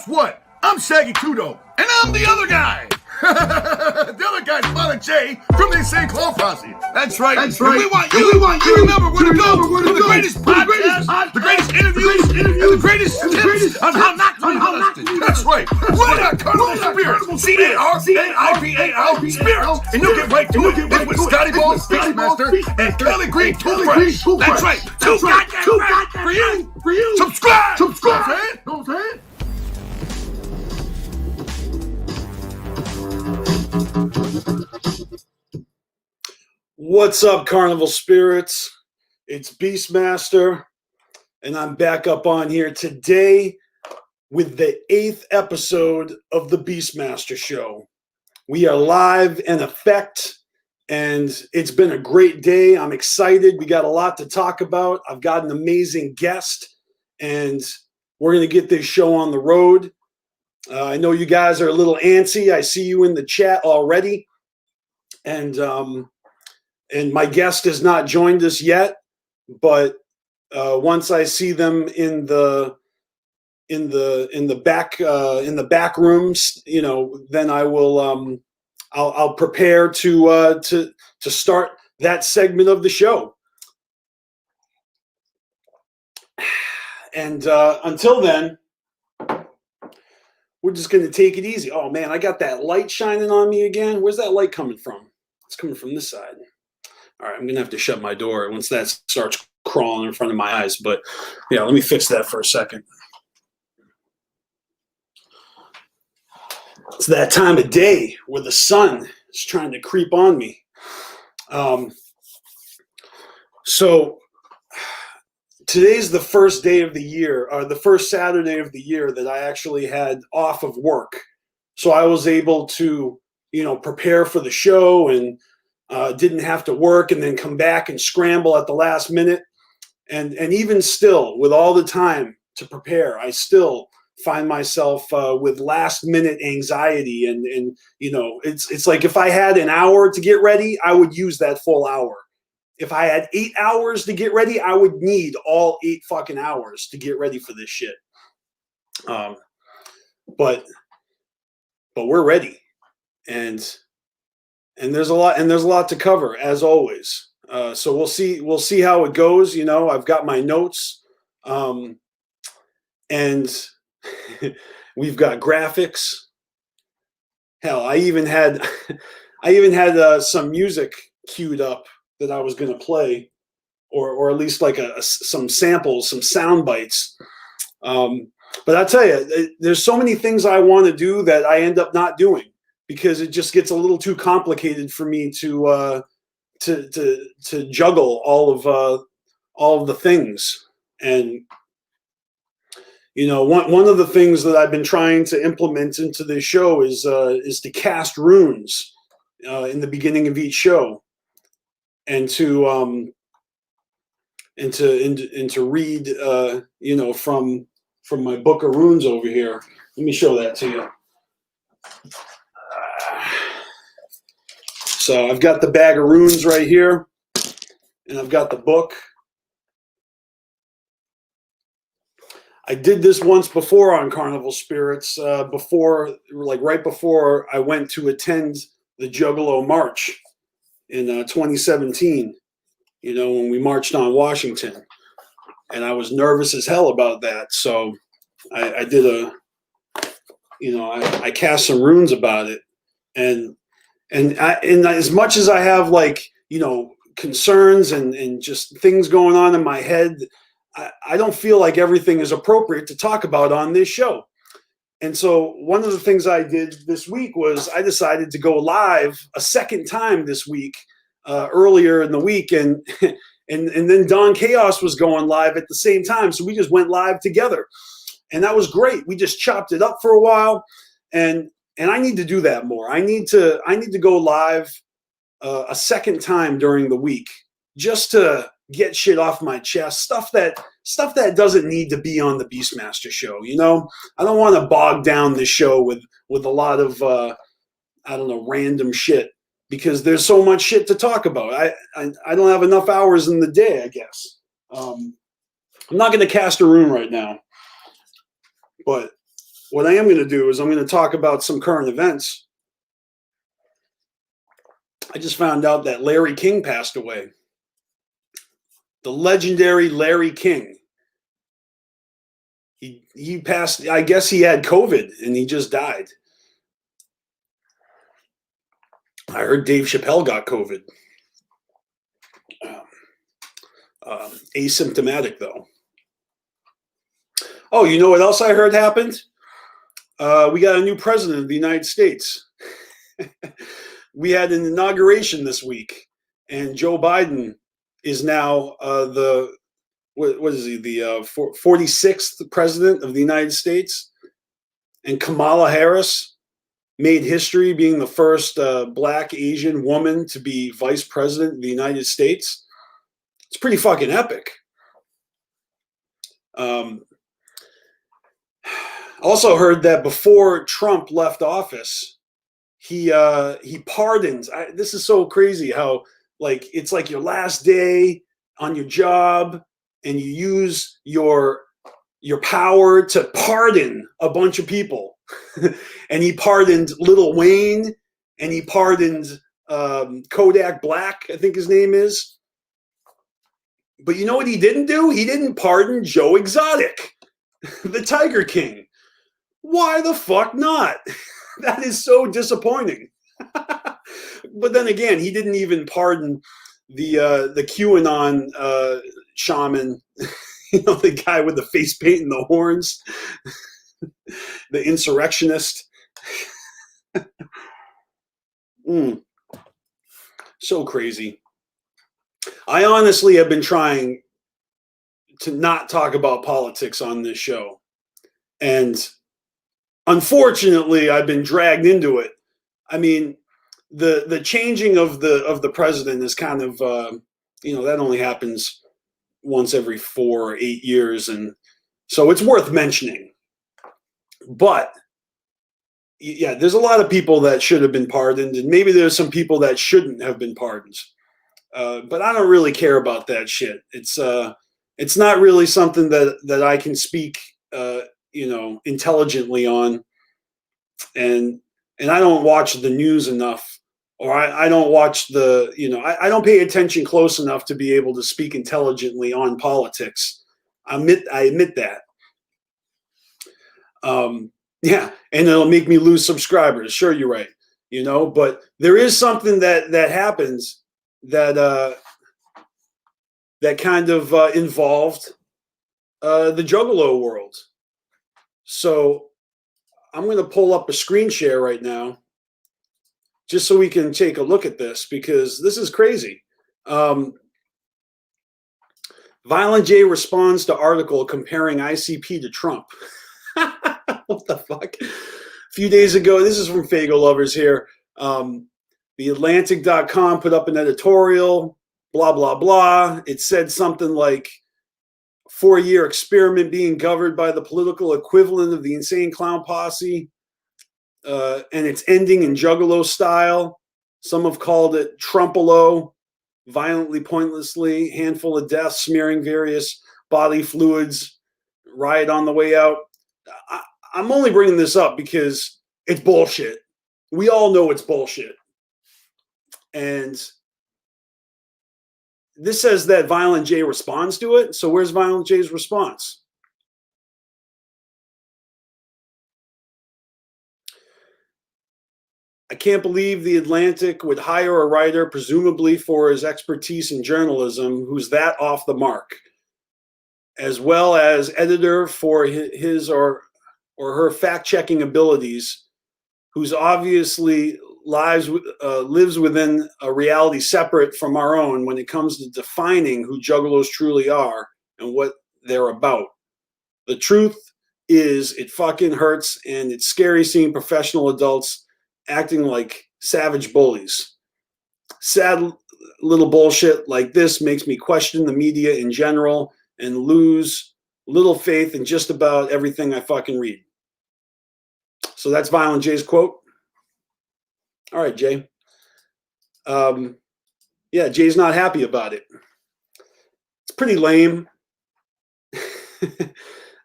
guess what? I'm Shaggy Kudo, and I'm the other guy. The other guy's Father Jay from the St. Claw Posse. That's right. And we want you to remember where to go for the greatest podcast, the greatest interviews, and the greatest tips on how not to be molested. That's right. Run that Carnival Spirits. C-A-R-N-I-V-A-L Spirits. And you'll get right to it with Scotty Balls, BeastMaster, and Kelly Green Toothbrush. That's right. Two goddamn right for you. Subscribe. Know what I'm saying? What's up, Carnival Spirits? It's BeastMaster, and I'm back up on here today with the 8th episode of the BeastMaster Show. We are live in effect, and it's been a great day. I'm excited. We got a lot to talk about. I've got an amazing guest, and we're going to get this show on the road. I know you guys are a little antsy. I see you in the chat already, and my guest has not joined us yet, but once I see them in the back rooms, you know, then I will I'll prepare to start that segment of the show. And until then, we're just going to take it easy. Oh man, I got that light shining on me again. Where's that light coming from? It's coming from this side. All right, I'm going to have to shut my door once that starts crawling in front of my eyes. But, yeah, let me fix that for a second. It's that time of day where the sun is trying to creep on me. So today's the first day of the year, or the first Saturday of the year that I actually had off of work. So I was able to, you know, prepare for the show and didn't have to work and then come back and scramble at the last minute. And even still, with all the time to prepare, I still find myself with last minute anxiety. And you know, it's like if I had an hour to get ready, I would use that full hour. If I had 8 hours to get ready, I would need all 8 fucking hours to get ready for this shit. But we're ready. And there's a lot to cover, as always. So we'll see how it goes. You know, I've got my notes, and we've got graphics. Hell, I even had some music queued up that I was going to play, or at least like some samples, some sound bites. But I tell you, there's so many things I want to do that I end up not doing, because it just gets a little too complicated for me to juggle all of the things. And you know, one of the things that I've been trying to implement into this show is to cast runes in the beginning of each show, and to read you know, from my book of runes over here. Let me show that to you. So I've got the bag of runes right here, and I've got the book. I did this once before on Carnival Spirits, right before I went to attend the Juggalo March in 2017, you know, when we marched on Washington. And I was nervous as hell about that. So I did I cast some runes about it. And as much as I have, like, you know, concerns and just things going on in my head, I don't feel like everything is appropriate to talk about on this show. And so one of the things I did this week was I decided to go live a second time this week, earlier in the week, and then Don Chaos was going live at the same time. So we just went live together, and that was great. We just chopped it up for a while, and I need to do that more. I need to go live a second time during the week, just to get shit off my chest, stuff that doesn't need to be on the BeastMaster Show. You know, I don't want to bog down this show with a lot of I don't know, random shit, because there's so much shit to talk about. I don't have enough hours in the day, I guess. I'm not going to cast a rune right now, but what I am going to do is I'm going to talk about some current events. I just found out that Larry King passed away. The legendary Larry King. He passed, I guess he had COVID and he just died. I heard Dave Chappelle got COVID. Asymptomatic, though. Oh, you know what else I heard happened? We got a new president of the United States. We had an inauguration this week, and Joe Biden is now what is he, the 46th president of the United States, and Kamala Harris made history being the first Black Asian woman to be vice president of the United States. It's pretty fucking epic. Also heard that before Trump left office, he pardoned. This is so crazy how it's like your last day on your job and you use your power to pardon a bunch of people. And he pardoned Lil Wayne, and he pardoned Kodak Black, I think his name is. But you know what he didn't do? He didn't pardon Joe Exotic, the Tiger King. Why the fuck not? That is so disappointing. But then again, he didn't even pardon the QAnon shaman, the guy with the face paint and the horns, the insurrectionist. So crazy. I honestly have been trying to not talk about politics on this show. And unfortunately, I've been dragged into it. I mean, the changing of the president is kind of, that only happens once every 4 or 8 years. And so it's worth mentioning. But yeah, there's a lot of people that should have been pardoned, and maybe there's some people that shouldn't have been pardoned. But I don't really care about that shit. It's not really something that I can speak, intelligently on. And I don't watch the news enough, or I don't watch I don't pay attention close enough to be able to speak intelligently on politics. I admit that. Yeah, and it'll make me lose subscribers. Sure, you're right. But there is something that happens that kind of involved the Juggalo world. So I'm going to pull up a screen share right now, just so we can take a look at this, because this is crazy. Violent J responds to article comparing ICP to Trump. What the fuck? A few days ago, this is from Fago Lovers here. TheAtlantic.com put up an editorial, blah, blah, blah. It said something like, 4-year experiment being governed by the political equivalent of the Insane Clown Posse, and it's ending in Juggalo style. Some have called it Trumpalo, violently, pointlessly, handful of deaths, smearing various bodily fluids, riot on the way out. I'm only bringing this up because it's bullshit. We all know it's bullshit. And this says that Violent J responds to it. So where's Violent J's response? I can't believe The Atlantic would hire a writer, presumably for his expertise in journalism, who's that off the mark, as well as editor for his or her fact-checking abilities, who's obviously lives within a reality separate from our own when it comes to defining who juggalos truly are and what they're about. The truth is, it fucking hurts, and it's scary seeing professional adults acting like savage bullies. Sad little bullshit like this makes me question the media in general and lose little faith in just about everything I fucking read. So that's Violent J's quote. All right, Jay. Yeah, Jay's not happy about it. It's pretty lame.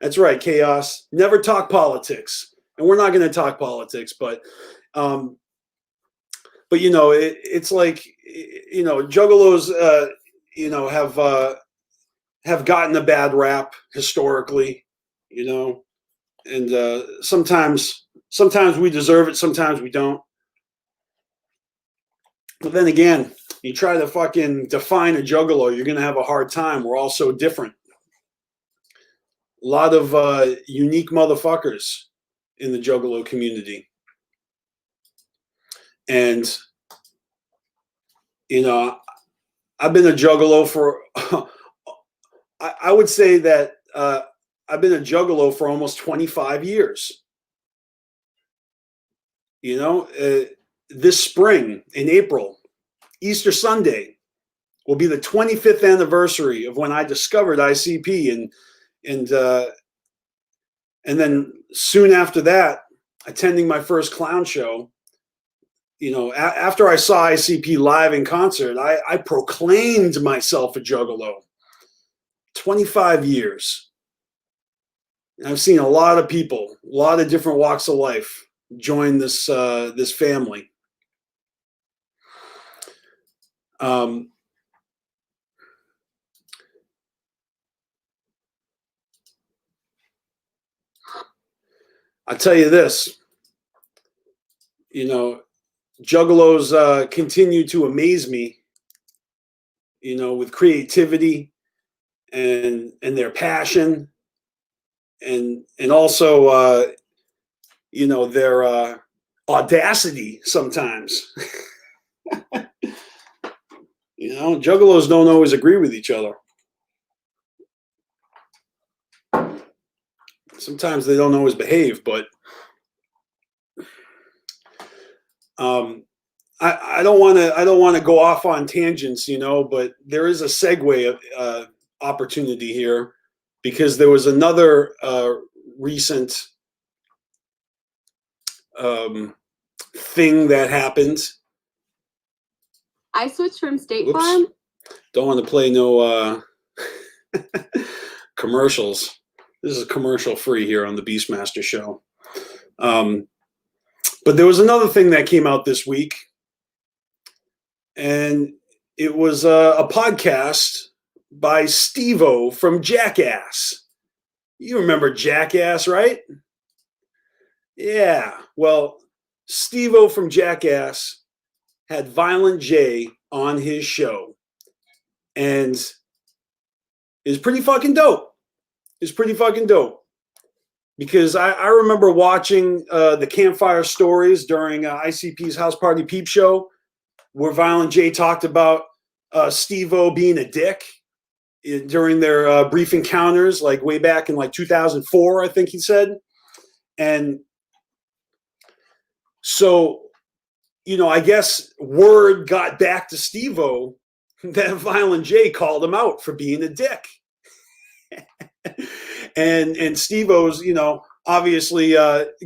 That's right, Chaos. Never talk politics. and we're not going to talk politics, but you know, it's like, you know, juggalos, you know, have gotten a bad rap historically, you know, and sometimes we deserve it, sometimes we don't. But then again, you try to fucking define a juggalo, you're going to have a hard time. We're all so different. A lot of unique motherfuckers in the juggalo community. And, you know, I've been a juggalo for, I would say that I've been a juggalo for almost 25 years. You know, this spring in April, Easter Sunday, will be the 25th anniversary of when I discovered ICP, and then soon after that, attending my first clown show. You know, after I saw ICP live in concert, I proclaimed myself a juggalo. 25 years. And I've seen a lot of people, a lot of different walks of life join this this family. I tell you this, you know, juggalos continue to amaze me, you know, with creativity and their passion, and also you know, their audacity sometimes. You know, juggalos don't always agree with each other. Sometimes they don't always behave, but I don't want to go off on tangents, you know, but there is a segue opportunity here, because there was another recent thing that happened. I switched from State Farm. Don't want to play no commercials. This is commercial free here on the BeastMaster show. But there was another thing that came out this week, and it was a podcast by Steve-O from Jackass. You remember Jackass, right? Yeah. Well, Steve-O from Jackass had Violent J on his show, and it's pretty fucking dope. It's pretty fucking dope. Because I remember watching the Campfire Stories during ICP's House Party Peep Show, where Violent J talked about Steve-O being a dick during their brief encounters, like way back in like 2004, I think he said. And so, you know, I guess word got back to Steve-O that Violent J called him out for being a dick. and Steve-O's, you know, obviously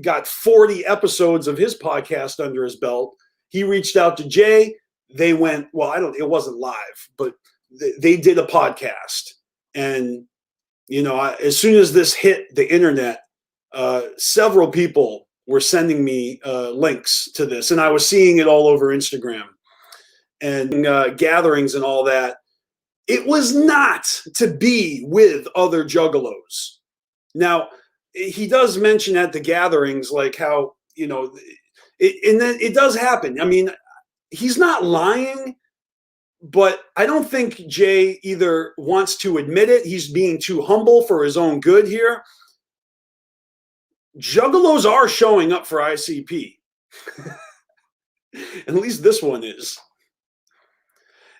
got 40 episodes of his podcast under his belt. He reached out to Jay. They went, well, it wasn't live, but they did a podcast. And, you know, as soon as this hit the internet, several people were sending me links to this, and I was seeing it all over Instagram and gatherings and all that. It was not to be with other juggalos. Now, he does mention at the gatherings, like how, you know, and then it does happen. I mean, he's not lying, but I don't think Jay either wants to admit it. He's being too humble for his own good here. Juggalos are showing up for ICP. At least this one is.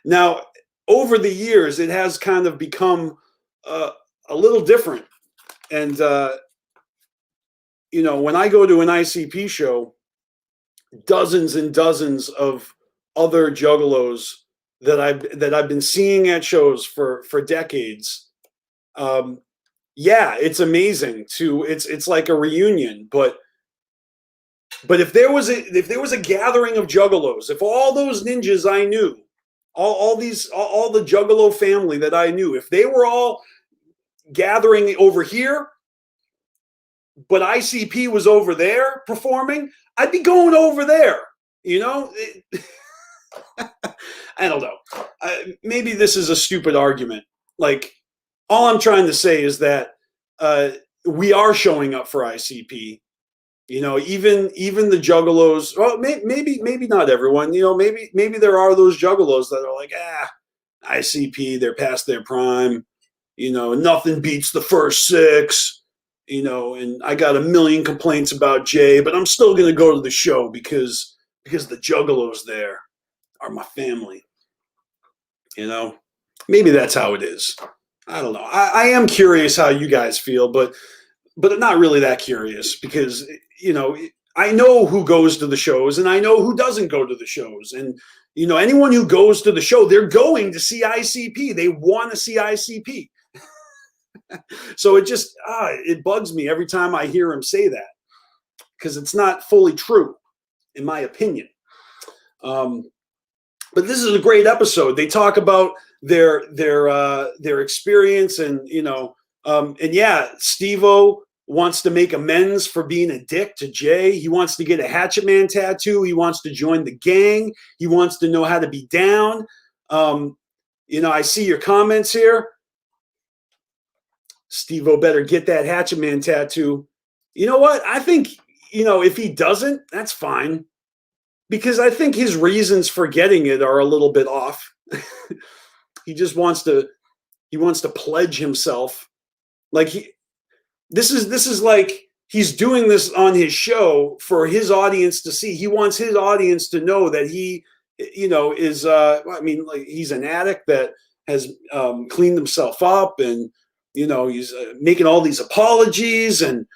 Now, over the years, it has kind of become a little different. And, you know, when I go to an ICP show, dozens and dozens of other juggalos that I've been seeing at shows for decades. Yeah, it's amazing it's like a reunion, but if there was a gathering of juggalos, if all those ninjas I knew, all the juggalo family that I knew, if they were all gathering over here, but ICP was over there performing, I'd be going over there. You know, I don't know. Maybe this is a stupid argument. Like, all I'm trying to say is that we are showing up for ICP. You know, even the juggalos. Well, maybe not everyone. You know, maybe there are those juggalos that are like, ICP, they're past their prime. You know, nothing beats the first 6. You know, and I got a million complaints about Jay, but I'm still gonna go to the show because the juggalos there are my family. You know, maybe that's how it is. I don't know. I am curious how you guys feel, but I'm not really that curious because, you know, I know who goes to the shows and I know who doesn't go to the shows. And, you know, anyone who goes to the show, they're going to see ICP. They want to see ICP. So it just, it bugs me every time I hear him say that because it's not fully true, in my opinion. But this is a great episode. They talk about their experience and, you know, and yeah, Steve-O wants to make amends for being a dick to Jay. He wants to get a Hatchet Man tattoo. He wants to join the gang. He wants to know how to be down. You know, I see your comments here. Steve-O better get that Hatchet Man tattoo. You know what? I think, you know, if he doesn't, that's fine. Because I think his reasons for getting it are a little bit off. He just wants to pledge himself. Like this is like he's doing this on his show for his audience to see. He wants his audience to know that he, you know, is I mean, like, he's an addict that has cleaned himself up, and, you know, he's making all these apologies, and,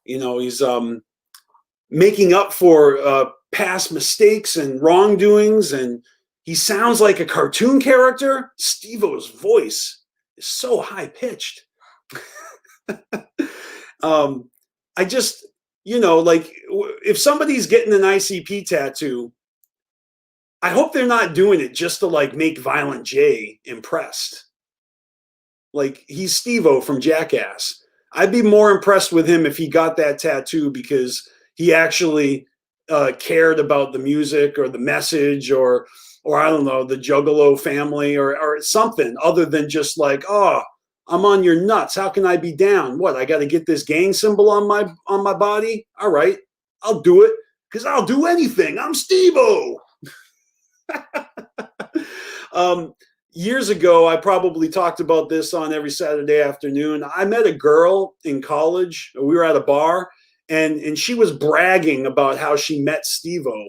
you know, he's making up for past mistakes and wrongdoings, and he sounds like a cartoon character. Steve-O's voice is so high pitched. I just, you know, like, if somebody's getting an ICP tattoo, I hope they're not doing it just to, like, make Violent J impressed. Like, he's Steve-O from Jackass. I'd be more impressed with him if he got that tattoo because he actually cared about the music or the message, or I don't know, the Juggalo family, or something other than just like, oh, I'm on your nuts. How can I be down? What, I got to get this gang symbol on my body? All right, I'll do it because I'll do anything. I'm Steve-O. Years ago, I probably talked about this on Every Saturday Afternoon. I met a girl in college. We were at a bar, and she was bragging about how she met Steve-O.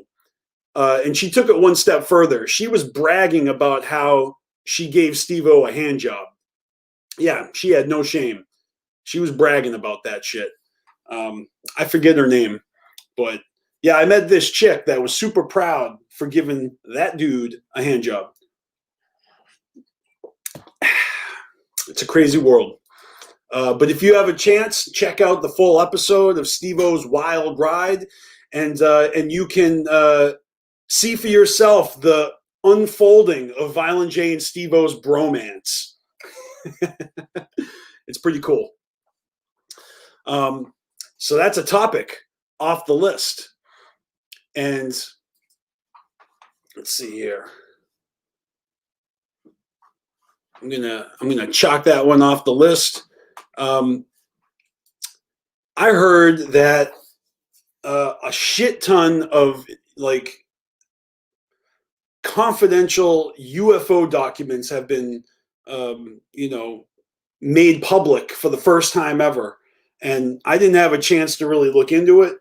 And she took it one step further. She was bragging about how she gave Steve-O a hand job. Yeah, she had no shame. She was bragging about that shit. I forget her name, but yeah, I met this chick that was super proud for giving that dude a hand job. It's a crazy world. But if you have a chance, check out the full episode of Steve-O's Wild Ride, and you can see for yourself the unfolding of Violent J and Steve-O's bromance. It's pretty cool. So that's a topic off the list. And let's see here. I'm gonna chalk that one off the list. I heard that a shit ton of, like, confidential UFO documents have been you know, made public for the first time ever. And I didn't have a chance to really look into it,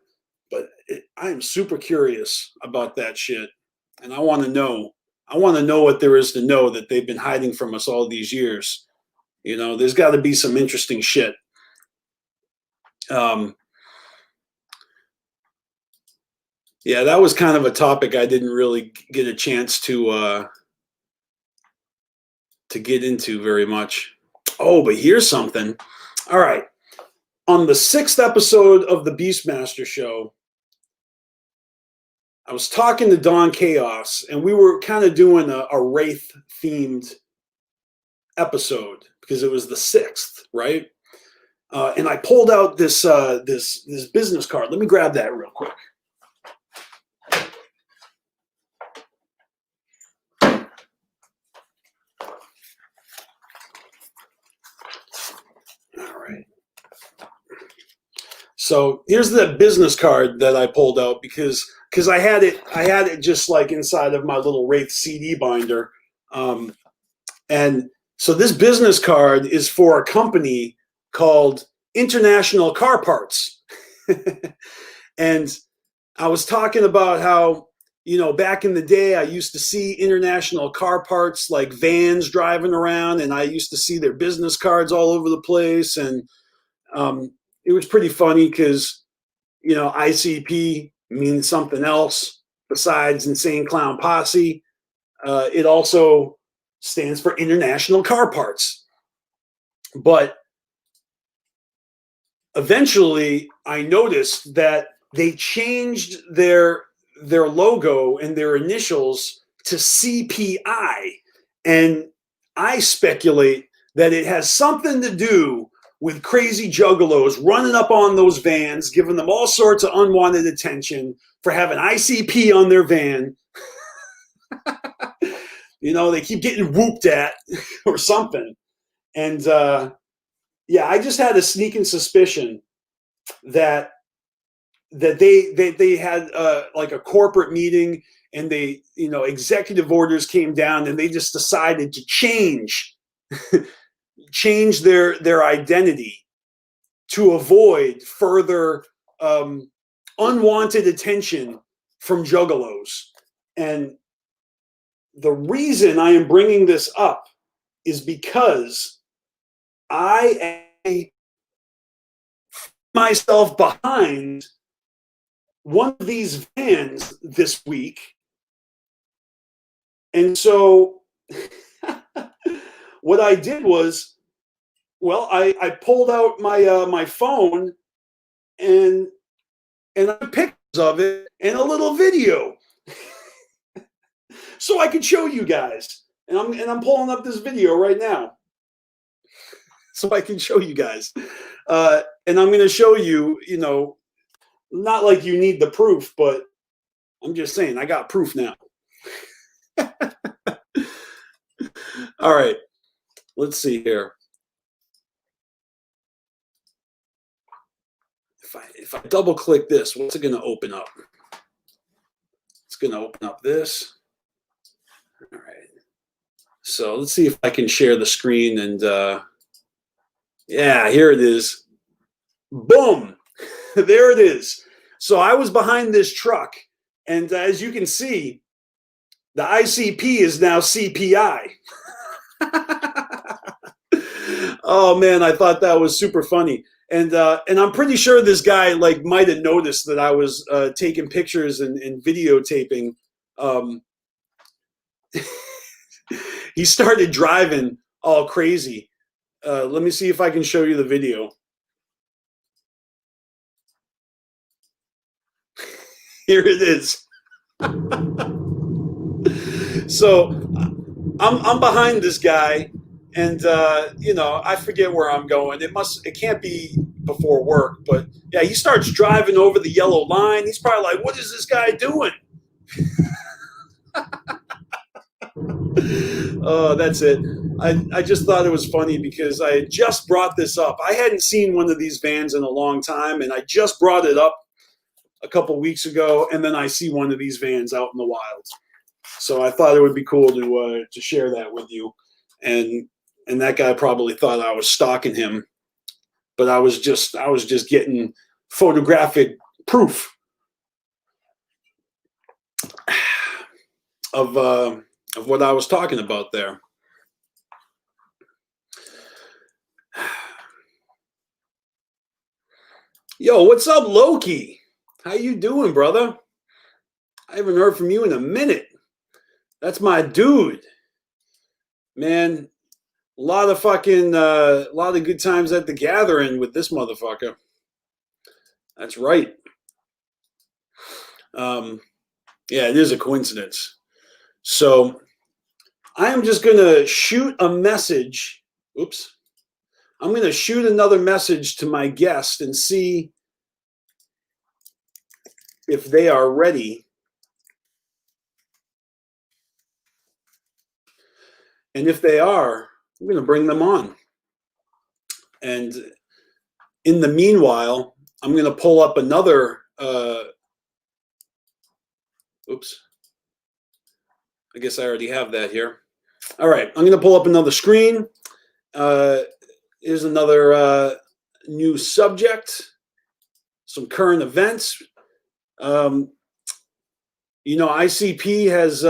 but I am super curious about that shit. And I want to know what there is to know that they've been hiding from us all these years. You know, there's got to be some interesting shit. Yeah, that was kind of a topic I didn't really get a chance to get into very much. Oh, but here's something. All right. On the 6th episode of the BeastMasteR show, I was talking to Don Chaos, and we were kind of doing a Wraith-themed episode because it was the 6th, right? and I pulled out this this business card. Let me grab that real quick. All right. So here's the business card that I pulled out because I had it just like inside of my little Wraith CD binder, and so this business card is for a company called International Car Parts, and I was talking about how, you know, back in the day I used to see International Car Parts like vans driving around, and I used to see their business cards all over the place, and it was pretty funny because, you know, ICP means something else besides Insane Clown Posse. It also stands for International Car Parts. But eventually I noticed that they changed their logo and their initials to CPI. And I speculate that it has something to do with crazy juggalos running up on those vans, giving them all sorts of unwanted attention for having ICP on their van. You know, they keep getting whooped at or something. And yeah, I just had a sneaking suspicion that they had like a corporate meeting, and they, you know, executive orders came down, and they just decided to change their identity to avoid further unwanted attention from juggalos. And the reason I am bringing this up is because I am myself behind one of these vans this week. And so what I did was, well, I pulled out my my phone and I took pictures of it and a little video so I could show you guys. And I'm pulling up this video right now so I can show you guys. And I'm going to show you, you know, not like you need the proof, but I'm just saying I got proof now. All right, let's see here. If I double click this, what's it going to open up? It's going to open up this. All right. So let's see if I can share the screen, and yeah, here it is. Boom. There it is. So I was behind this truck, and as you can see, the ICP is now CPI. Oh man, I thought that was super funny. And I'm pretty sure this guy like might have noticed that I was taking pictures and videotaping. He started driving all crazy. Let me see if I can show you the video. Here it is. So I'm behind this guy, and you know, I forget where I'm going. It can't be before work, but yeah, he starts driving over the yellow line. He's probably like, what is this guy doing? Oh, that's it. I just thought it was funny because I had just brought this up. I hadn't seen one of these vans in a long time, and I just brought it up a couple weeks ago, and then I see one of these vans out in the wild. So I thought it would be cool to share that with you. And that guy probably thought I was stalking him, but I was just getting photographic proof of what I was talking about there. Yo, what's up, Loki? How you doing, brother? I haven't heard from you in a minute. That's my dude. Man, a lot of good times at the gathering with this motherfucker. That's right. Yeah, it is a coincidence. So I am just going to shoot a message. Oops. I'm going to shoot another message to my guest and see if they are ready. And if they are, I'm going to bring them on. And in the meanwhile, I'm going to pull up another, oops. I guess I already have that here. All right, I'm going to pull up another screen. Here's another new subject, some current events. You know, ICP has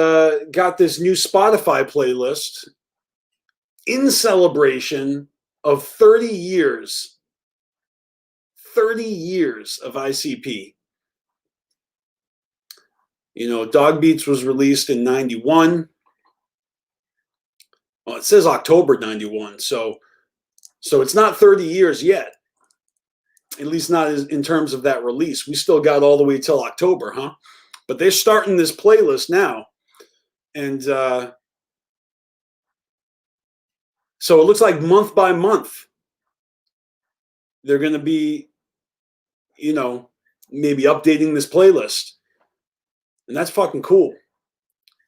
got this new Spotify playlist in celebration of 30 years. 30 years of ICP. You know, Dog Beats was released in 91. Well, it says October 91, so it's not 30 years yet. At least not in terms of that release. We still got all the way till October, huh? But they're starting this playlist now. And so it looks like month by month, they're going to be, you know, maybe updating this playlist. And that's fucking cool.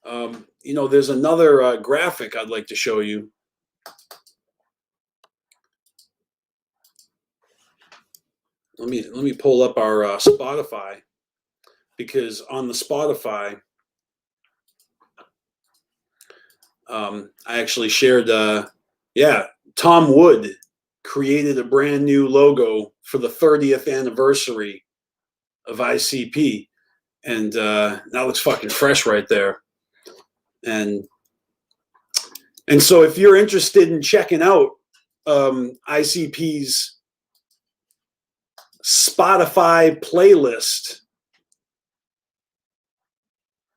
You know, there's another graphic I'd like to show you. Let me pull up our Spotify, because on the Spotify, I actually shared, Tom Wood created a brand new logo for the 30th anniversary of ICP. And that looks fucking fresh right there. And so if you're interested in checking out ICP's Spotify playlist,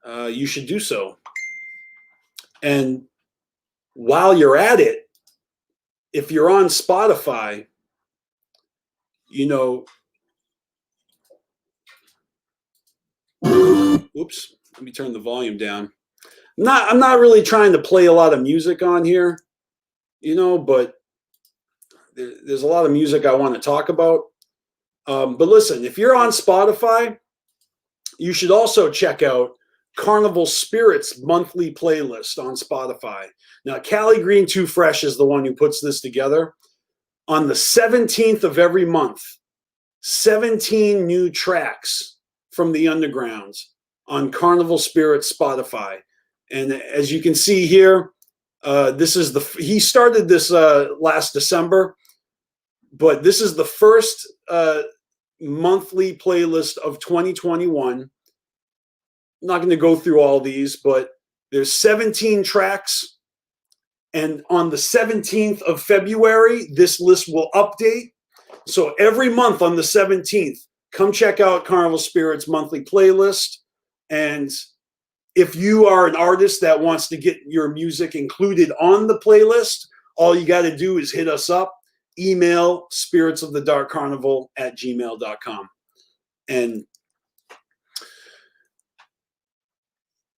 you should do so. And while you're at it, if you're on Spotify, you know, oops, let me turn the volume down. I'm not really trying to play a lot of music on here, you know, but there's a lot of music I want to talk about. But listen, if you're on Spotify, you should also check out Carnival Spirits monthly playlist on Spotify. Now, Cali Green Too Fresh is the one who puts this together. On the 17th of every month, 17 new tracks from the undergrounds on Carnival Spirits Spotify. And as you can see here, he started this last December, but this is the first monthly playlist of 2021. I'm not going to go through all these, but there's 17 tracks. And on the 17th of February, this list will update. So every month on the 17th, come check out Carnival Spirits monthly playlist. And if you are an artist that wants to get your music included on the playlist, all you got to do is hit us up. Email spiritsofthedarkcarnival@gmail.com.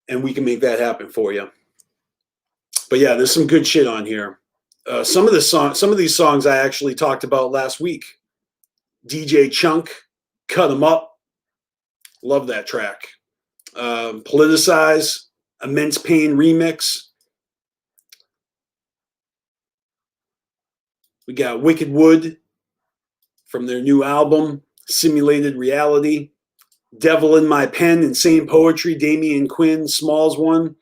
And we can make that happen for you. But yeah, there's some good shit on here. Some of these songs I actually talked about last week. DJ Chunk, Cut 'Em Up. Love that track. Politicize, Immense Pain remix. We got Wicked Wood from their new album, Simulated Reality. Devil in My Pen, Insane Poetry, Damian Quinn, Smalls one.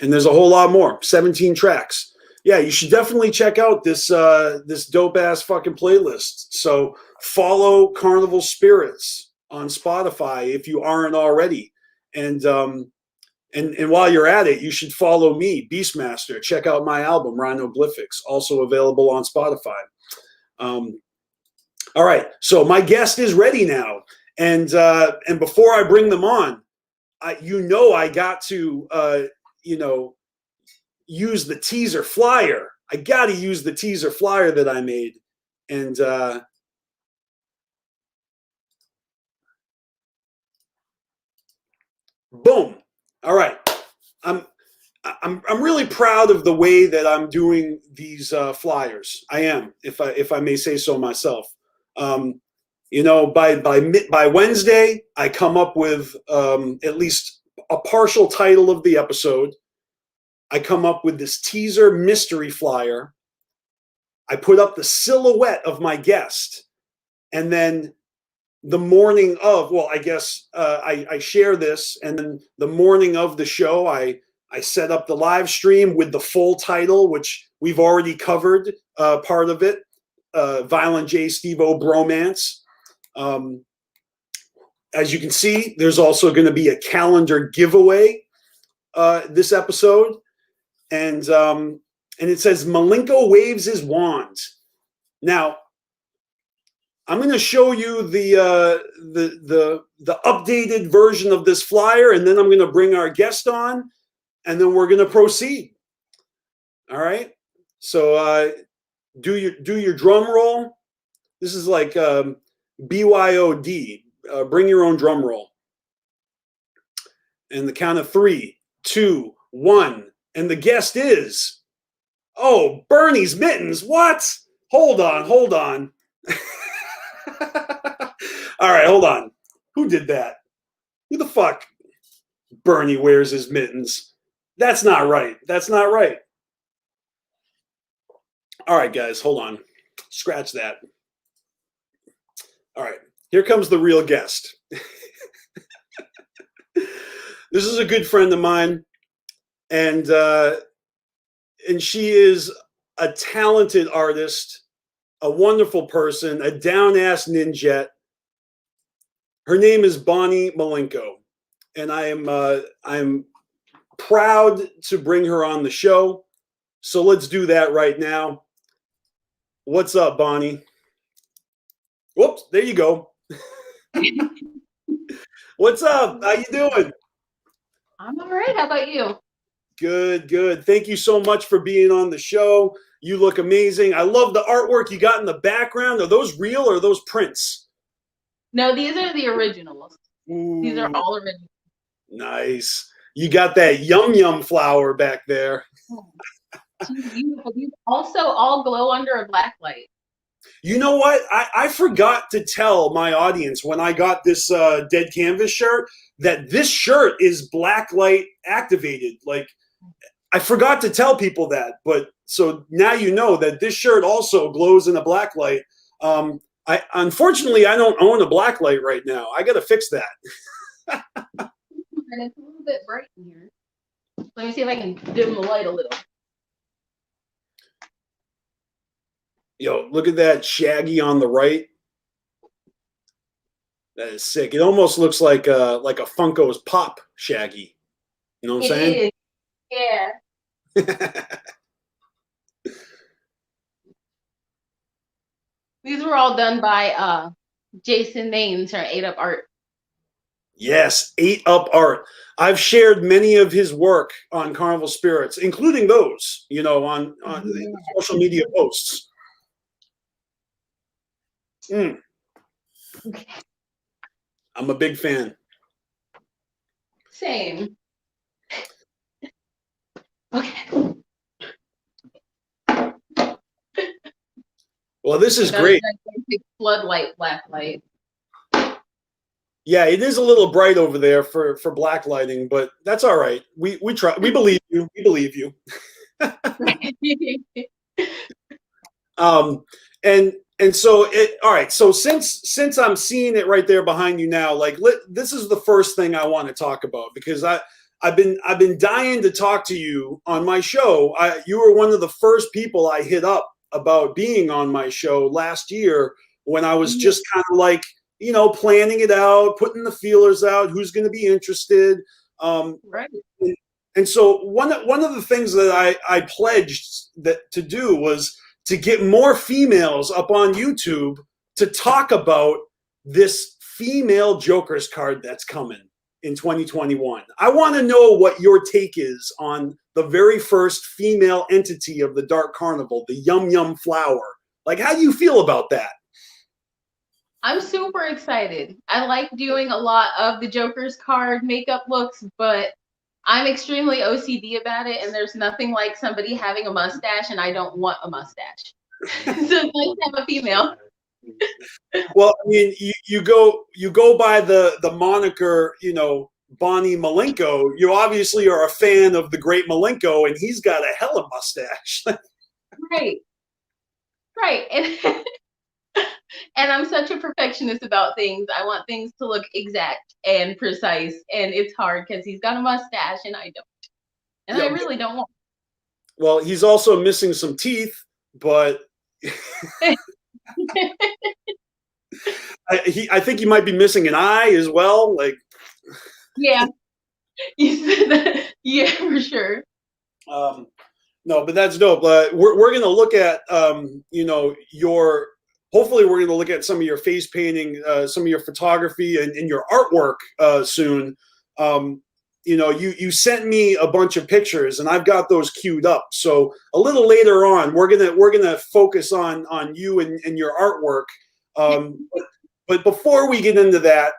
And there's a whole lot more, 17 tracks. Yeah, you should definitely check out this dope ass fucking playlist. So follow Carnival Spirits on Spotify if you aren't already. And while you're at it, you should follow me, BeastMasteR. Check out my album, Rhinoglyphics, also available on Spotify. All right, so my guest is ready now. And before I bring them on, I got to use the teaser flyer. I got to use the teaser flyer that I made. And boom. All right. I'm really proud of the way that I'm doing these flyers. I am, if I may say so myself. You know, by Wednesday, I come up with at least a partial title of the episode. I come up with this teaser mystery flyer. I put up the silhouette of my guest, and then the morning of, well, I guess I share this, and then the morning of the show, I set up the live stream with the full title, which we've already covered part of it, Violent J Steve-O Bromance. As you can see, there's also going to be a calendar giveaway this episode, and it says Milenko waves his wand. Now, I'm going to show you the updated version of this flyer, and then I'm going to bring our guest on, and then we're going to proceed. All right. So do your drum roll. This is like BYOD. Bring your own drum roll. And the count of 3, 2, 1, and the guest is, oh, Bernie's Mittens. What? Hold on. All right, hold on. Who did that? Who the fuck? Bernie wears his mittens. That's not right. All right, guys, hold on. Scratch that. All right, here comes the real guest. This is a good friend of mine, and she is a talented artist, a wonderful person, a down-ass ninja. Her name is Bonnie Milenko, and I'm proud to bring her on the show. So let's do that right now. What's up, Bonnie? Whoops, there you go. What's up? How you doing? I'm all right. How about you? Good. Thank you so much for being on the show. You look amazing. I love the artwork you got in the background. Are those real or are those prints? No, these are the originals. Ooh, these are all original. Nice. You got that yum flower back there. Beautiful. These also all glow under a black light. You know what? I forgot to tell my audience when I got this Dead Canvas shirt that this shirt is black light activated. Like, I forgot to tell people that, but so now you know that this shirt also glows in a black light. Unfortunately, I don't own a black light right now. I got to fix that. And it's a little bit bright in here. Let me see if I can dim the light a little. Yo, look at that Shaggy on the right. That is sick. It almost looks like a Funko's Pop Shaggy. You know what I'm saying? Is. Yeah. These were all done by Jason Maines from 8 Up Art. Yes, 8 Up Art. I've shared many of his work on Carnival Spirits, including those, you know, on social media posts. Okay. I'm a big fan. Same. Okay. Well, this is great. Floodlight, black light. Yeah, it is a little bright over there for black lighting, but that's all right. We try. We believe you. We believe you. And so all right. So since I'm seeing it right there behind you now, like this is the first thing I want to talk about because I've been dying to talk to you on my show. You were one of the first people I hit up about being on my show last year when I was just kind of like, you know, planning it out, putting the feelers out, who's going to be interested. Right. And so one of the things that I pledged to do was to get more females up on YouTube to talk about this female Joker's card that's coming in 2021. I want to know what your take is on the very first female entity of the Dark Carnival, the Yum Flower. Like, how do you feel about that? I'm super excited. I like doing a lot of the Joker's card makeup looks, but I'm extremely OCD about it, and there's nothing like somebody having a mustache, and I don't want a mustache. So it's nice to have a female. Well, I mean, you go by the moniker, you know, Bonnie Malenko. You obviously are a fan of the great Malenko, and he's got a hella mustache. Right. Right. And I'm such a perfectionist about things. I want things to look exact and precise, and it's hard because he's got a mustache and I don't. And I really don't want. Well, he's also missing some teeth, but I think he might be missing an eye as well. Like, yeah, you said that. Yeah, for sure. No, but that's dope. We're going to look at, you know, hopefully we're going to look at some of your face painting, some of your photography and your artwork soon. You know, you sent me a bunch of pictures and I've got those queued up. So a little later on, we're gonna focus on you and your artwork. But before we get into that,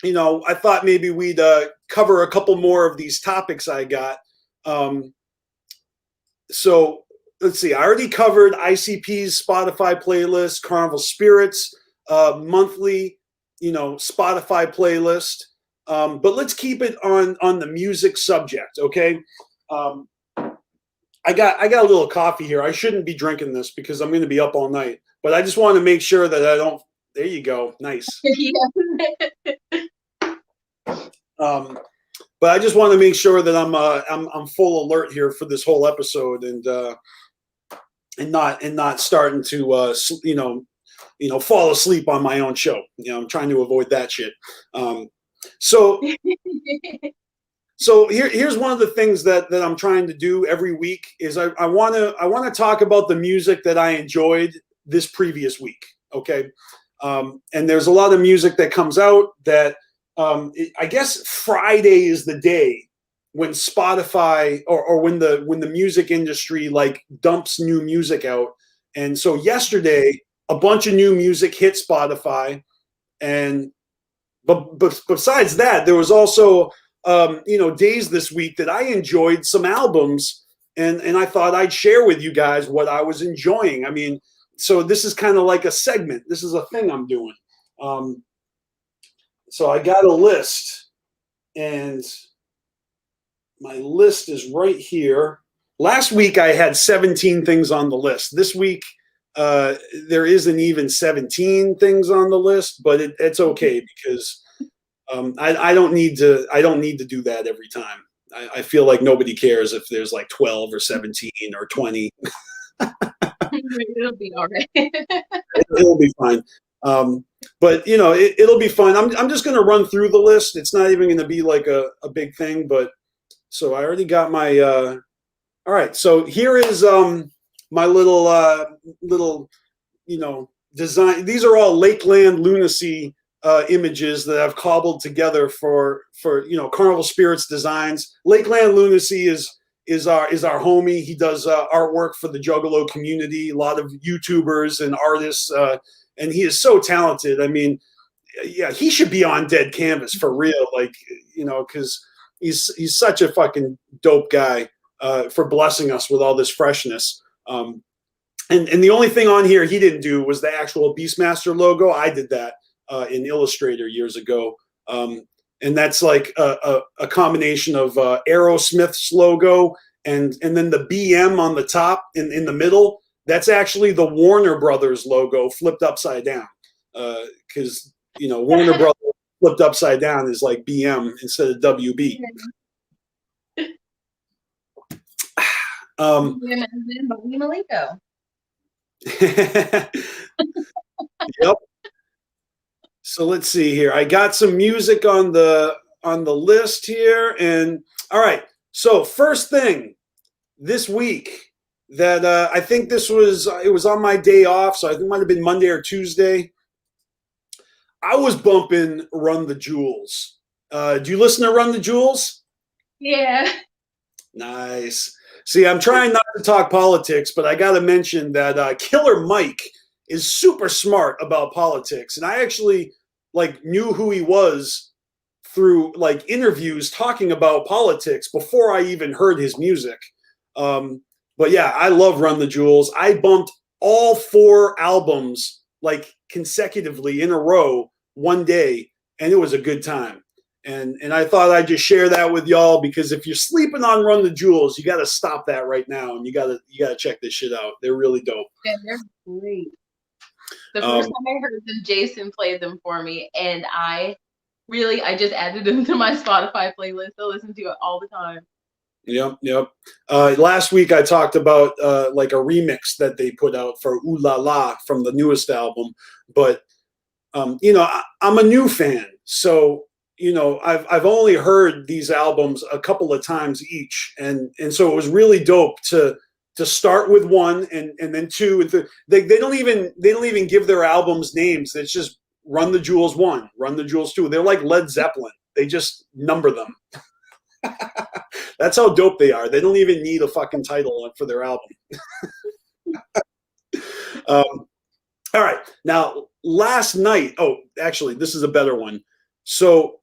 you know, I thought maybe we'd cover a couple more of these topics I got. So let's see. I already covered ICP's Spotify playlist, Carnival Spirits monthly, you know, Spotify playlist. But let's keep it on the music subject, okay? I got a little coffee here. I shouldn't be drinking this because I'm going to be up all night. But I just want to make sure that I don't. There you go. Nice. But I just want to make sure that I'm full alert here for this whole episode and not starting to you know fall asleep on my own show. You know, I'm trying to avoid that shit. So here's one of the things that I'm trying to do every week is I want to talk about the music that I enjoyed this previous week. Okay. And there's a lot of music that comes out that I guess Friday is the day when Spotify or when the music industry like dumps new music out. And so yesterday, a bunch of new music hit Spotify. But besides that, there was also, you know, days this week that I enjoyed some albums and I thought I'd share with you guys what I was enjoying. I mean, so this is kind of like a segment. This is a thing I'm doing. So I got a list, and my list is right here. Last week I had 17 things on the list. This week there isn't even 17 things on the list, but it's okay because I don't need to do that every time. I feel like nobody cares if there's like 12 or 17 or 20. It'll be all right. It'll be fine. But you know, it'll be fun. I'm just going to run through the list. It's not even going to be like a big thing, but so I already got my, all right. So here is, my little, you know, design. These are all Lakeland Lunacy, images that I've cobbled together for, you know, Carnival Spirits designs. Lakeland Lunacy is our homie. He does, artwork for the Juggalo community, a lot of YouTubers and artists, and he is so talented. I mean, yeah, he should be on Dead Canvas for real. Like, you know, cause he's such a fucking dope guy, for blessing us with all this freshness. And the only thing on here he didn't do was the actual BeastMasteR logo. I did that, in Illustrator years ago. And that's like a combination of, Aerosmith's logo and then the BM on the top in the middle. That's actually the Warner Brothers logo flipped upside down. Cause you know, Warner Brothers flipped upside down is like BM instead of WB. Malenko. Yep. So let's see here. I got some music on the list here, and all right. So first thing this week that I think it was on my day off, so I think it might have been Monday or Tuesday. I was bumping Run the Jewels. Do you listen to Run the Jewels? Yeah. Nice. See, I'm trying not to talk politics, but I got to mention that Killer Mike is super smart about politics, and I actually like knew who he was through like interviews talking about politics before I even heard his music. But yeah, I love Run the Jewels. I bumped all 4 albums like consecutively in a row one day, and it was a good time. And I thought I'd just share that with y'all, because if you're sleeping on Run the Jewels, you got to stop that right now, and you got to check this shit out. They're really dope. Yeah, they're great. The first time I heard them, Jason played them for me, and I just added them to my Spotify playlist. I listen to it all the time. Yep. Last week I talked about like a remix that they put out for Ooh La La from the newest album, but you know, I'm a new fan, so you know, I've only heard these albums a couple of times each, and so it was really dope to start with 1 and then 2 and they don't even give their albums names. It's just Run the Jewels 1, Run the Jewels 2. They're like Led Zeppelin. They just number them. That's how dope they are. They don't even need a fucking title for their album. All right. Now, last night, actually, this is a better one. So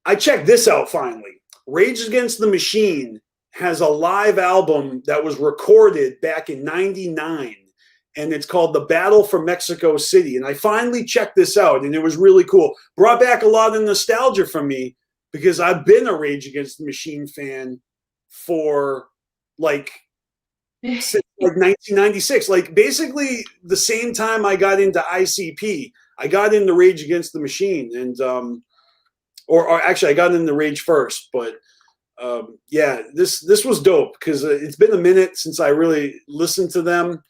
I checked this out finally. Rage Against the Machine has a live album that was recorded back in '99, and it's called The Battle for Mexico City. And I finally checked this out, and it was really cool. Brought back a lot of nostalgia for me, because I've been a Rage Against the Machine fan for since 1996. Like basically the same time I got into ICP, I got into Rage Against the Machine, and or actually I got into Rage first, but yeah, this was dope, because it's been a minute since I really listened to them,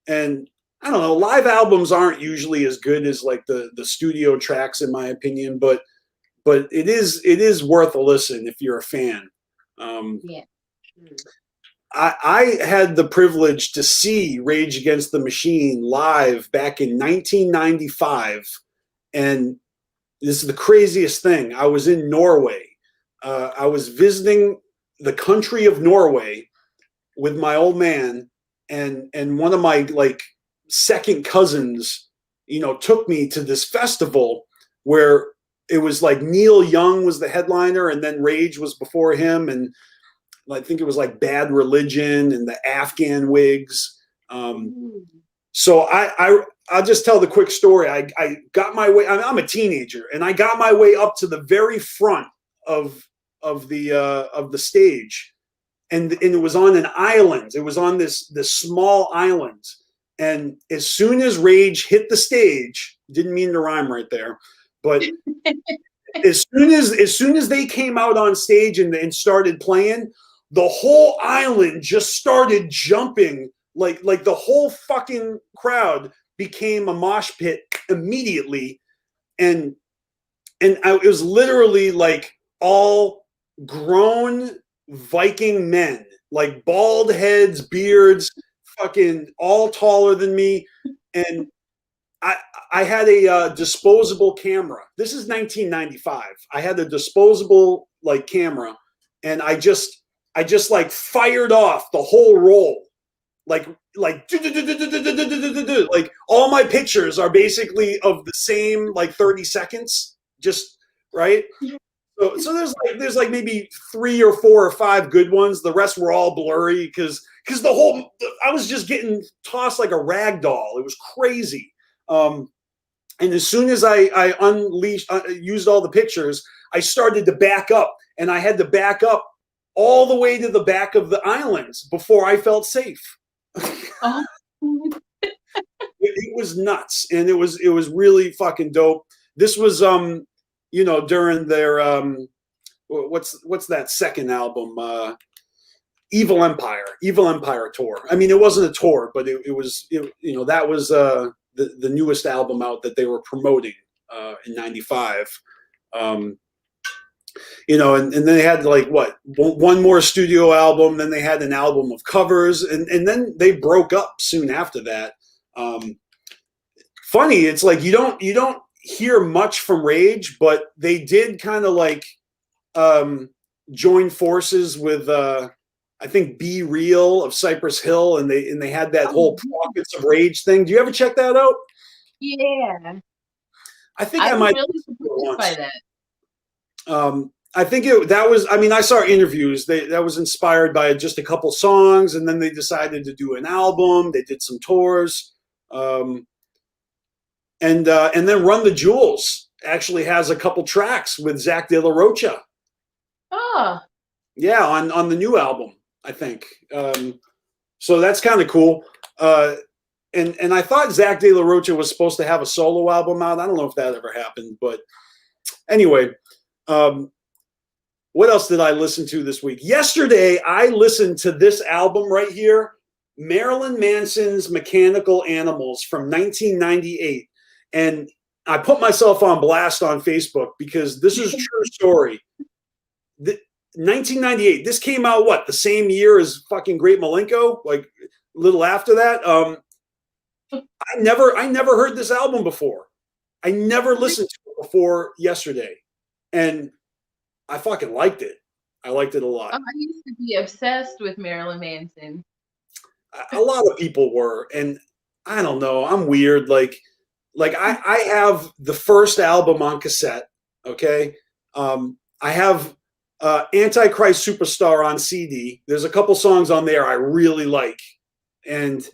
and I don't know, live albums aren't usually as good as like the studio tracks in my opinion, but it is worth a listen if you're a fan. Yeah. I had the privilege to see Rage Against the Machine live back in 1995, and this is the craziest thing. I was in Norway. I was visiting the country of Norway with my old man, and one of my like second cousins, you know, took me to this festival where it was like Neil Young was the headliner, and then Rage was before him, and I think it was like Bad Religion and the Afghan Wigs. So I'll just tell the quick story. I got my way. I'm a teenager, and I got my way up to the very front of the stage, and it was on an island. It was on this small island, and as soon as Rage hit the stage, didn't mean to rhyme right there, but as soon as they came out on stage and started playing, the whole island just started jumping, like the whole fucking crowd became a mosh pit immediately, and it was literally like all grown Viking men, like bald heads, beards, fucking all taller than me, and I had a disposable camera. This is 1995. I had a disposable like camera, and I just like fired off the whole roll, like all my pictures are basically of the same like 30 seconds, just right. So there's like maybe 3 or 4 or 5 good ones. The rest were all blurry because I was just getting tossed like a rag doll. It was crazy. And as soon as I used all the pictures, I started to back up, and I had to back up all the way to the back of the islands before I felt safe. Oh. It was nuts, and it was really fucking dope. This was you know, during their what's that second album, Evil Empire tour. I mean, it wasn't a tour, but it was you know, that was the newest album out that they were promoting in '95. You know, and then they had like one more studio album, then they had an album of covers, and then they broke up soon after that. Funny, it's like you don't hear much from Rage, but they did kind of like join forces with I think Be Real of Cypress Hill, and they had that whole Prophets of Rage thing. Do you ever check that out? Yeah, I think I might really surprised by that. I think that was, I mean, I saw interviews. That was inspired by just a couple songs, and then they decided to do an album. They did some tours. And then Run the Jewels actually has a couple tracks with Zach De La Rocha. Oh. Yeah, on the new album, I think. So that's kind of cool. And I thought Zach De La Rocha was supposed to have a solo album out. I don't know if that ever happened, but anyway, what else did I listen to this week? Yesterday, I listened to this album right here, Marilyn Manson's Mechanical Animals from 1998. And I put myself on blast on Facebook because this is a true story. 1998, this came out, what, the same year as fucking Great Milenko? Like a little after that? I never heard this album before. I never listened to it before yesterday. And I fucking liked it. I liked it a lot. I used to be obsessed with Marilyn Manson. A lot of people were. And I don't know. I'm weird. Like I have the first album on cassette. Okay. I have Antichrist Superstar on CD. There's a couple songs on there I really like. And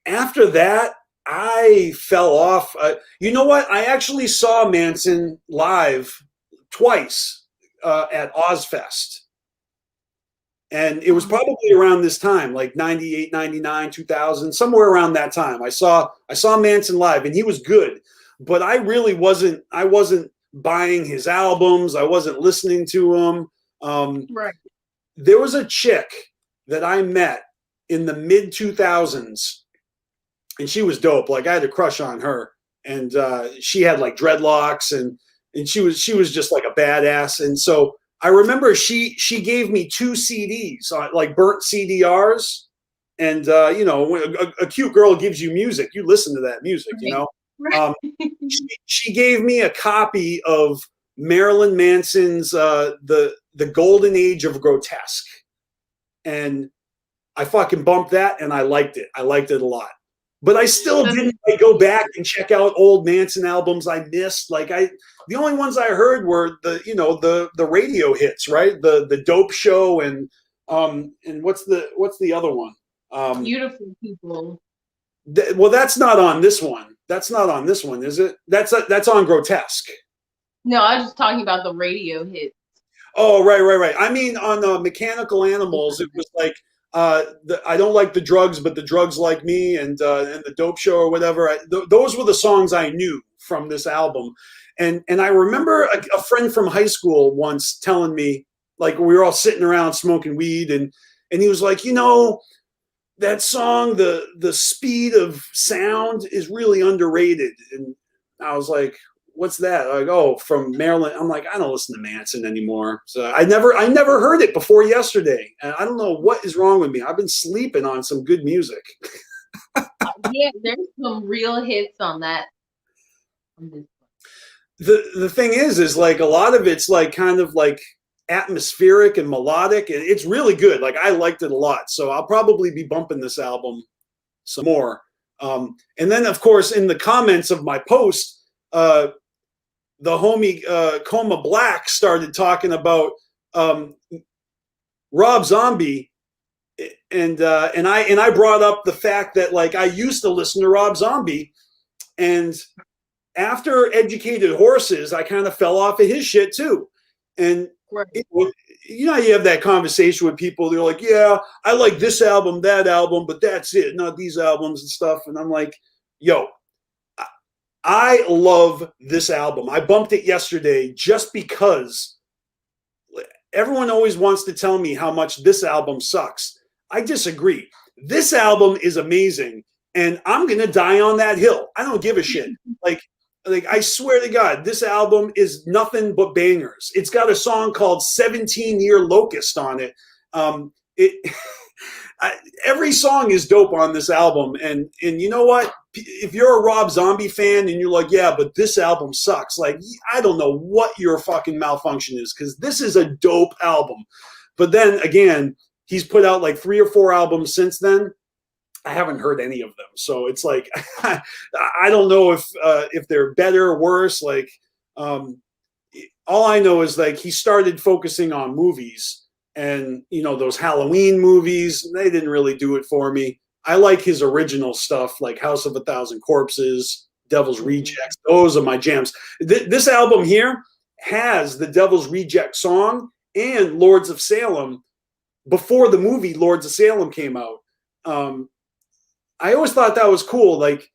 after that, I fell off. You know what? I actually saw Manson live twice at Ozfest. And it was probably around this time, like 98, 99, 2000, somewhere around that time. I saw Manson live, and he was good. But I really wasn't buying his albums. I wasn't listening to him. Right. There was a chick that I met in the mid 2000s, and she was dope. Like I had a crush on her, and she had like dreadlocks, and she was just like a badass. And so I remember she gave me 2 CDs, like burnt CDRs, and you know, when a cute girl gives you music, you listen to that music, you know. She gave me a copy of Marilyn Manson's the Golden Age of Grotesque, and I fucking bumped that, and I liked it. I liked it a lot. But I still didn't go back and check out old Manson albums I missed. Like the only ones I heard were the radio hits, right? The Dope Show and what's the other one? Beautiful People. Well, that's not on this one. That's not on this one, is it? That's on Grotesque. No, I was just talking about the radio hits. Oh, right. I mean, on Mechanical Animals, it was like I don't like the drugs, but the drugs like me, and the Dope Show or whatever. Those were the songs I knew from this album, and I remember a friend from high school once telling me, like we were all sitting around smoking weed, and he was like, you know, that song, the speed of sound is really underrated, and I was like, what's that? Like, oh, from Maryland. I'm like, I don't listen to Manson anymore. So I never heard it before yesterday. And I don't know what is wrong with me. I've been sleeping on some good music. Yeah, there's some real hits on that. The thing is like a lot of it's like kind of like atmospheric and melodic. It's really good. Like I liked it a lot. So I'll probably be bumping this album some more. And then of course in the comments of my post, the homie Coma Black started talking about Rob Zombie, and I brought up the fact that like I used to listen to Rob Zombie, and after Educated Horses, I kind of fell off of his shit too, and you know you have that conversation with people. They're like, yeah, I like this album, that album, but that's it, not these albums and stuff, and I'm like, yo. I love this album. I bumped it yesterday just because everyone always wants to tell me how much this album sucks. I disagree. This album is amazing, and I'm going to die on that hill. I don't give a shit. Like I swear to God, this album is nothing but bangers. It's got a song called 17-Year Locust on it. Every song is dope on this album, and you know what? If you're a Rob Zombie fan and you're like, yeah, but this album sucks, like I don't know what your fucking malfunction is, because this is a dope album. But then again, he's put out like 3 or 4 albums since then. I haven't heard any of them, so it's like I don't know if they're better or worse. Like all I know is like he started focusing on movies, and you know those Halloween movies, they didn't really do it for me. I like his original stuff like House of a Thousand Corpses, Devil's Rejects. Those are my jams. This album here has the Devil's Reject song and Lords of Salem before the movie Lords of Salem came out. I always thought that was cool. Like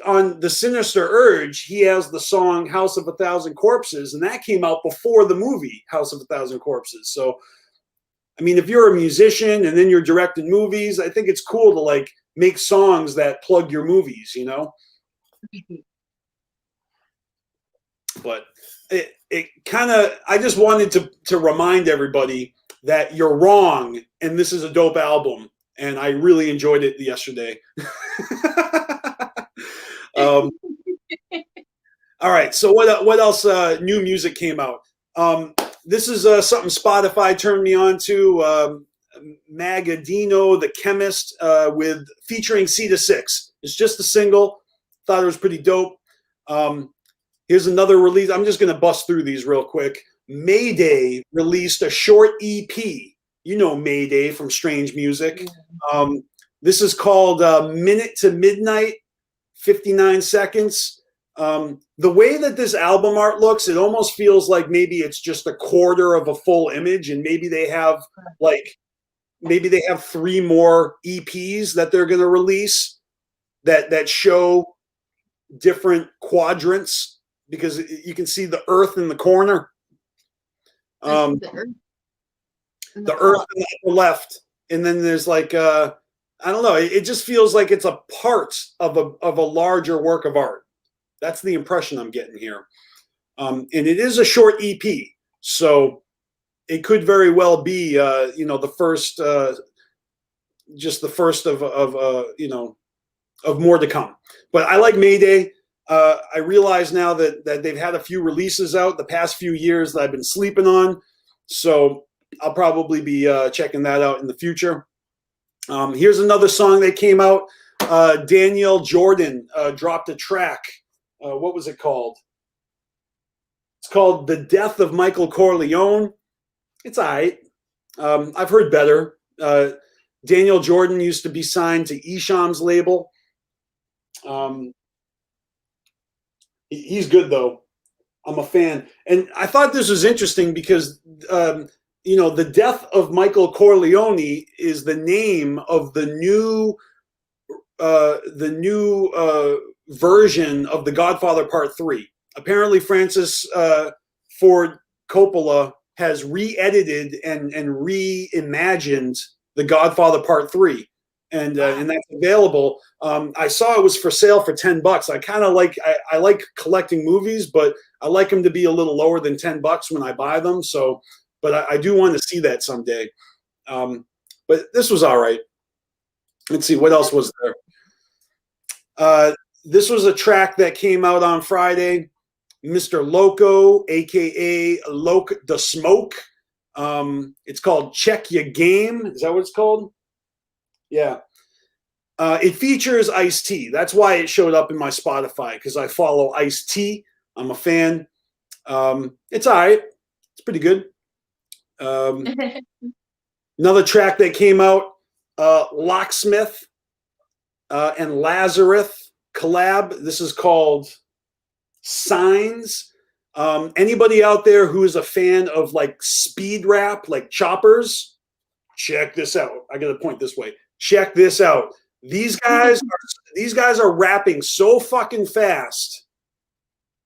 on the Sinister Urge, he has the song House of a Thousand Corpses, and that came out before the movie House of a Thousand Corpses. So, I mean, if you're a musician and then you're directing movies, I think it's cool to like make songs that plug your movies, you know? But it kind of, I just wanted to remind everybody that you're wrong, and this is a dope album, and I really enjoyed it yesterday. All right, so what else new music came out? This is something Spotify turned me on to, Magadino the Chemist, with featuring C2 6. It's just a single. Thought it was pretty dope. Here's another release. I'm just going to bust through these real quick. Mayday released a short EP. You know Mayday from Strange Music. This is called Minute to Midnight, 59 seconds. The way that this album art looks, it almost feels like maybe it's just a quarter of a full image, and maybe they have maybe 3 more EPs that they're going to release that show different quadrants, because you can see the Earth in the corner. The Earth in the upper left, and then there's like I don't know. It just feels like it's a part of a larger work of art. That's the impression I'm getting here. And it is a short EP, so it could very well be you know, the first just the first of you know, of more to come. But I like Mayday. I realize now that they've had a few releases out the past few years that I've been sleeping on, so I'll probably be checking that out in the future. Here's another song that came out. Danielle Jordan dropped a track. What was it called? It's called The Death of Michael Corleone. It's all right. I've heard better. Daniel Jordan used to be signed to Esham's label. He's good, though. I'm a fan. And I thought this was interesting because, you know, The Death of Michael Corleone is the name of the new version of The Godfather Part 3. Apparently, Francis Ford Coppola has re-edited and reimagined The Godfather Part 3. And that's available. I saw it was for sale for $10. I kind of I like collecting movies, but I like them to be a little lower than $10 when I buy them. So, but I do want to see that someday. But this was all right. Let's see, what else was there? This was a track that came out on Friday. Mr. Loco, aka Loke the Smoke. It's called Check Your Game. Is that what it's called? Yeah. It features Ice-T. That's why it showed up in my Spotify, because I follow Ice-T. I'm a fan. It's all right. It's pretty good. Another track that came out, Locksmith and Lazarus collab. This is called Signs. Anybody out there who is a fan of like speed rap, like choppers, check this out. I got to point this way. Check this out. These guys are rapping so fucking fast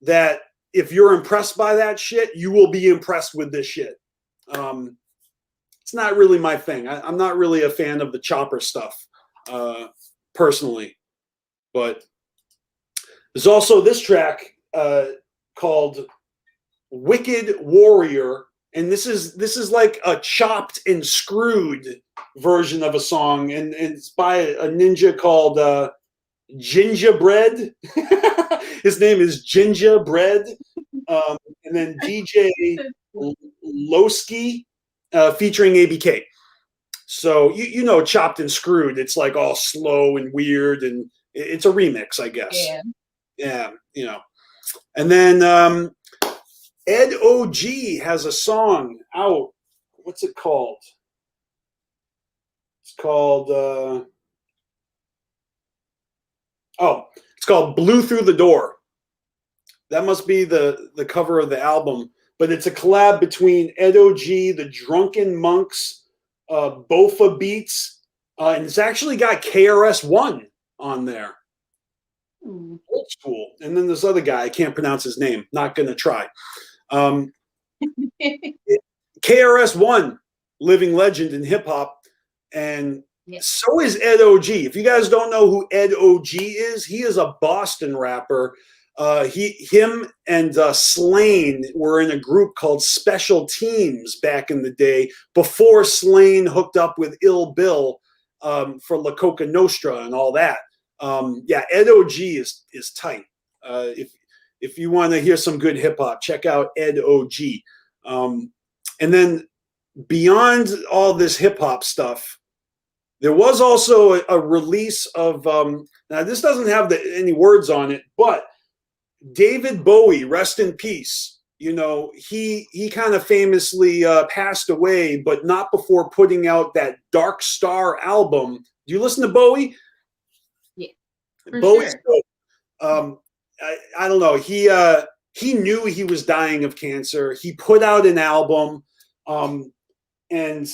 that if you're impressed by that shit, you will be impressed with this shit. It's not really my thing. I'm not really a fan of the chopper stuff, personally. But there's also this track called Wicked Warrior, and this is like a chopped and screwed version of a song, and it's by a ninja called Gingerbread. His name is Gingerbread. And then DJ Lowski featuring ABK. So you know, chopped and screwed, it's like all slow and weird, and it's a remix, I guess. Yeah, you know. And then Ed OG has a song out. What's it called? It's called it's called Blew Through the Door. That must be the cover of the album, but it's a collab between Ed OG, the Drunken Monks, Bofa Beats, and it's actually got KRS-One on there. Old school. And then this other guy, I can't pronounce his name, not gonna try. KRS-One, living legend in hip hop, and so is Ed OG. If you guys don't know who Ed OG is, he is a Boston rapper. Him and Slane were in a group called Special Teams back in the day, before Slane hooked up with Ill Bill for La Coca Nostra and all that. Yeah, Ed OG is tight. If you want to hear some good hip hop, check out Ed OG. And then beyond all this hip hop stuff, there was also a release of now this doesn't have any words on it, but David Bowie, rest in peace. You know, he kind of famously passed away, but not before putting out that Dark Star album. Do you listen to Bowie? Yeah, Bowie's sure. I don't know. He knew he was dying of cancer. He put out an album, and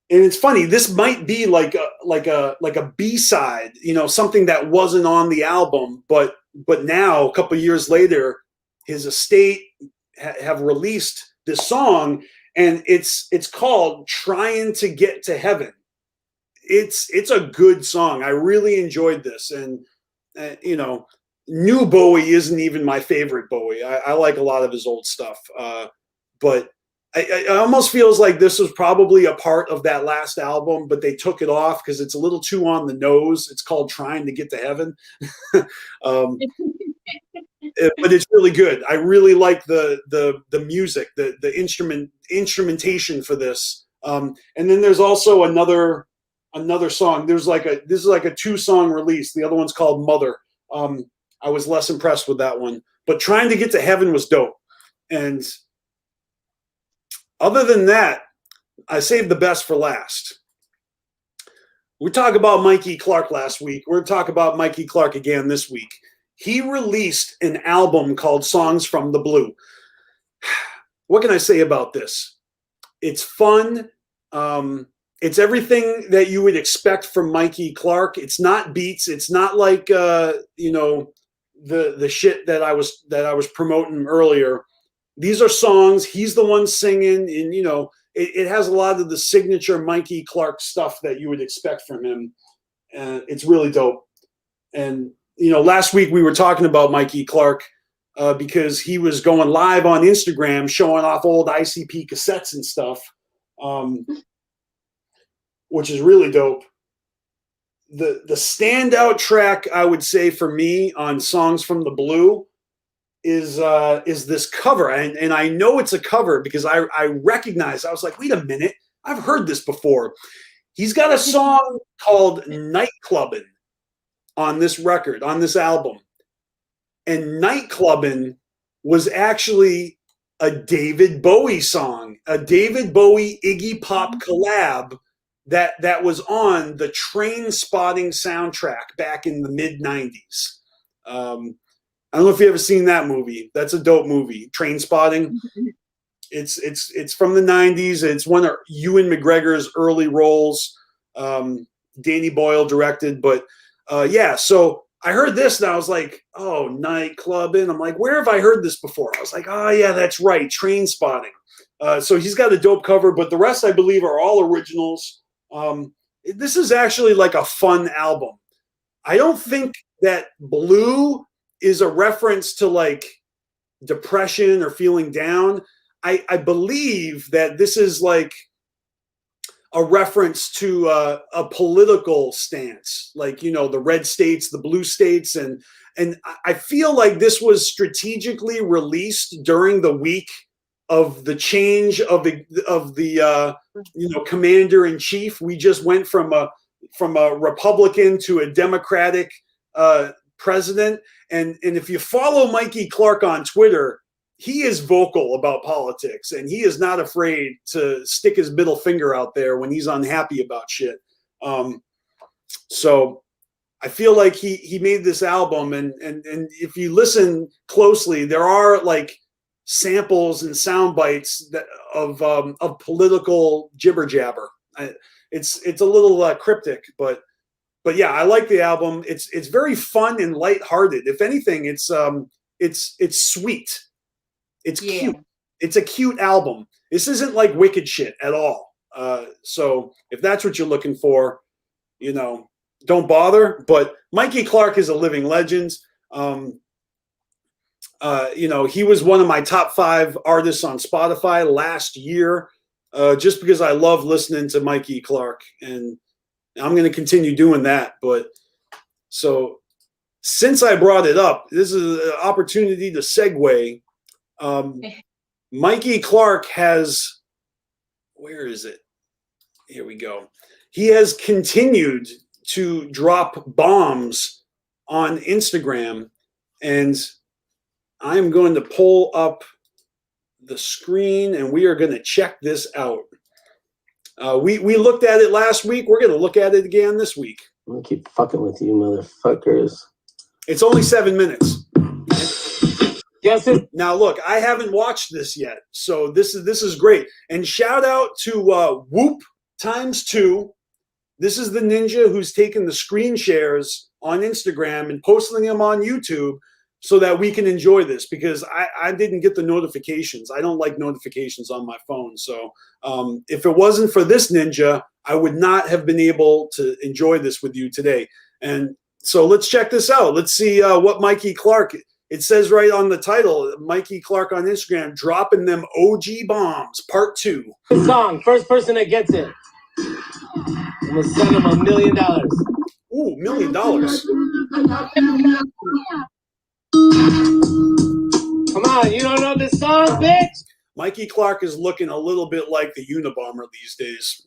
it's funny. This might be like a B-side, you know, something that wasn't on the album, but now a couple of years later, his estate have released this song, and it's called "Trying to Get to Heaven." It's a good song. I really enjoyed this, and you know, new Bowie isn't even my favorite Bowie. I like a lot of his old stuff, but it almost feels like this was probably a part of that last album, but they took it off because it's a little too on the nose. It's called "Trying to Get to Heaven." But it's really good. I really like the music, the instrumentation for this. And then there's also another song. This is like a 2-song release. The other one's called Mother. I was less impressed with that one, but "Trying to Get to Heaven" was dope. And other than that, I saved the best for last. We talked about Mikey Clark last week. We're going to talk about Mikey Clark again this week. He released an album called Songs from the Blue. What can I say about this? It's fun. It's everything that you would expect from Mikey Clark. It's not beats. It's not like you know, the shit that I was promoting earlier. These are songs. He's the one singing, and you know, it has a lot of the signature Mikey Clark stuff that you would expect from him. It's really dope. And you know, last week we were talking about Mikey Clark because he was going live on Instagram showing off old ICP cassettes and stuff, which is really dope. The standout track, I would say, for me on Songs from the Blue is this cover. And I know it's a cover because I recognize, I was like, wait a minute, I've heard this before. He's got a song called "Nightclubbin" on this record, on this album. And "Nightclubbin" was actually a David Bowie song, a David Bowie Iggy Pop collab that was on the Train Spotting soundtrack back in the mid-90s. I don't know if you've ever seen that movie. That's a dope movie, Train Spotting. It's from the 90s. It's one of Ewan McGregor's early roles. Danny Boyle directed, but yeah, so I heard this and I was like, oh, "Nightclubbin'." I'm like, where have I heard this before? I was like, oh yeah, that's right, Train Spotting. So he's got a dope cover, but the rest I believe are all originals. This is actually like a fun album. I don't think that Blue is a reference to like depression or feeling down. I believe that this is like a reference to a political stance, like, you know, the red states, the blue states. And I feel like this was strategically released during the week of the change of the you know, commander in chief. We just went from a Republican to a Democratic president. And if you follow Mikey Clark on Twitter, he is vocal about politics, and he is not afraid to stick his middle finger out there when he's unhappy about shit. So I feel like he made this album, and if you listen closely, there are like samples and sound bites of political jibber jabber. It's a little cryptic, but yeah, I like the album. It's very fun and lighthearted. If anything, it's sweet. It's cute. It's a cute album. This isn't like wicked shit at all. So if that's what you're looking for, you know, don't bother. But Mikey Clark is a living legend. You know, he was one of my top 5 artists on Spotify last year, just because I love listening to Mikey Clark, and I'm going to continue doing that. But so since I brought it up, this is an opportunity to segue. Mikey Clark has, where is it? Here we go. He has continued to drop bombs on Instagram, and I'm going to pull up the screen, and we are going to check this out. We looked at it last week. We're going to look at it again this week. I'm going to keep fucking with you, motherfuckers. It's only 7 minutes. Yes. Now, look, I haven't watched this yet, so this is great. And shout out to Whoop ×2. This is the ninja who's taken the screen shares on Instagram and posting them on YouTube so that we can enjoy this, because I didn't get the notifications. I don't like notifications on my phone. So if it wasn't for this ninja, I would not have been able to enjoy this with you today. And so let's check this out. Let's see what Mikey Clark, it says right on the title, Mikey Clark on Instagram, dropping them OG bombs, part 2. This song, first person that gets it, I'm going to send him $1 million. Ooh, $1 million. Come on, you don't know this song, bitch? Mikey Clark is looking a little bit like the Unabomber these days.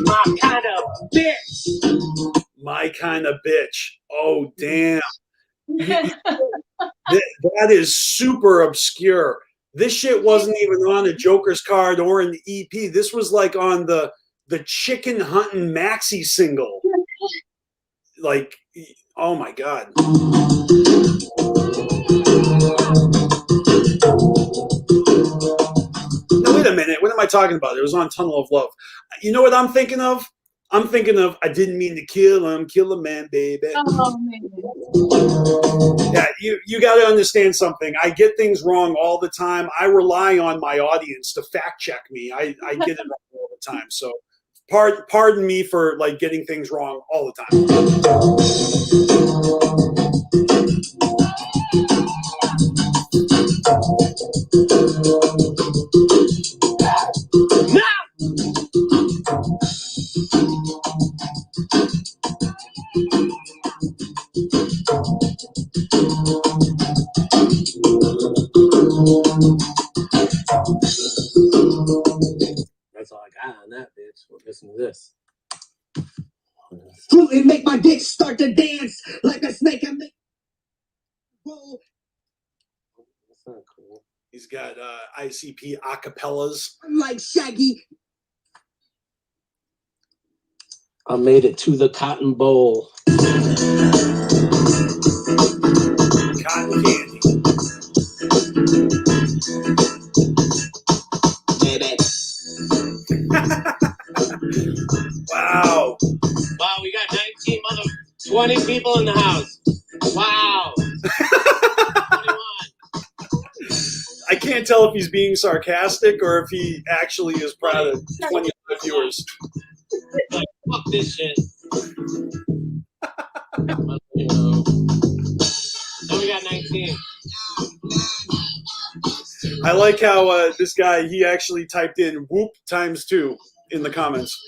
My kind of bitch. My kind of bitch. Oh, damn. That is super obscure. This shit wasn't even on a Joker's card or an EP. This was like on the Chicken Hunting maxi single. Like, oh my God. Now, wait a minute. What am I talking about? It was on Tunnel of Love. You know what I'm thinking of? I'm thinking of I Didn't Mean to Kill Him, Kill a Man, Baby. Oh, man. Yeah, you got to understand something. I get things wrong all the time. I rely on my audience to fact check me. I get it wrong all the time. So pardon me for like getting things wrong all the time. No! That's all I got on that, bitch. Well, listen to this. Fruit make my dick start to dance like a snake and make roll. That's not cool. He's got ICP acapellas. Like Shaggy. I made it to the cotton bowl. Cotton candy. Wow. Wow, we got 20 people in the house. Wow. 21. I can't can't tell if he's being sarcastic or if he actually is proud of 25 viewers. Like, fuck this shit. Then we got 19. I like how this guy, he actually typed in whoop ×2 in the comments.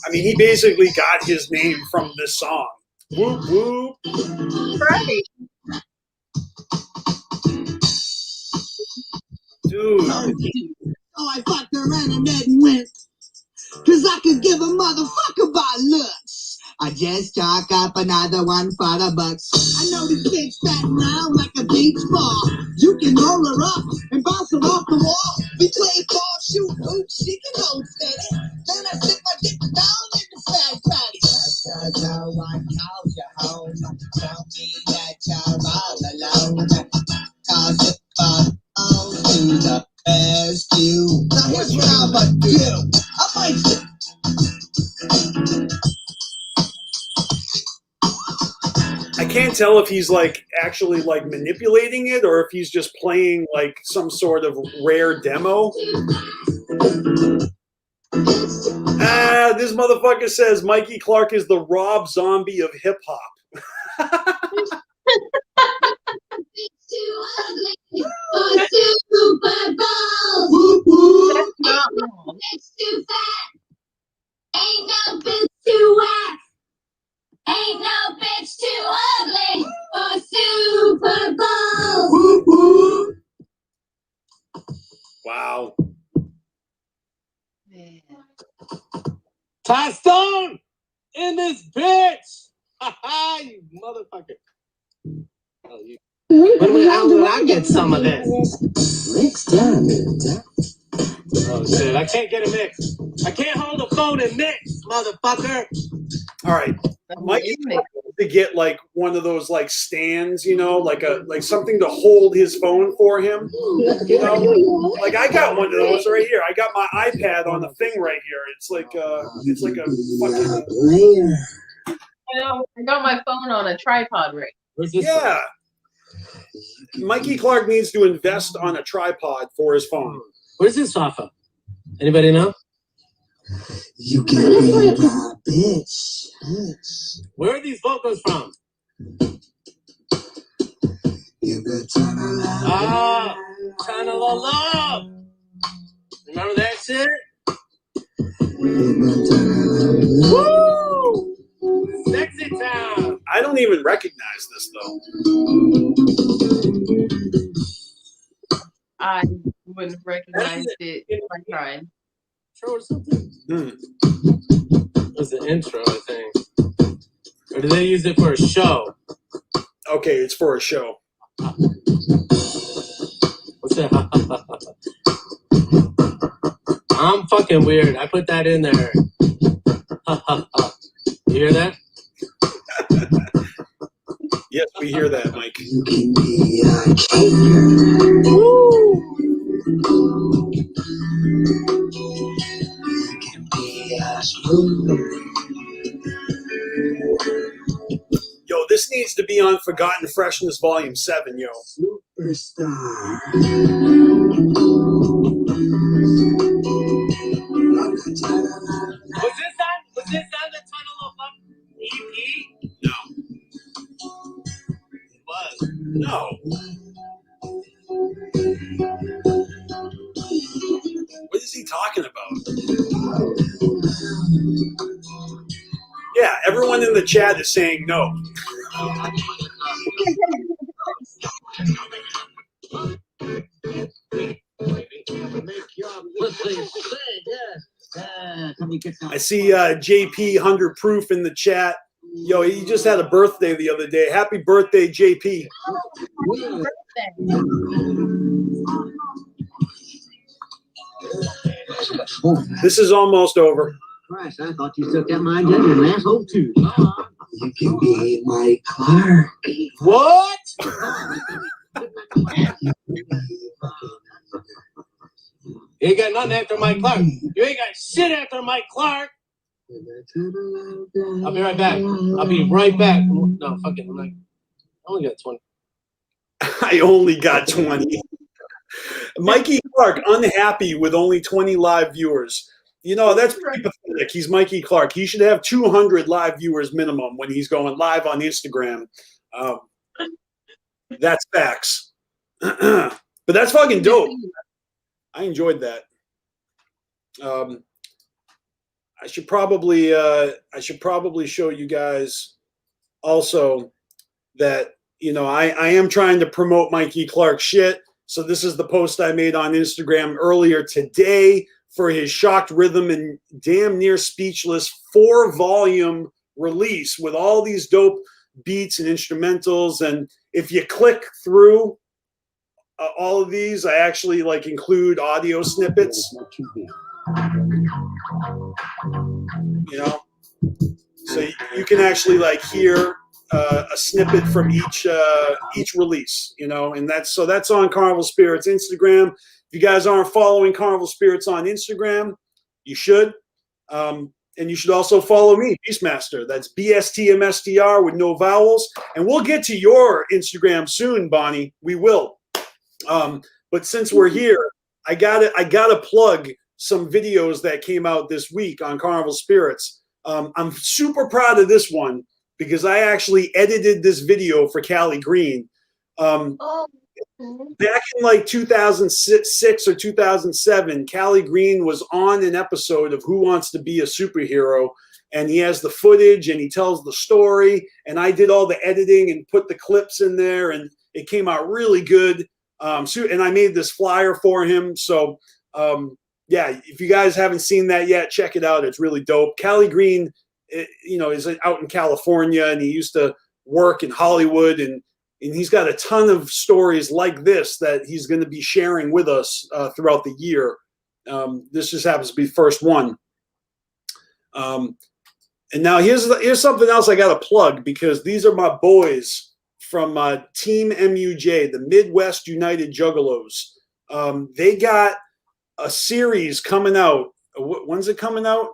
I mean, he basically got his name from this song. Whoop, whoop. Right. Dude. Oh, I fucked around and then went. Cause I could give a motherfucker about looks. I just chalk up another one for the bucks. I know this bitch batting around like a beach ball. You can roll her up and bounce her off the wall. We play ball, shoot hoops, she can hold steady. Then I stick my dick down in the fat patty. That's how I call you home. Tell me that you're all alone. Cause if I owe to the rescue. Now here's what I'ma do. I might I can't tell if he's like actually like manipulating it or if he's just playing like some sort of rare demo. This motherfucker says Mikey Clark is the Rob Zombie of hip hop. That's not wrong. It's too fat. Ain't no bitch too whack. Ain't no bitch too ugly for Super Bowl. Wow. Man. Ty Stone in this bitch. Ha you motherfucker. Oh, you. How did I get some of this? Next time. Oh shit! I can't get a mix. I can't hold a phone and mix, motherfucker. All right. Mikey to get like one of those like stands, you know, like something to hold his phone for him. You know, like I got one of those right here. I got my iPad on the thing right here. It's like a fucking You know, I got my phone on a tripod right. Where's this yeah. Mikey Clark needs to invest on a tripod for his phone. Where's this off of? Anybody know? You can be my bitch. Where are these vocals from? You could turn around. Ah, Channel of Love. Remember that shit? Woo! Sexy Town. I don't even recognize this though. I wouldn't have recognized it if I tried. Intro or something? Hmm. It was the intro, I think. Or did they use it for a show? Okay, it's for a show. What's that? I'm fucking weird. I put that in there. You hear that? Yes, we hear that, Mike. You can be a king. You can be a smooth. Yo, this needs to be on Forgotten Freshness Volume 7, yo. Superstar. Was this on the Tunnel of Love EP? No. It was. No. What is he talking about? Yeah, everyone in the chat is saying no. I see JP 100 Proof in the chat. Yo, he just had a birthday the other day. Happy birthday, JP. This is almost over. Christ, I thought you took that mind down your asshole too. You can be my Clark. What? You ain't got nothing after Mike Clark. You ain't got shit after Mike Clark. I'll be right back. I'll be right back. No, fuck it. I only got 20. I only got 20. Mikey Clark, unhappy with only 20 live viewers. You know, that's pretty pathetic. He's Mikey Clark. He should have 200 live viewers minimum when he's going live on Instagram. That's facts. But that's fucking dope. I enjoyed that. I should probably show you guys also that, you know, I am trying to promote Mikey Clark shit. So this is the post I made on Instagram earlier today for his Shocked Rhythm and Damn Near Speechless 4-volume release with all these dope beats and instrumentals. And if you click through all of these, I actually like include audio snippets. You know, so you can actually like hear a snippet from each release, you know, and that's on Carnival Spirits Instagram. If you guys aren't following Carnival Spirits on Instagram, you should. And you should also follow me, BeastMaster. That's BSTMSTR with no vowels. And we'll get to your Instagram soon, Bonnie. We will. But since we're here, I gotta plug some videos that came out this week on Carnival Spirits. I'm super proud of this one because I actually edited this video for Callie Green. Back in like 2006 or 2007, Callie Green was on an episode of Who Wants to Be a Superhero, and he has the footage and he tells the story, and I did all the editing and put the clips in there, and it came out really good. And I made this flyer for him. So yeah, if you guys haven't seen that yet, check it out. It's really dope. Callie Green, you know, is out in California, and he used to work in Hollywood, and he's got a ton of stories like this that he's going to be sharing with us throughout the year. This just happens to be the first one. And now here's something else I got to plug, because these are my boys from Team MUJ, the Midwest United Juggalos. They got a series coming out. When's it coming out?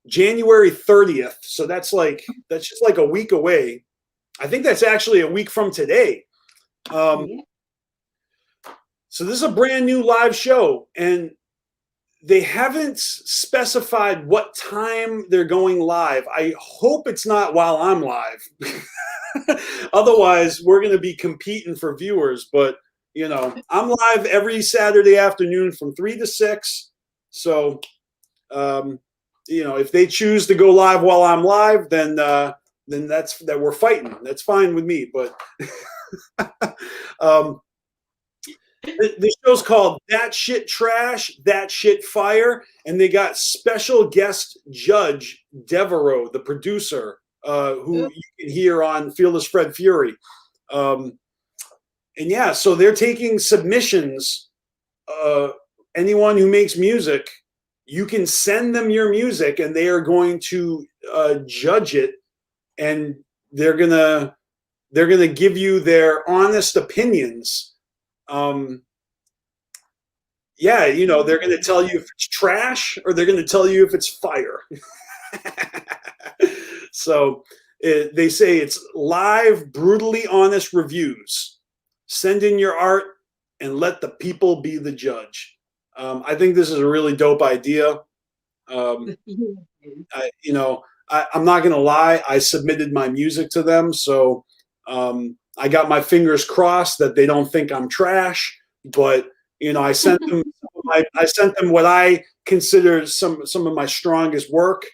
January 30th. So that's just like a week away. I think that's actually a week from today. So this is a brand new live show, and they haven't specified what time they're going live. I hope it's not while I'm live. Otherwise, we're going to be competing for viewers. But, you know, I'm live every Saturday afternoon from 3 to 6. So, you know, if they choose to go live while I'm live, then that we're fighting. That's fine with me. But the show's called That Shit Trash, That Shit Fire, and they got special guest judge Devereaux, the producer, who you can hear on Fearless Fred Fury. And yeah, so they're taking submissions. Anyone who makes music, you can send them your music, and they are going to judge it, and they're gonna give you their honest opinions. Yeah, you know, they're going to tell you if it's trash, or they're going to tell you if it's fire. So they say it's live, brutally honest reviews. Send in your art and let the people be the judge. I think this is a really dope idea. I'm not going to lie. I submitted my music to them, so I got my fingers crossed that they don't think I'm trash. But you know, I sent them what I consider some of my strongest work,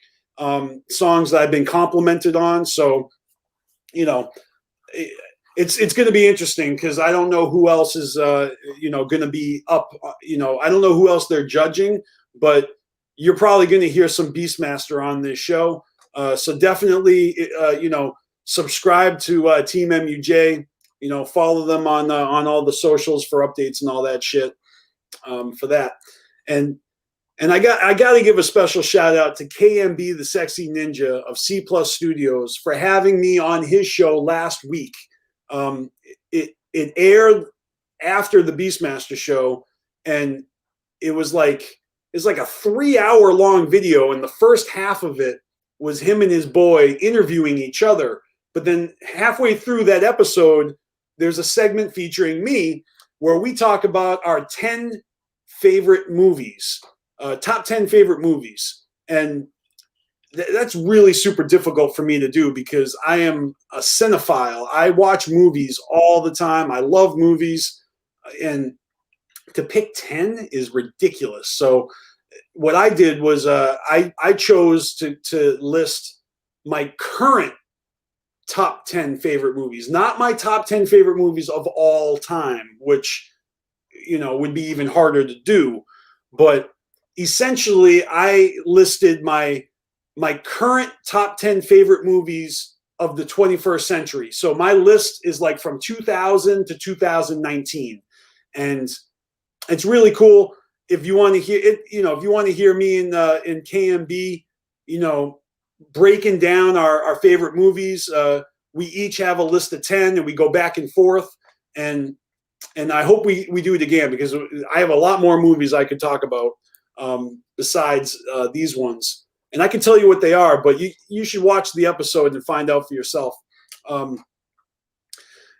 songs that I've been complimented on. So, you know, it's going to be interesting, because I don't know who else is going to be up. You know, I don't know who else they're judging, but you're probably going to hear some BeastMaster on this show. So definitely, subscribe to Team MUJ. You know, follow them on all the socials for updates and all that shit. For that, and I got to give a special shout out to KMB, the Sexy Ninja of C Plus Studios, for having me on his show last week. It aired after the BeastMaster show, and it's like a 3-hour long video, and the first half of it was him and his boy interviewing each other. But then halfway through that episode, there's a segment featuring me where we talk about our 10 favorite movies, top 10 favorite movies. And that's really super difficult for me to do because I am a cinephile. I watch movies all the time. I love movies. And to pick 10 is ridiculous. So what I did was I chose to list my current top 10 favorite movies, not my top 10 favorite movies of all time, which, you know, would be even harder to do. But essentially, I listed my current top 10 favorite movies of the 21st century. So my list is like from 2000 to 2019. And it's really cool. If you want to hear it, you know, if you want to hear me in KMB, you know, breaking down our favorite movies, we each have a list of 10 and we go back and forth. And I hope we do it again because I have a lot more movies I could talk about besides these ones. And I can tell you what they are, but you should watch the episode and find out for yourself.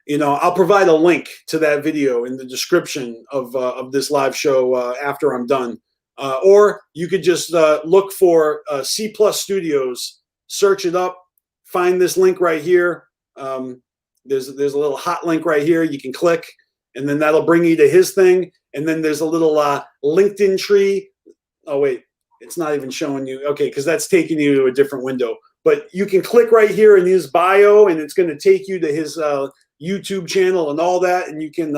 You know, I'll provide a link to that video in the description of this live show after I'm done. Or you could just look for C+ Studios, search it up, find this link right here. There's a little hot link right here. You can click, and then that'll bring you to his thing. And then there's a little LinkedIn tree. Oh, wait, it's not even showing you. Okay, because that's taking you to a different window. But you can click right here in his bio, and it's going to take you to his YouTube channel and all that, and you can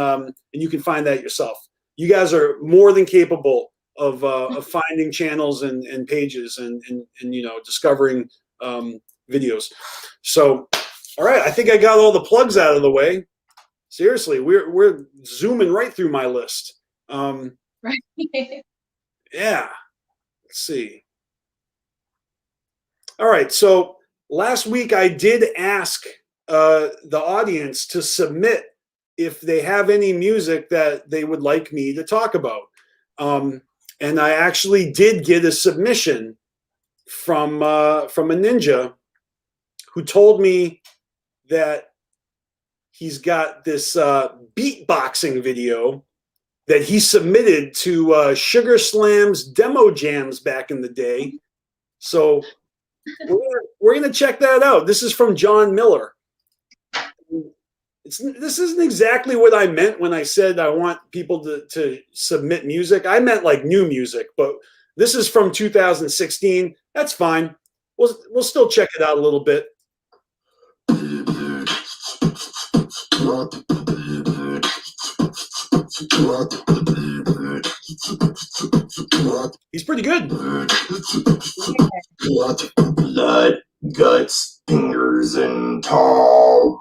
find that yourself. You guys are more than capable of finding channels and pages and you know, discovering videos. So, all right, I think I got all the plugs out of the way. Seriously, we're zooming right through my list. Right. Yeah. Let's see. All right. So last week I did ask the audience to submit if they have any music that they would like me to talk about. And I actually did get a submission from a ninja who told me that he's got this beatboxing video that he submitted to Sugar Slam's demo jams back in the day. So we're gonna check that out. This is from John Miller. This isn't exactly what I meant when I said I want people to submit music. I meant like new music, but this is from 2016. That's fine. We'll still check it out a little bit. He's pretty good. Blood, guts, fingers, and tongue.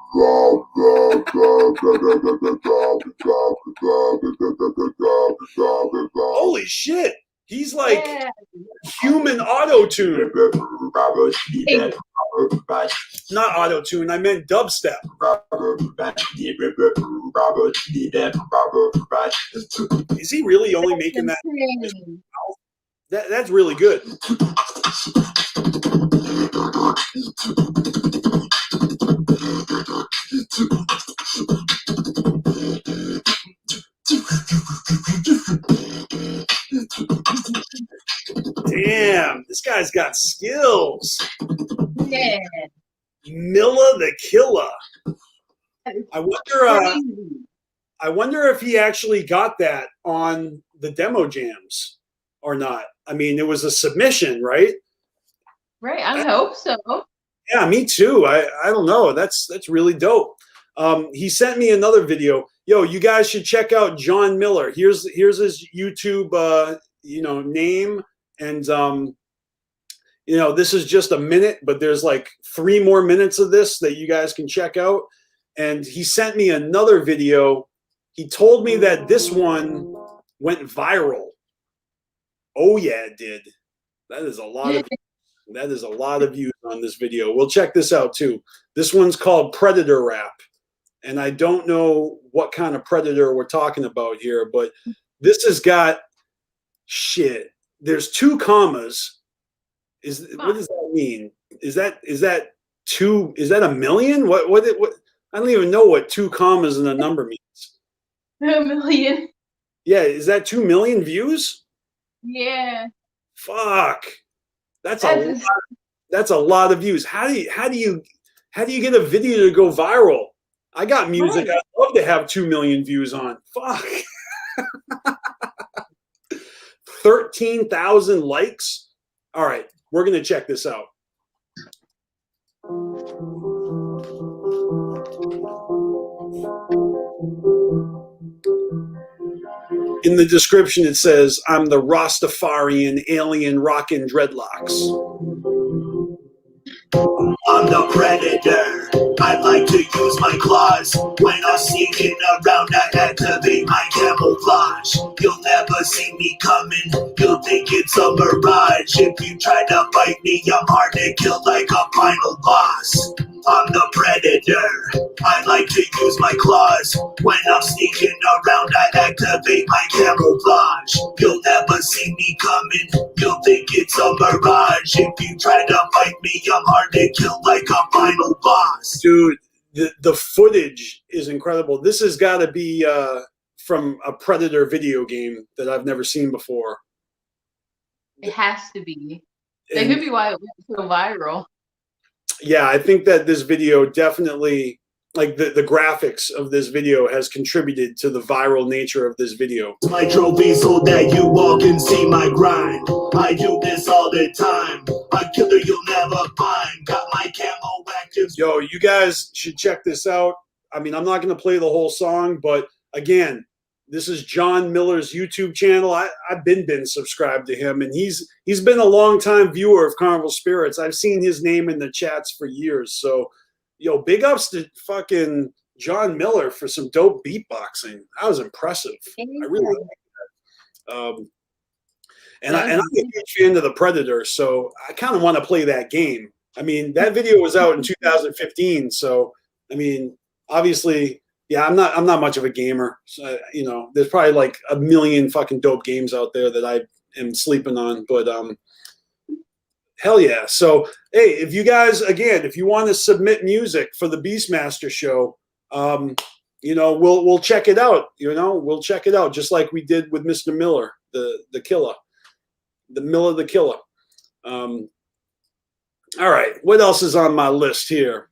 Holy shit. He's like human auto-tune. Not auto-tune, I meant dubstep. Is he really only making that? That's really good. Damn, this guy's got skills. Yeah. Milla the Killa. I wonder if he actually got that on the demo jams or not. I mean, it was a submission, right? Right, I hope so. Yeah, me too. I don't know. That's really dope. He sent me another video. Yo, you guys should check out John Miller. Here's his YouTube name, and this is just a minute, but there's like 3 more minutes of this that you guys can check out. And he sent me another video. He told me that this one went viral. Oh yeah, it did. That is a lot of views on this video. We'll check this out too. This one's called Predator Rap. And I don't know what kind of predator we're talking about here, but this has got shit. There's 2 commas. What does that mean? Is that two? Is that a million? What? I don't even know what 2 commas in a number means. A million. Yeah, is that 2 million views? Yeah. Fuck, that's a That's lot. That's a lot of views. How do you get a video to go viral? I got music right. I'd love to have 2 million views on. Fuck. 13,000 likes. All right, we're gonna check this out. In the description, it says, "I'm the Rastafarian alien rockin' dreadlocks." I'm the predator. I like to use my claws. When I'm sneaking around, I activate my camouflage. You'll never see me coming. You'll think it's a mirage. If you try to fight me, I'm hard to kill like a final boss. I'm the predator. I like to use my claws. When I'm sneaking around, I activate my camouflage. You'll never see me coming. You'll think it's a mirage. If you try to fight me, I'm hard to kill like a final boss. Dude, the footage is incredible. This has got to be from a Predator video game that I've never seen before. It has to be. That could be why it went so viral. Yeah, I think that this video definitely, like the graphics of this video has contributed to the viral nature of this video. My trophy so that you all can see my grind. I do this all the time. A killer you'll never find. Got my camo active. Yo, you guys should check this out. I mean, I'm not going to play the whole song, but again, this is John Miller's YouTube channel. I've been subscribed to him, and he's been a long-time viewer of Carnival Spirits. I've seen his name in the chats for years. So, yo, big ups to fucking John Miller for some dope beatboxing. That was impressive. I really like that. And I'm a huge fan of the Predator, so I kind of want to play that game. I mean, that video was out in 2015, so I mean, obviously. Yeah, I'm not much of a gamer. So, you know, there's probably like a million fucking dope games out there that I am sleeping on. But hell yeah. So hey, if you guys, again, if you want to submit music for the BeastMasteR show, you know, we'll check it out. You know, we'll check it out just like we did with Mr. Miller, the killer, the Miller the killer. All right, what else is on my list here?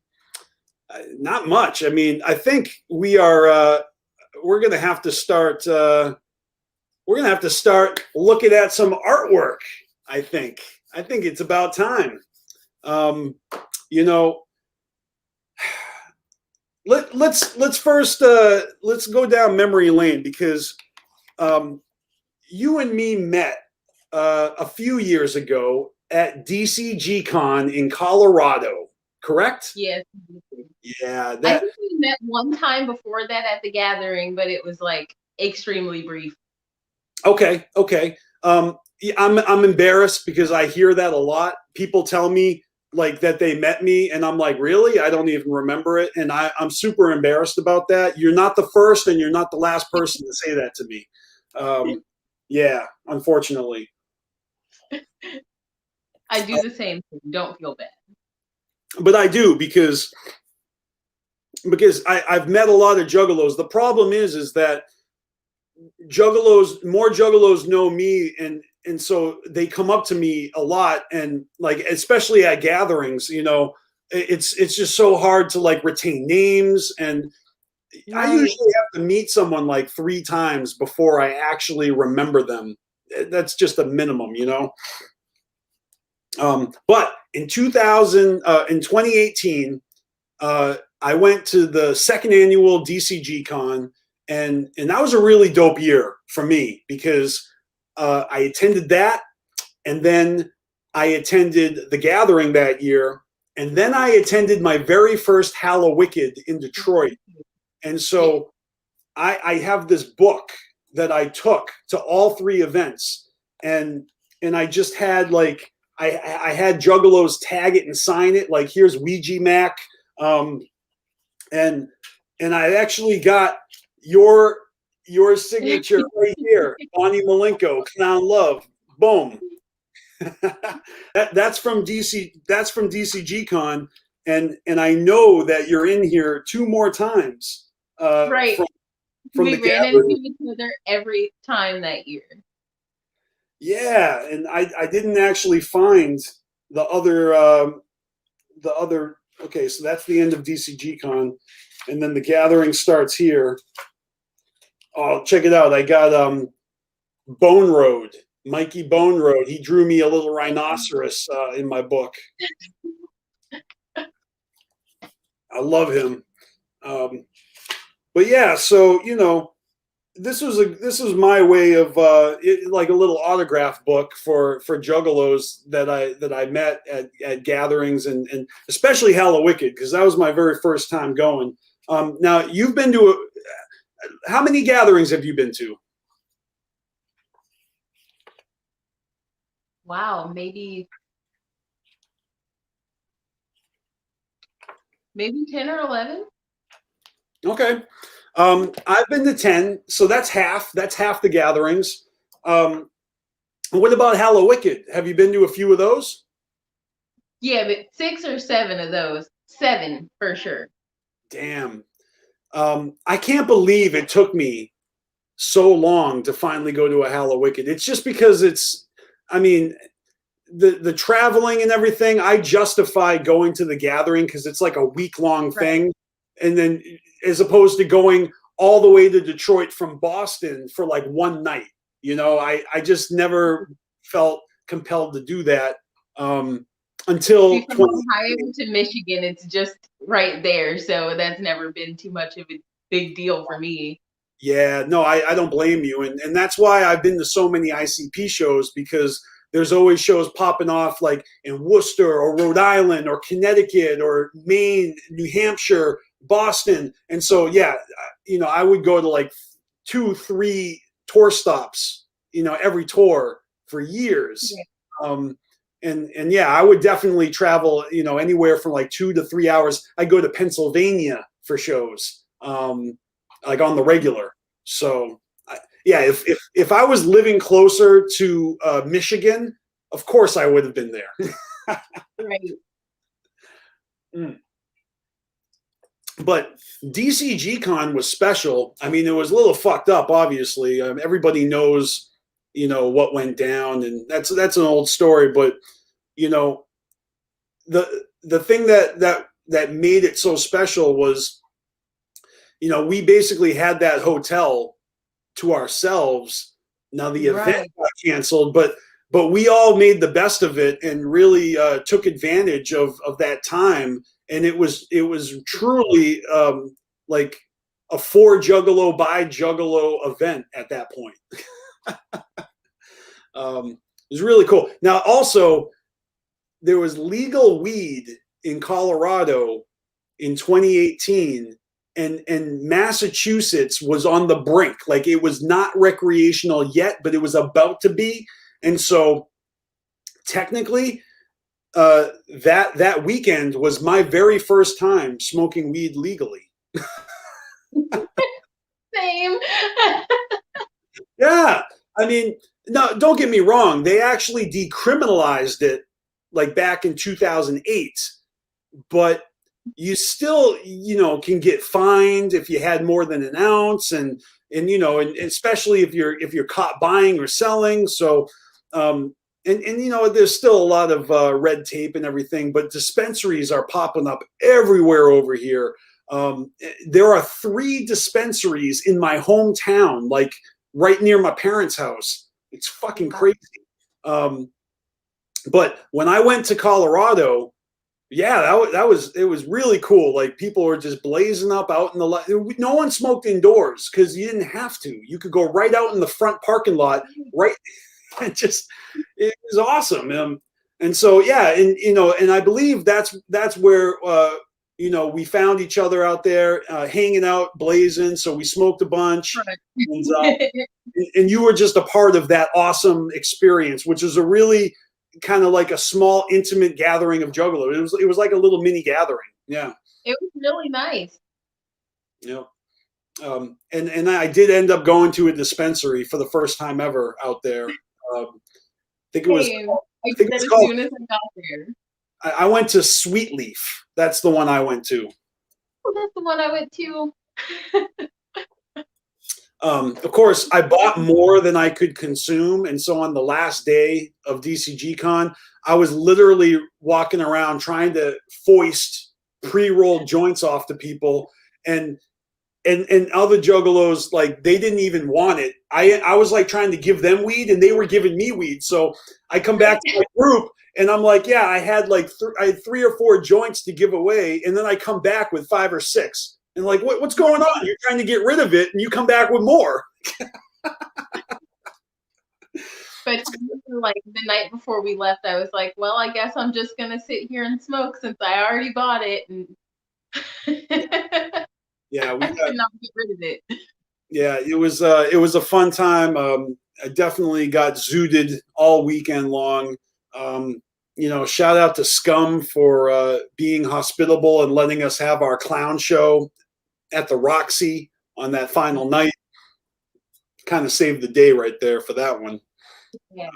Not much. I mean, I think we're going to have to start looking at some artwork. I think it's about time. You know, let's first let's go down memory lane, because you and me met a few years ago at DCG Con in Colorado, correct? Yes. Yeah, I think we met one time before that at the gathering, but it was like extremely brief. Okay. I'm embarrassed because I hear that a lot. People tell me like that they met me, and I'm like, really? I don't even remember it, and I'm super embarrassed about that. You're not the first, and you're not the last person to say that to me. Yeah, unfortunately. I do the same thing. Don't feel bad. But I do, because I've met a lot of juggalos. The problem is that more juggalos know me, and so they come up to me a lot, and like, especially at gatherings, you know, it's just so hard to like retain names, and I usually have to meet someone like 3 times before I actually remember them. That's just a minimum, you know. But in 2018, I went to the 2nd annual DCG Con, and that was a really dope year for me, because I attended that, and then I attended the gathering that year, and then I attended my very first Hallowicked in Detroit. And so I have this book that I took to all 3 events, and I just had like, I had juggalos tag it and sign it, like, here's Ouija Mac, and I actually got your signature right here, Bonnie Malenko, Clown Love, boom. That's from DC. That's from DCG Con, and I know that you're in here 2 more times. Right. From We the ran gathering. into each other every time that year. Yeah, and I didn't actually find the other Okay, so that's the end of DCG Con, and then the gathering starts here. Oh, check it out! I got Bone Road, Mikey Bone Road. He drew me a little rhinoceros in my book. I love him. But yeah, so this was my way of like a little autograph book for juggalos that I met at gatherings and especially Hallowicked, because that was my very first time going. Now you've been to how many gatherings have you been to? Wow, maybe 10 or 11. Okay. I've been to 10, so that's half the gatherings. What about Hallowicked? Have you been to a few of those? Yeah, but 6 or 7 of those. 7 for sure. Damn. I can't believe it took me so long to finally go to a Hallowicked. It's just because the traveling and everything, I justify going to the gathering because it's like a week-long thing. And then as opposed to going all the way to Detroit from Boston for like one night, I just never felt compelled to do that until from Ohio to Michigan. It's just right there, so that's never been too much of a big deal for me. Yeah, no, I don't blame you, and that's why I've been to so many ICP shows, because there's always shows popping off like in Worcester or Rhode Island or Connecticut or Maine, New Hampshire, Boston. And so, yeah, I would go to like 2-3 tour stops, every tour for years. Yeah. And yeah, I would definitely travel, anywhere from like 2 to 3 hours. I go to Pennsylvania for shows, like on the regular. So yeah, if I was living closer to Michigan, of course I would have been there. Right. But DCG Con was special. I mean, it was a little fucked up, obviously. Everybody knows, what went down, and that's an old story. But the thing that made it so special was, we basically had that hotel to ourselves. Now the event got canceled, but we all made the best of it and really took advantage of that time. And it was truly like a 4 Juggalo by Juggalo event at that point. It was really cool. Now also, there was legal weed in Colorado in 2018. And Massachusetts was on the brink. Like, it was not recreational yet, but it was about to be. And so technically, that weekend was my very first time smoking weed legally. Same. Yeah. I mean, no, don't get me wrong. They actually decriminalized it like back in 2008. But you still, can get fined if you had more than an ounce, and especially if you're caught buying or selling. So, there's still a lot of red tape and everything, but dispensaries are popping up everywhere over here. There are 3 dispensaries in my hometown, like right near my parents' house. It's fucking crazy. But when I went to Colorado, yeah, it was really cool. Like, people were just blazing up out in the light. No one smoked indoors because you didn't have to. You could go right out in the front parking lot, right? It was awesome. And so, yeah, and I believe that's where we found each other out there hanging out, blazing. So we smoked a bunch, and you were just a part of that awesome experience, which was a really kind of like a small, intimate gathering of Juggalo. It was like a little mini gathering. Yeah, it was really nice. Yeah. And I did end up going to a dispensary for the first time ever out there. I think it was I think did it's as called. soon as I got there. I went to Sweet Leaf. That's the one I went to. Oh, that's the one I went to. Of course, I bought more than I could consume, and so on the last day of DCG Con, I was literally walking around trying to foist pre-rolled joints off to people, and other juggalos, like, they didn't even want it. I was like trying to give them weed, and they were giving me weed. So I come back to my group, and I'm like, yeah, I had like I had 3 or 4 joints to give away, and then I come back with 5 or 6. And like, what's going on? You're trying to get rid of it, and you come back with more. But like the night before we left, I was like, well, I guess I'm just gonna sit here and smoke since I already bought it, and Yeah, I could not get rid of it. Yeah, it was a fun time. I definitely got zooted all weekend long. Shout out to Scum for being hospitable and letting us have our clown show at the Roxy on that final night. Kind of saved the day right there for that one. Yeah.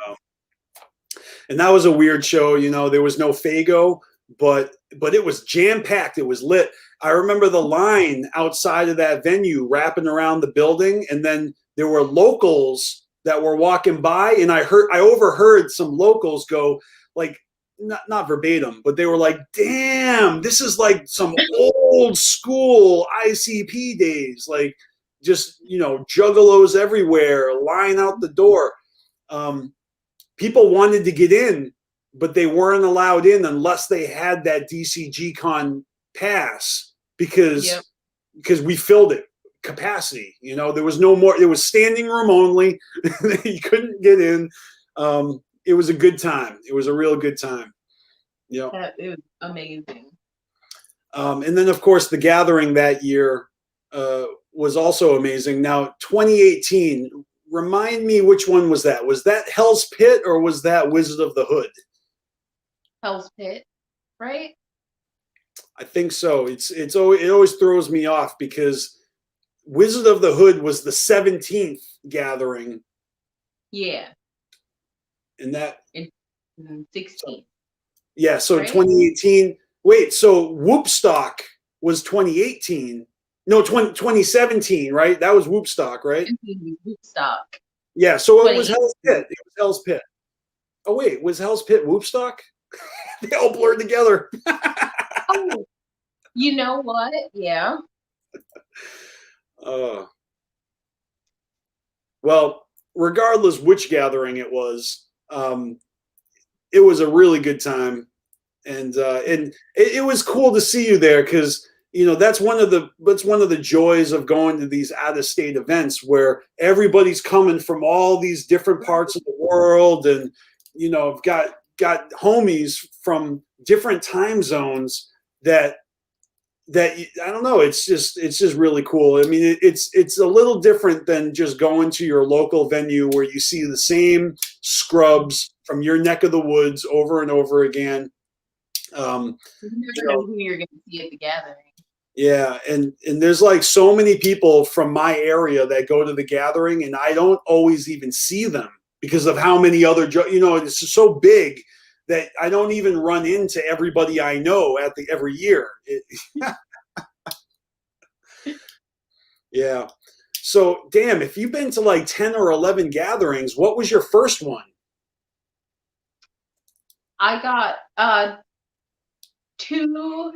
And that was a weird show. There was no Fago, but it was jam-packed. It was lit. I remember the line outside of that venue wrapping around the building, and then there were locals that were walking by, and I overheard some locals go, like, not verbatim, but they were like, damn, this is like some old school ICP days, like, just, juggalos everywhere, line out the door. People wanted to get in, but they weren't allowed in unless they had that DCG Con pass, because we filled it capacity. There was no more. It was standing room only. You couldn't get in. It was a good time. It was a real good time. It was amazing. And then, of course, the gathering that year was also amazing. Now, 2018. Remind me, which one was that? Was that Hell's Pit or was that Wizard of the Hood? Hell's Pit, right? I think so. It always throws me off because Wizard of the Hood was the 17th gathering. Yeah. And that 16. Yeah, so right? 2018. Wait, so Whoopstock was 2018. No, 2017, right? That was Whoopstock, right? Whoopstock. Yeah, so it was Hell's Pit. It was Hell's Pit. Oh wait, was Hell's Pit Whoopstock? They all blurred together. Oh, you know what? Yeah. Well, regardless which gathering it was a really good time, and it was cool to see you there, because that's one of the joys of going to these out-of-state events, where everybody's coming from all these different parts of the world, and got homies from different time zones that I don't know. It's just really cool. I mean, it's a little different than just going to your local venue where you see the same scrubs from your neck of the woods over and over again. You never know who you're going to see at the gathering. Yeah, and there's like so many people from my area that go to the gathering, and I don't always even see them because of how many other it's just so big that I don't even run into everybody I know every year. Yeah. So, damn, if you've been to like 10 or 11 gatherings, what was your first one? I got 2.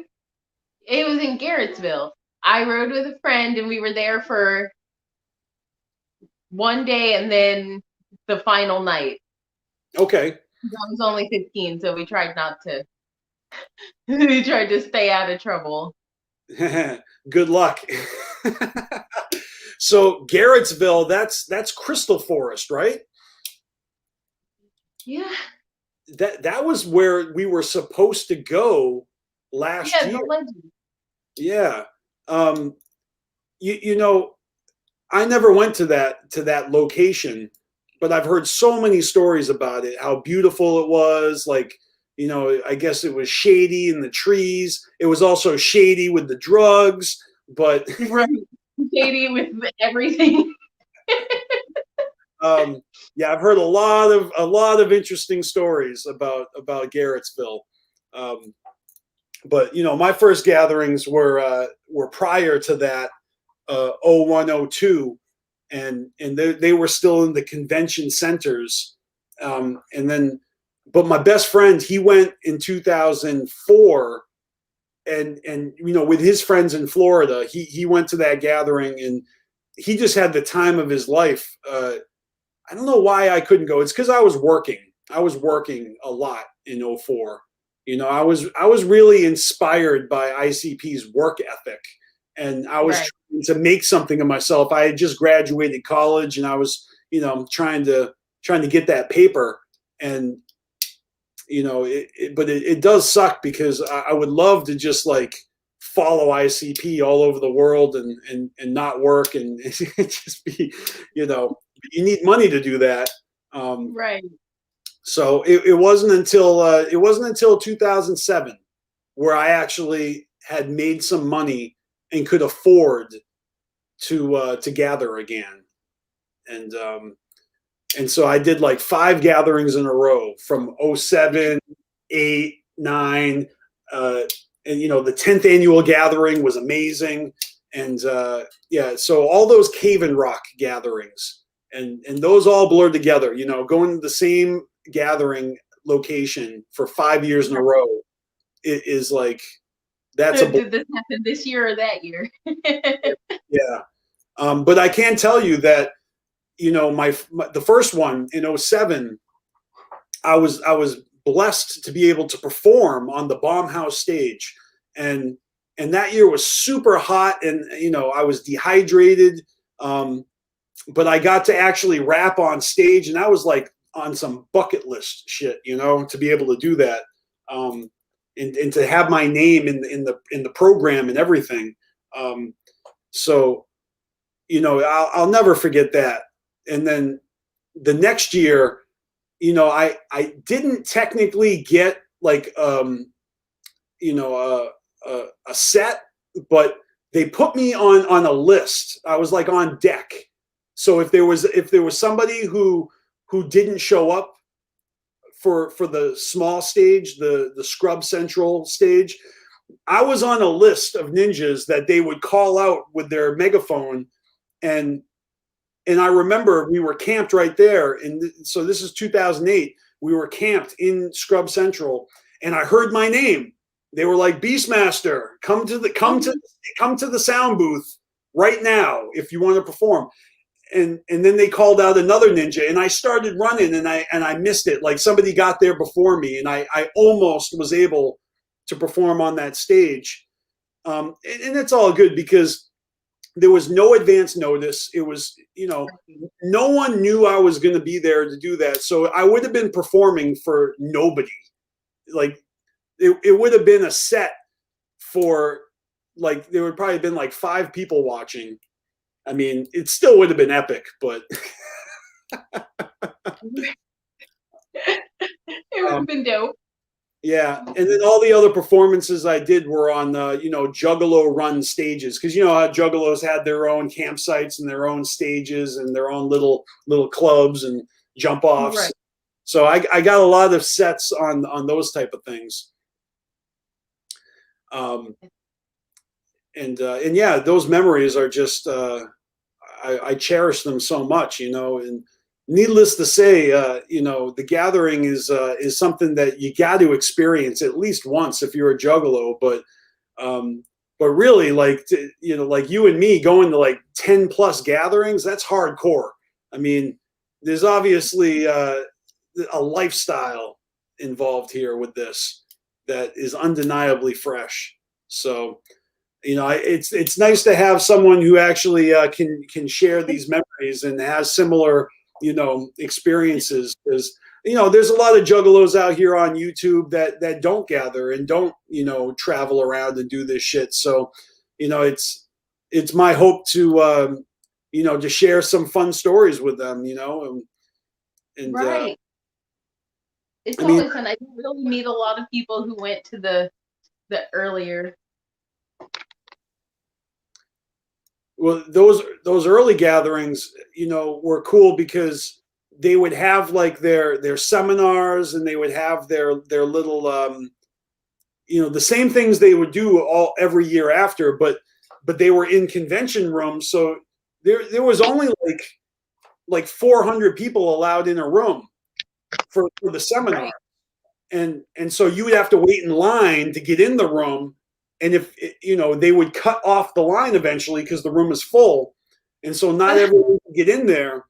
It was in Garrettsville. I rode with a friend, and we were there for one day and then the final night. Okay. I was only 15, so we tried not to. We tried to stay out of trouble. Good luck. So Garrettsville, that's Crystal Forest, right? Yeah. That was where we were supposed to go last year. The legend. Yeah. I never went to that location, but I've heard so many stories about it, how beautiful it was. Like, I guess it was shady in the trees. It was also shady with the drugs, but right. Shady with everything. Yeah, I've heard a lot of interesting stories about Garrettsville. But my first gatherings were prior to that, 01, 02, and they were still in the convention centers. And then, but my best friend, he went in 2004, and with his friends in Florida, he went to that gathering, and he just had the time of his life. I don't know why I couldn't go. It's because I was working. I was working a lot in 04. I was really inspired by ICP's work ethic, and I was trying to make something of myself. I had just graduated college, and I was, trying to get that paper, and but it does suck, because I would love to just like follow ICP all over the world and not work and just be, you need money to do that. Right. So it wasn't until 2007 where I actually had made some money and could afford to gather again. And so I did like 5 gatherings in a row from 07, 8, 9, and the 10th annual gathering was amazing. And yeah, so all those Cave and Rock gatherings, and those all blurred together, going to the same gathering location for 5 years in a row. It is like, that's so did this happen this year or that year? Yeah. But I can tell you that, the first one in 07, I was blessed to be able to perform on the Bomb House stage, and that year was super hot, and I was dehydrated, but I got to actually rap on stage, and I was like on some bucket list shit, to be able to do that, and to have my name in the program and everything. So I'll never forget that. And then the next year, I didn't technically get like a set, but they put me on a list. I was like on deck. So if there was somebody who didn't show up for the small stage, the Scrub Central stage, I was on a list of ninjas that they would call out with their megaphone. And I remember we were camped right there. And so this is 2008. We were camped in Scrub Central, and I heard my name. They were like, "BeastMaster, come to the sound booth right now if you want to perform." And then they called out another ninja, and I started running, and I missed it. Like somebody got there before me, and I almost was able to perform on that stage. And it's all good, because there was no advance notice. It was, no one knew I was going to be there to do that. So I would have been performing for nobody. Like it would have been a set for like, there would probably have been like 5 people watching. I mean, it still would have been epic, but it would have been dope. Yeah, and then all the other performances I did were on the, Juggalo run stages, because how Juggalos had their own campsites and their own stages and their own little clubs and jump offs. Right. So I got a lot of sets on those type of things. And yeah, those memories are just I cherish them so much, and needless to say, the gathering is something that you got to experience at least once if you're a Juggalo. But really, like like you and me going to like 10+ gatherings, that's hardcore. I mean, there's obviously a lifestyle involved here with this that is undeniably fresh. So, it's nice to have someone who actually can share these memories and has similar experiences, because there's a lot of Juggalos out here on YouTube that don't gather and don't travel around and do this shit. So it's my hope to to share some fun stories with them, and right. It's always fun. I didn't really meet a lot of people who went to the earlier. Well, those early gatherings, you know, were cool because they would have like their seminars, and they would have their little you know, the same things they would do all every year after, but they were in convention rooms, so there was only like 400 people allowed in a room for the seminar. Right. And so you would have to wait in line to get in the room, and if you know, they would cut off the line eventually because the room is full, and so not everyone can get in there.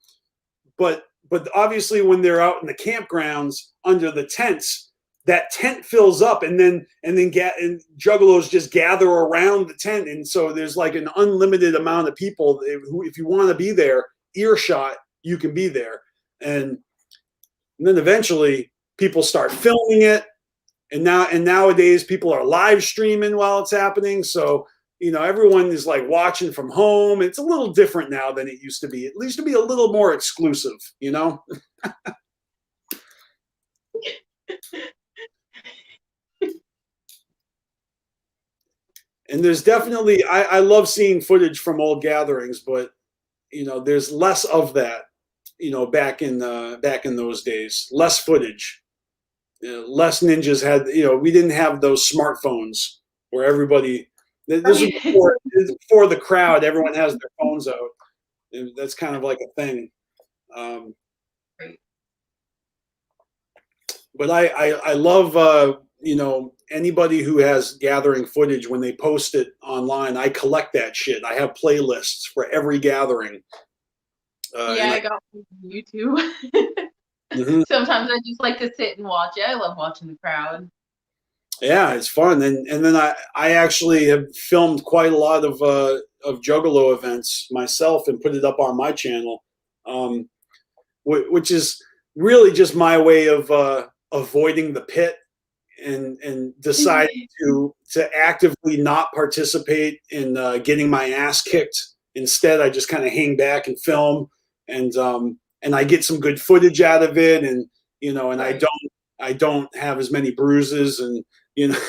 But obviously when they're out in the campgrounds under the tents, that tent fills up, and then juggalos just gather around the tent, and so there's like an unlimited amount of people who, if you want to be there, earshot, you can be there. And then eventually people start filming it, and nowadays people are live streaming while it's happening, so you know, everyone is like watching from home. It's a little different now than it used to be. It used to be a little more exclusive, you know. And there's definitely, I love seeing footage from old gatherings, but you know, there's less of that, you know, back in those days. Less footage, less ninjas had, you know, we didn't have those smartphones where everybody, this is before the crowd, everyone has their phones out. And that's kind of like a thing. But I love, you know, anybody who has gathering footage, when they post it online, I collect that shit. I have playlists for every gathering. Yeah, I got YouTube. Sometimes I just like to sit and watch it. I love watching the crowd. Yeah, it's fun. And then I actually have filmed quite a lot of Juggalo events myself and put it up on my channel, which is really just my way of avoiding the pit and deciding to actively not participate in getting my ass kicked. Instead, I just kind of hang back and film, and I get some good footage out of it, and you know, and I don't have as many bruises, and you know,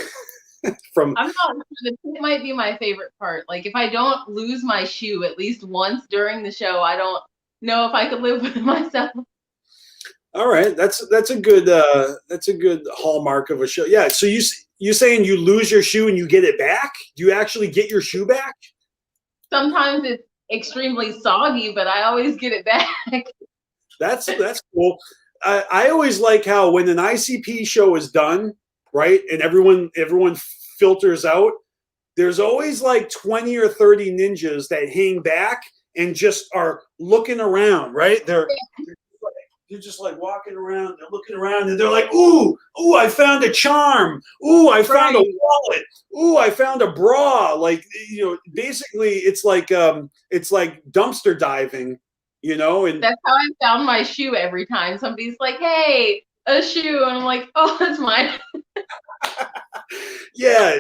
from. I'm not sure, the pit might be my favorite part. Like, if I don't lose my shoe at least once during the show, I don't know if I could live with myself. All right, that's a good hallmark of a show. Yeah. So you saying you lose your shoe and you get it back? Do you actually get your shoe back? Sometimes it's extremely soggy, but I always get it back. That's cool. I always like how when an ICP show is done, right, and everyone filters out, there's always like 20 or 30 ninjas that hang back and just are looking around, right? They're just like walking around, they're looking around, and they're like, ooh, I found a charm. Ooh, I found a wallet. Ooh, I found a bra. Like, you know, basically it's like dumpster diving, you know, and that's how I found my shoe every time. Somebody's like, hey, a shoe, and I'm like, oh, that's mine. Yeah.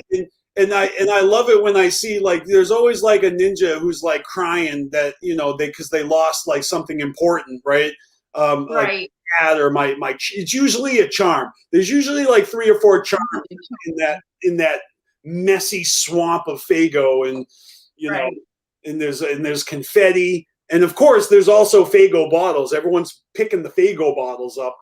And I love it when I see, like, there's always like a ninja who's like crying that, you know, because they lost like something important, right? Like cat or my it's usually a charm. There's usually like 3 or 4 charms in that messy swamp of Faygo, and you know, and there's confetti, and of course there's also Faygo bottles. Everyone's picking the Faygo bottles up.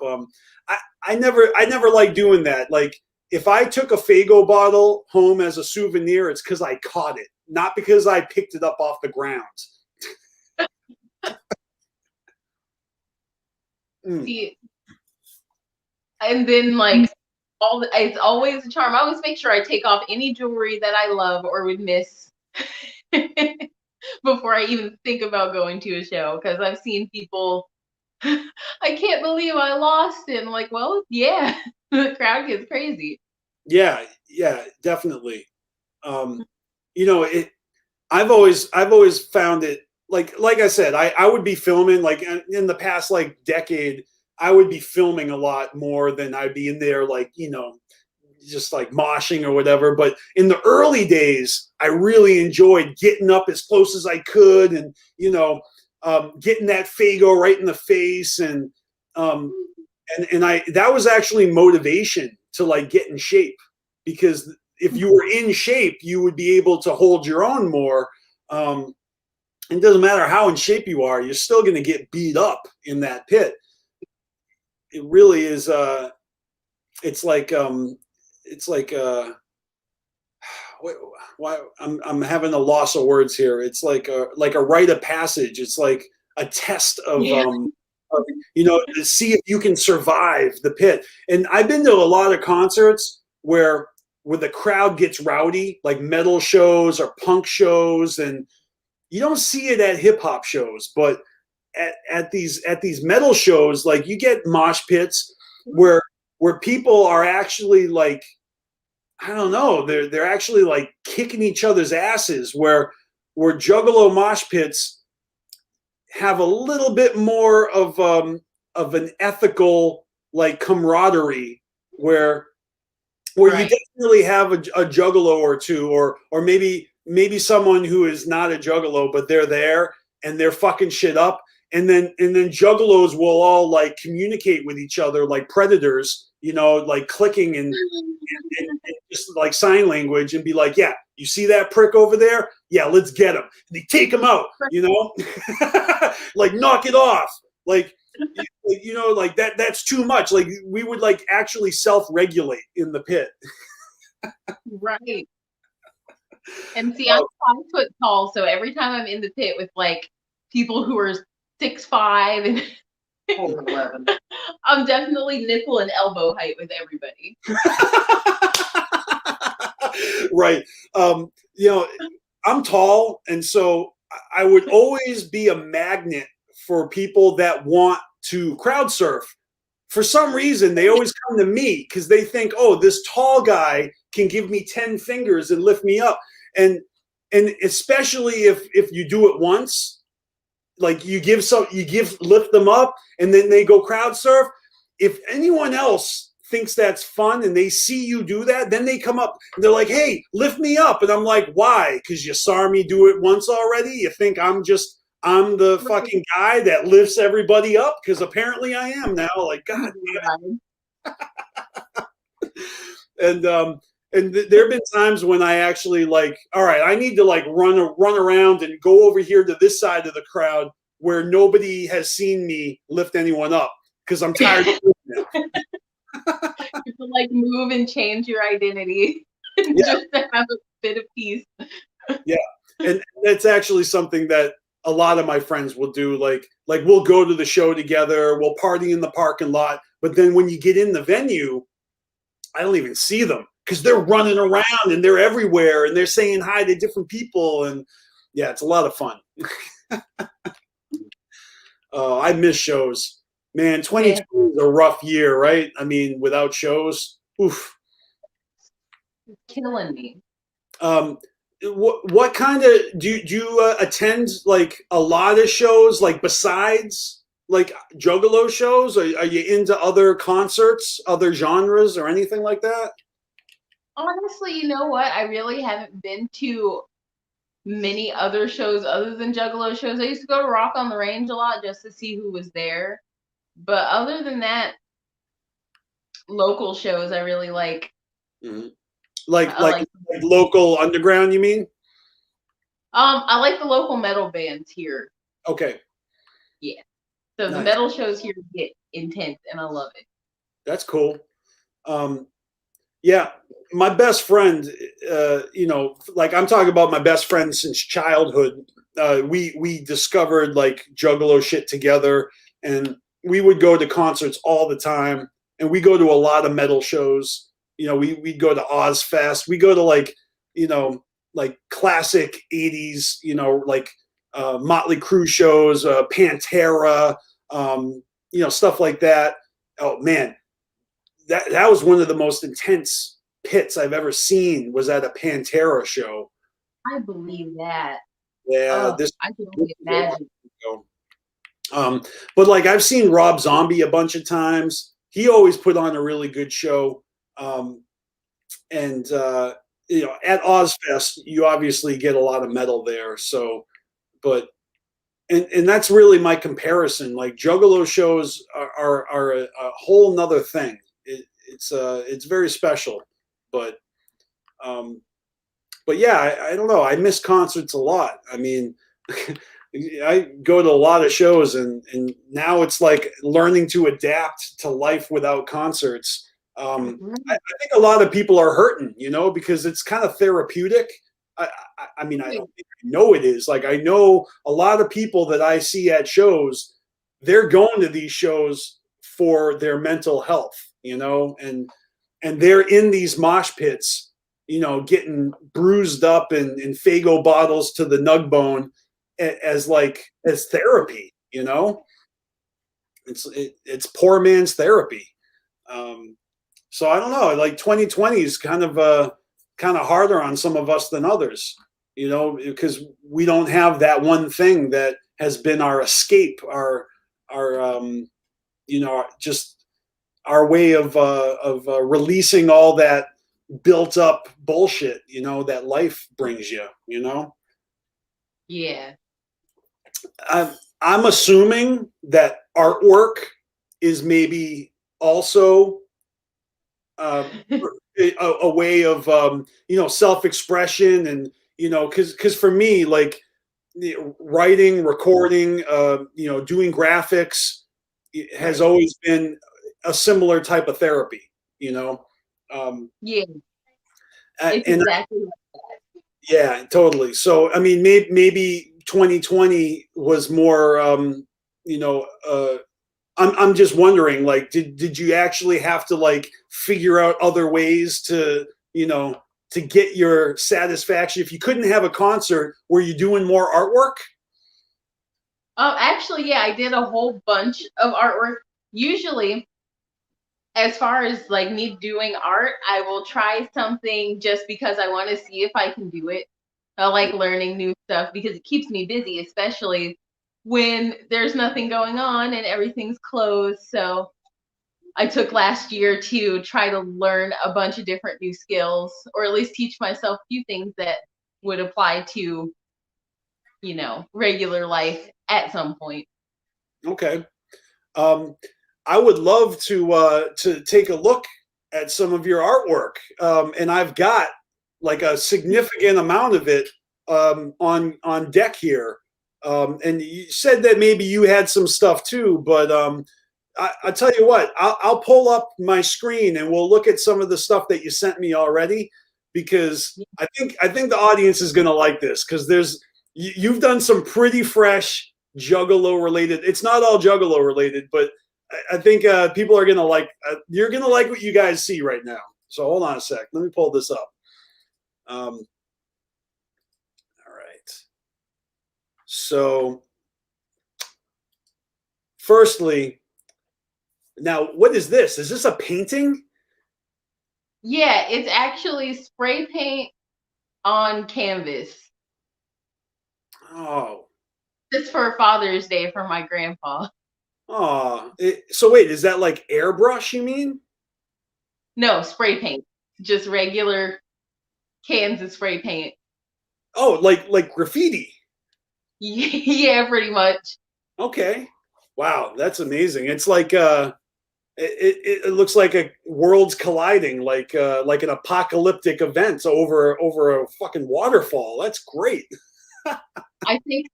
I never like doing that. Like, if I took a Faygo bottle home as a souvenir, it's because I caught it, not because I picked it up off the ground. See, and then like it's always a charm. I always make sure I take off any jewelry that I love or would miss before I even think about going to a show, because I've seen people, I can't believe I lost it. I'm like, well, yeah, the crowd gets crazy. Yeah, definitely. You know, I've always found it, like I said, I would be filming, like in the past like decade, I would be filming a lot more than I'd be in there, like, you know, just like moshing or whatever. But in the early days, I really enjoyed getting up as close as I could, and you know, getting that Faygo right in the face, and that was actually motivation to like get in shape, because if you were in shape, you would be able to hold your own more. it doesn't matter how in shape you are, you're still going to get beat up in that pit. It really is. It's like why I'm having a loss of words here. It's like a rite of passage. It's like a test of to see if you can survive the pit. And I've been to a lot of concerts where the crowd gets rowdy, like metal shows or punk shows, and you don't see it at hip hop shows, but at these metal shows, like you get mosh pits where people are actually like, I don't know, they're actually like kicking each other's asses, where Juggalo mosh pits have a little bit more of an ethical like camaraderie, where Right. you definitely have a Juggalo or two, or maybe someone who is not a Juggalo, but they're there and they're fucking shit up. And then Juggalos will all like communicate with each other like predators, like clicking and just like sign language, and be like, yeah, you see that prick over there? Yeah, let's get him. And they take him out, like knock it off. Like, like that's too much. Like we would like actually self-regulate in the pit. Right. And see, I'm 5 foot tall, so every time I'm in the pit with like people who are 6'5" and 11. I'm definitely nipple and elbow height with everybody. Right. I'm tall, and so I would always be a magnet for people that want to crowd surf. For some reason, they always come to me because they think, oh, this tall guy can give me 10 fingers and lift me up. And especially if you do it once, like you lift them up and then they go crowd surf. If anyone else thinks that's fun and they see you do that, then they come up and they're like, hey, lift me up. And I'm like, why? Because you saw me do it once already? You think I'm the fucking guy that lifts everybody up? Because apparently I am now. Like, God damn. And there have been times when I actually like, all right, I need to like run around and go over here to this side of the crowd where nobody has seen me lift anyone up, because I'm tired of doing it. You can like move and change your identity just to have a bit of peace. Yeah, and that's actually something that a lot of my friends will do. Like we'll go to the show together, we'll party in the parking lot, but then when you get in the venue, I don't even see them because they're running around and they're everywhere and they're saying hi to different people. And yeah, it's a lot of fun. I miss shows. Man, 2020 is a rough year, right? I mean, without shows, oof. It's killing me. What kind of do you attend? Like a lot of shows, like besides like Juggalo shows? Are you into other concerts, other genres, or anything like that? Honestly, you know what? I really haven't been to many other shows other than Juggalo shows. I used to go to Rock on the Range a lot just to see who was there. But other than that, local shows I really like. Mm-hmm. Like local underground, you mean? I like the local metal bands here. Okay. Yeah. So Nice. The metal shows here get intense, and I love it. That's cool. Yeah, my best friend, like I'm talking about my best friend since childhood. We discovered like Juggalo shit together, and we would go to concerts all the time, and we go to a lot of metal shows. We go to Ozfest. We go to like classic 80s, like Motley Crue shows, Pantera, stuff like that. Oh man, that was one of the most intense pits I've ever seen, was at a Pantera show. I believe that. Yeah, I can only imagine. But like I've seen Rob Zombie a bunch of times. He always put on a really good show. At Ozfest, you obviously get a lot of metal there. So, but and that's really my comparison. Like Juggalo shows are a whole nother thing. It's very special, but yeah, I don't know. I miss concerts a lot. I mean, I go to a lot of shows, and now it's like learning to adapt to life without concerts. I think a lot of people are hurting, you know, because it's kind of therapeutic. I mean, I don't think I know it is. Like, I know a lot of people that I see at shows, they're going to these shows for their mental health, you know, and they're in these mosh pits, you know, getting bruised up in Fago bottles to the nug bone as therapy, you know. It's poor man's therapy. So I don't know, like 2020 is kind of harder on some of us than others, you know, because we don't have that one thing that has been our escape, our you know, just our way of releasing all that built up bullshit, you know, that life brings you, you know. Yeah. I'm assuming that artwork is maybe also a way of you know, self-expression, and you know, because for me, like, writing, recording, you know, doing graphics has always been a similar type of therapy, you know. Yeah, it's And exactly like yeah, totally. So I mean, maybe 2020 was more, you know, I'm just wondering, like, did you actually have to like figure out other ways to, you know, to get your satisfaction? If you couldn't have a concert, were you doing more artwork? Actually, yeah, I did a whole bunch of artwork. Usually, as far as like me doing art, I will try something just because I want to see if I can do it. I like learning new stuff because it keeps me busy, especially when there's nothing going on and everything's closed. So I took last year to try to learn a bunch of different new skills, or at least teach myself a few things that would apply to, you know, regular life at some point. Okay. I would love to take a look at some of your artwork, and I've got like a significant amount of it on deck here. And you said that maybe you had some stuff too, but I tell you what, I'll pull up my screen and we'll look at some of the stuff that you sent me already, because I think the audience is going to like this, because you've done some pretty fresh Juggalo related. It's not all Juggalo related, but I think people are gonna like. You're gonna like what you guys see right now. So hold on a sec. Let me pull this up. All right. So, firstly, now what is this? Is this a painting? Yeah, it's actually spray paint on canvas. Oh. This for Father's Day for my grandpa. Oh. So wait, is that like airbrush? You mean? No, spray paint. Just regular cans of spray paint. Oh, like graffiti. Yeah, pretty much. Okay. Wow, that's amazing. It's like it looks like a worlds colliding, like an apocalyptic event over a fucking waterfall. That's great. I think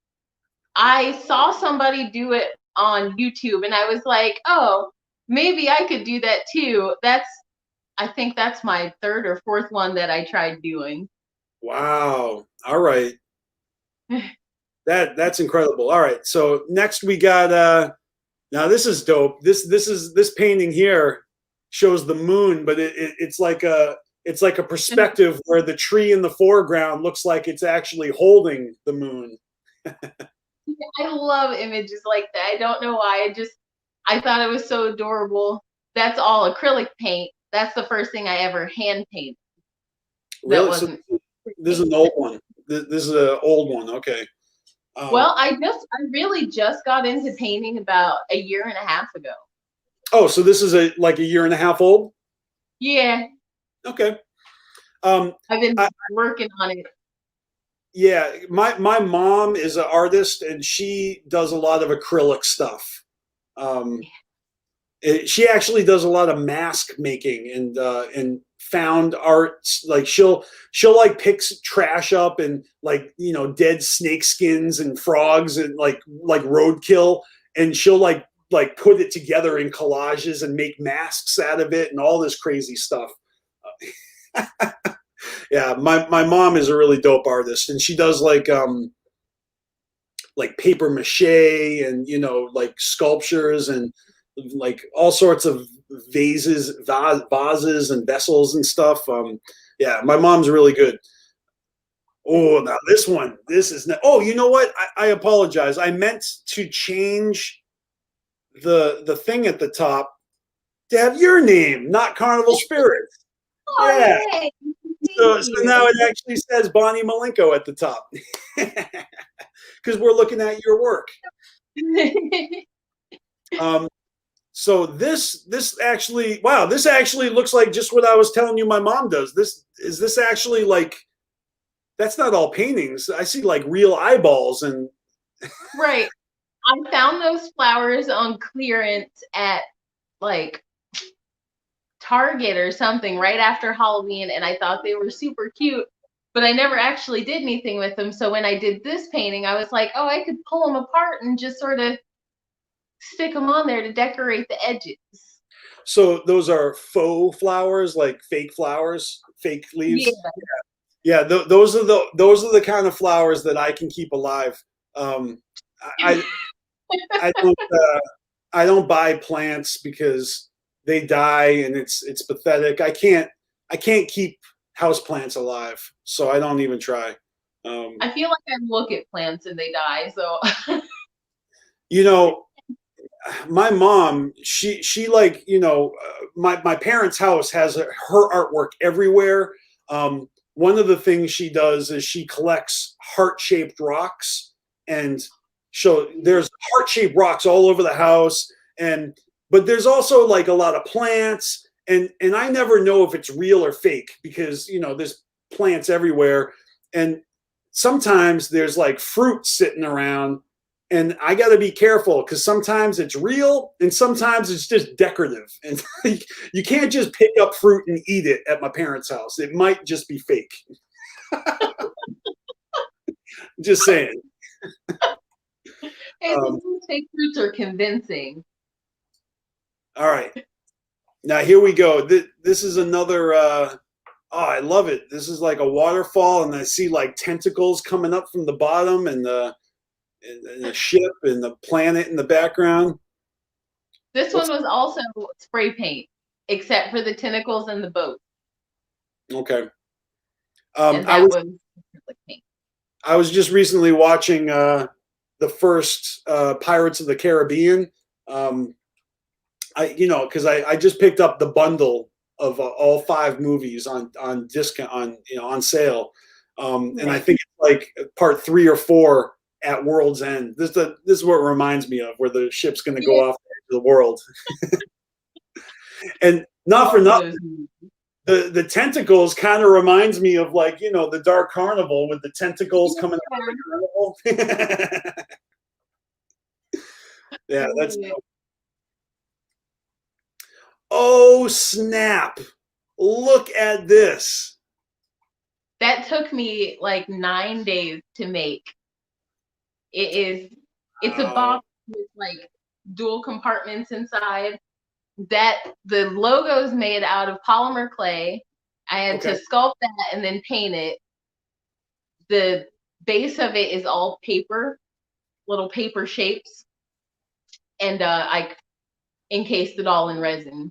I saw somebody do it on YouTube and I was like, oh, maybe I could do that too. I think that's my third or fourth one that I tried doing. Wow. All right. That's incredible. All right. So next we got now this is dope. This painting here shows the moon, but it's like a perspective where the tree in the foreground looks like it's actually holding the moon. I love images like that. I don't know why. I thought it was so adorable. That's all acrylic paint. That's the first thing I ever hand painted. Really? That wasn't. So this is an old one. This is an old one. Okay. Well, I really just got into painting about a year and a half ago. Oh, so this is like a year and a half old? Yeah. Okay. I've been working on it. Yeah, my mom is an artist and she does a lot of acrylic stuff. She actually does a lot of mask making and found art. Like she'll like pick trash up and like, you know, dead snake skins and frogs and like roadkill, and she'll like put it together in collages and make masks out of it and all this crazy stuff. Yeah, my mom is a really dope artist, and she does like paper mache and, you know, like sculptures and like all sorts of vases and vessels and stuff. Yeah, my mom's really good. Oh, now this is not, oh, you know what? I apologize. I meant to change the thing at the top to have your name, not Carnival Spirits. Oh, Yeah. yay. So now it actually says Bonnie Milenko at the top because we're looking at your work. So this actually, wow, this actually looks like just what I was telling you my mom does. This actually like, that's not all paintings. I see like real eyeballs and. Right. I found those flowers on clearance at like Target or something right after Halloween, and I thought they were super cute, but I never actually did anything with them. So when I did this painting, I was like, oh, I could pull them apart and just sort of stick them on there to decorate the edges. So those are faux flowers, like fake flowers, fake leaves. Yeah. Those are the kind of flowers that I can keep alive. I don't buy plants because they die and it's pathetic. I can't keep house plants alive, so I don't even try. I feel like I look at plants and they die. So you know, my mom, she like, you know, my parents' house has her artwork everywhere. One of the things she does is she collects heart-shaped rocks, and so there's heart-shaped rocks all over the house, but there's also like a lot of plants, and I never know if it's real or fake because, you know, there's plants everywhere, and sometimes there's like fruit sitting around, and I got to be careful because sometimes it's real and sometimes it's just decorative, and you can't just pick up fruit and eat it at my parents' house. It might just be fake. Just saying. hey, these fake fruits are convincing. All right. Now here we go. This is another, oh, I love it. This is like a waterfall, and I see like tentacles coming up from the bottom, and the ship and the planet in the background. This one was also spray paint, except for the tentacles and the boat. Okay. And that was acrylic paint. I was just recently watching the first Pirates of the Caribbean. Because I just picked up the bundle of all 5 movies on discount, on sale, and I think it's like part 3 or 4 at World's End. This is what it reminds me of, where the ship's going to go off to the world. And not for nothing, the tentacles kind of reminds me of, like, you know, the Dark Carnival with the tentacles coming out of the carnival. Yeah, that's dope. Oh, snap. Look at this. That took me like 9 days to make. It's a box with like dual compartments inside. That the logo is made out of polymer clay. I had to sculpt that and then paint it. The base of it is all paper, little paper shapes. And I encased it all in resin.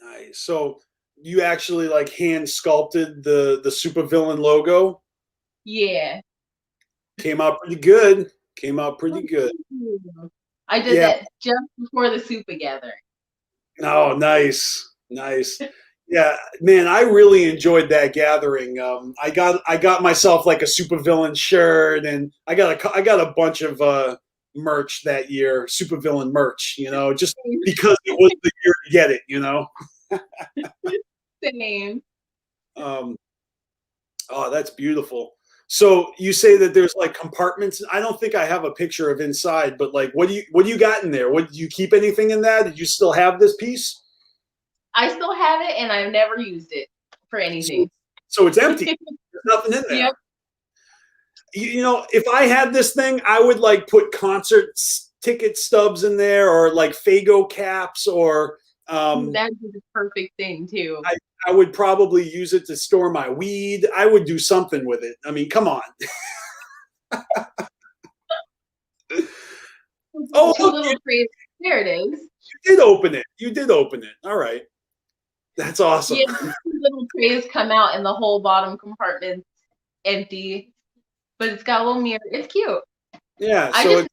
Nice. So you actually like hand sculpted the supervillain logo? Yeah. Came out pretty good. I did that just before the Super gathering. Oh, nice. Yeah, man, I really enjoyed that gathering. I got myself like a supervillain shirt, and I got a bunch of merch that year, supervillain merch, you know, just because it was the year to get it, you know. Same. Oh, that's beautiful. So you say that there's like compartments. I don't think I have a picture of inside, but like, what do you got in there? Did you keep anything in that? Did you still have this piece? I still have it, and I've never used it for anything. So it's empty. There's nothing in there. Yep. You know, if I had this thing, I would like put concert ticket stubs in there, or like Fago caps, or That'd be the perfect thing too. I would probably use it to store my weed. I would do something with it. I mean, come on. Oh, A little crazy. There it is. You did open it. You did open it. All right. That's awesome. Yeah, little trays come out, and the whole bottom compartment's empty, but it's got a little mirror. It's cute. Yeah. I So just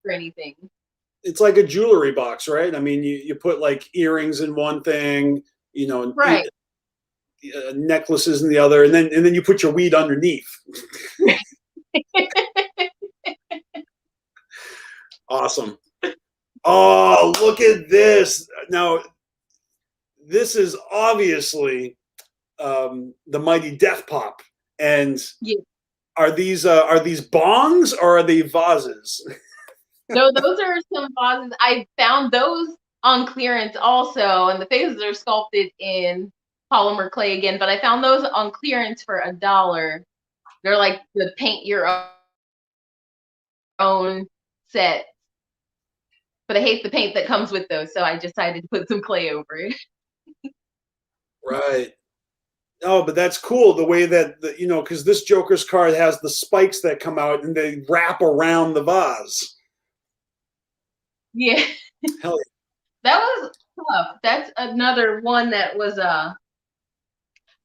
for anything. it's like a jewelry box, right? I mean, you put like earrings in one thing, you know, Right. Necklaces in the other, and then you put your weed underneath. Awesome. Oh, look at this. Now, this is obviously the Mighty Death Pop. And Yeah. are these bongs, or are they vases? No, those are some vases. I found those on clearance also, and the faces are sculpted in polymer clay again, but I found those on clearance for $1. They're like the paint your own set. But I hate the paint that comes with those, so I decided to put some clay over it. Right. Oh, but that's cool the way that you know, because this Joker's card has the spikes that come out and they wrap around the vase. Yeah. Hell yeah. That was tough. That's another one that was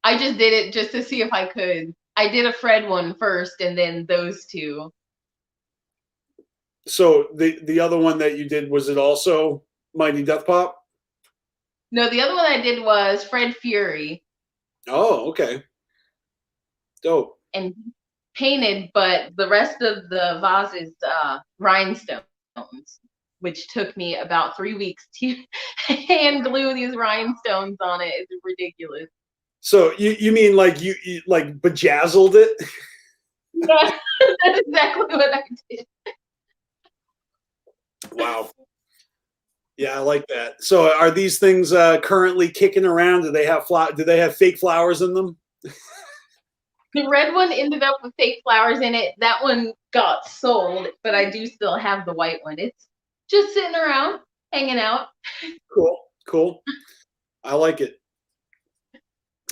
I just did it just to see if I could. I did a Fred one first, and then those two. So the other one that you did, was it also Mighty Death Pop? No, the other one I did was Fred Fury. Oh, okay. Dope. And painted, but the rest of the vase is rhinestones, which took me about 3 weeks to hand glue these rhinestones on it. It's ridiculous. So you mean like you like bejazzled it? Yeah, that's exactly what I did. Wow. Yeah, I like that. So are these things currently kicking around? Do they have fake flowers in them? The red one ended up with fake flowers in it. That one got sold, but I do still have the white one. It's just sitting around, hanging out. Cool. I like it.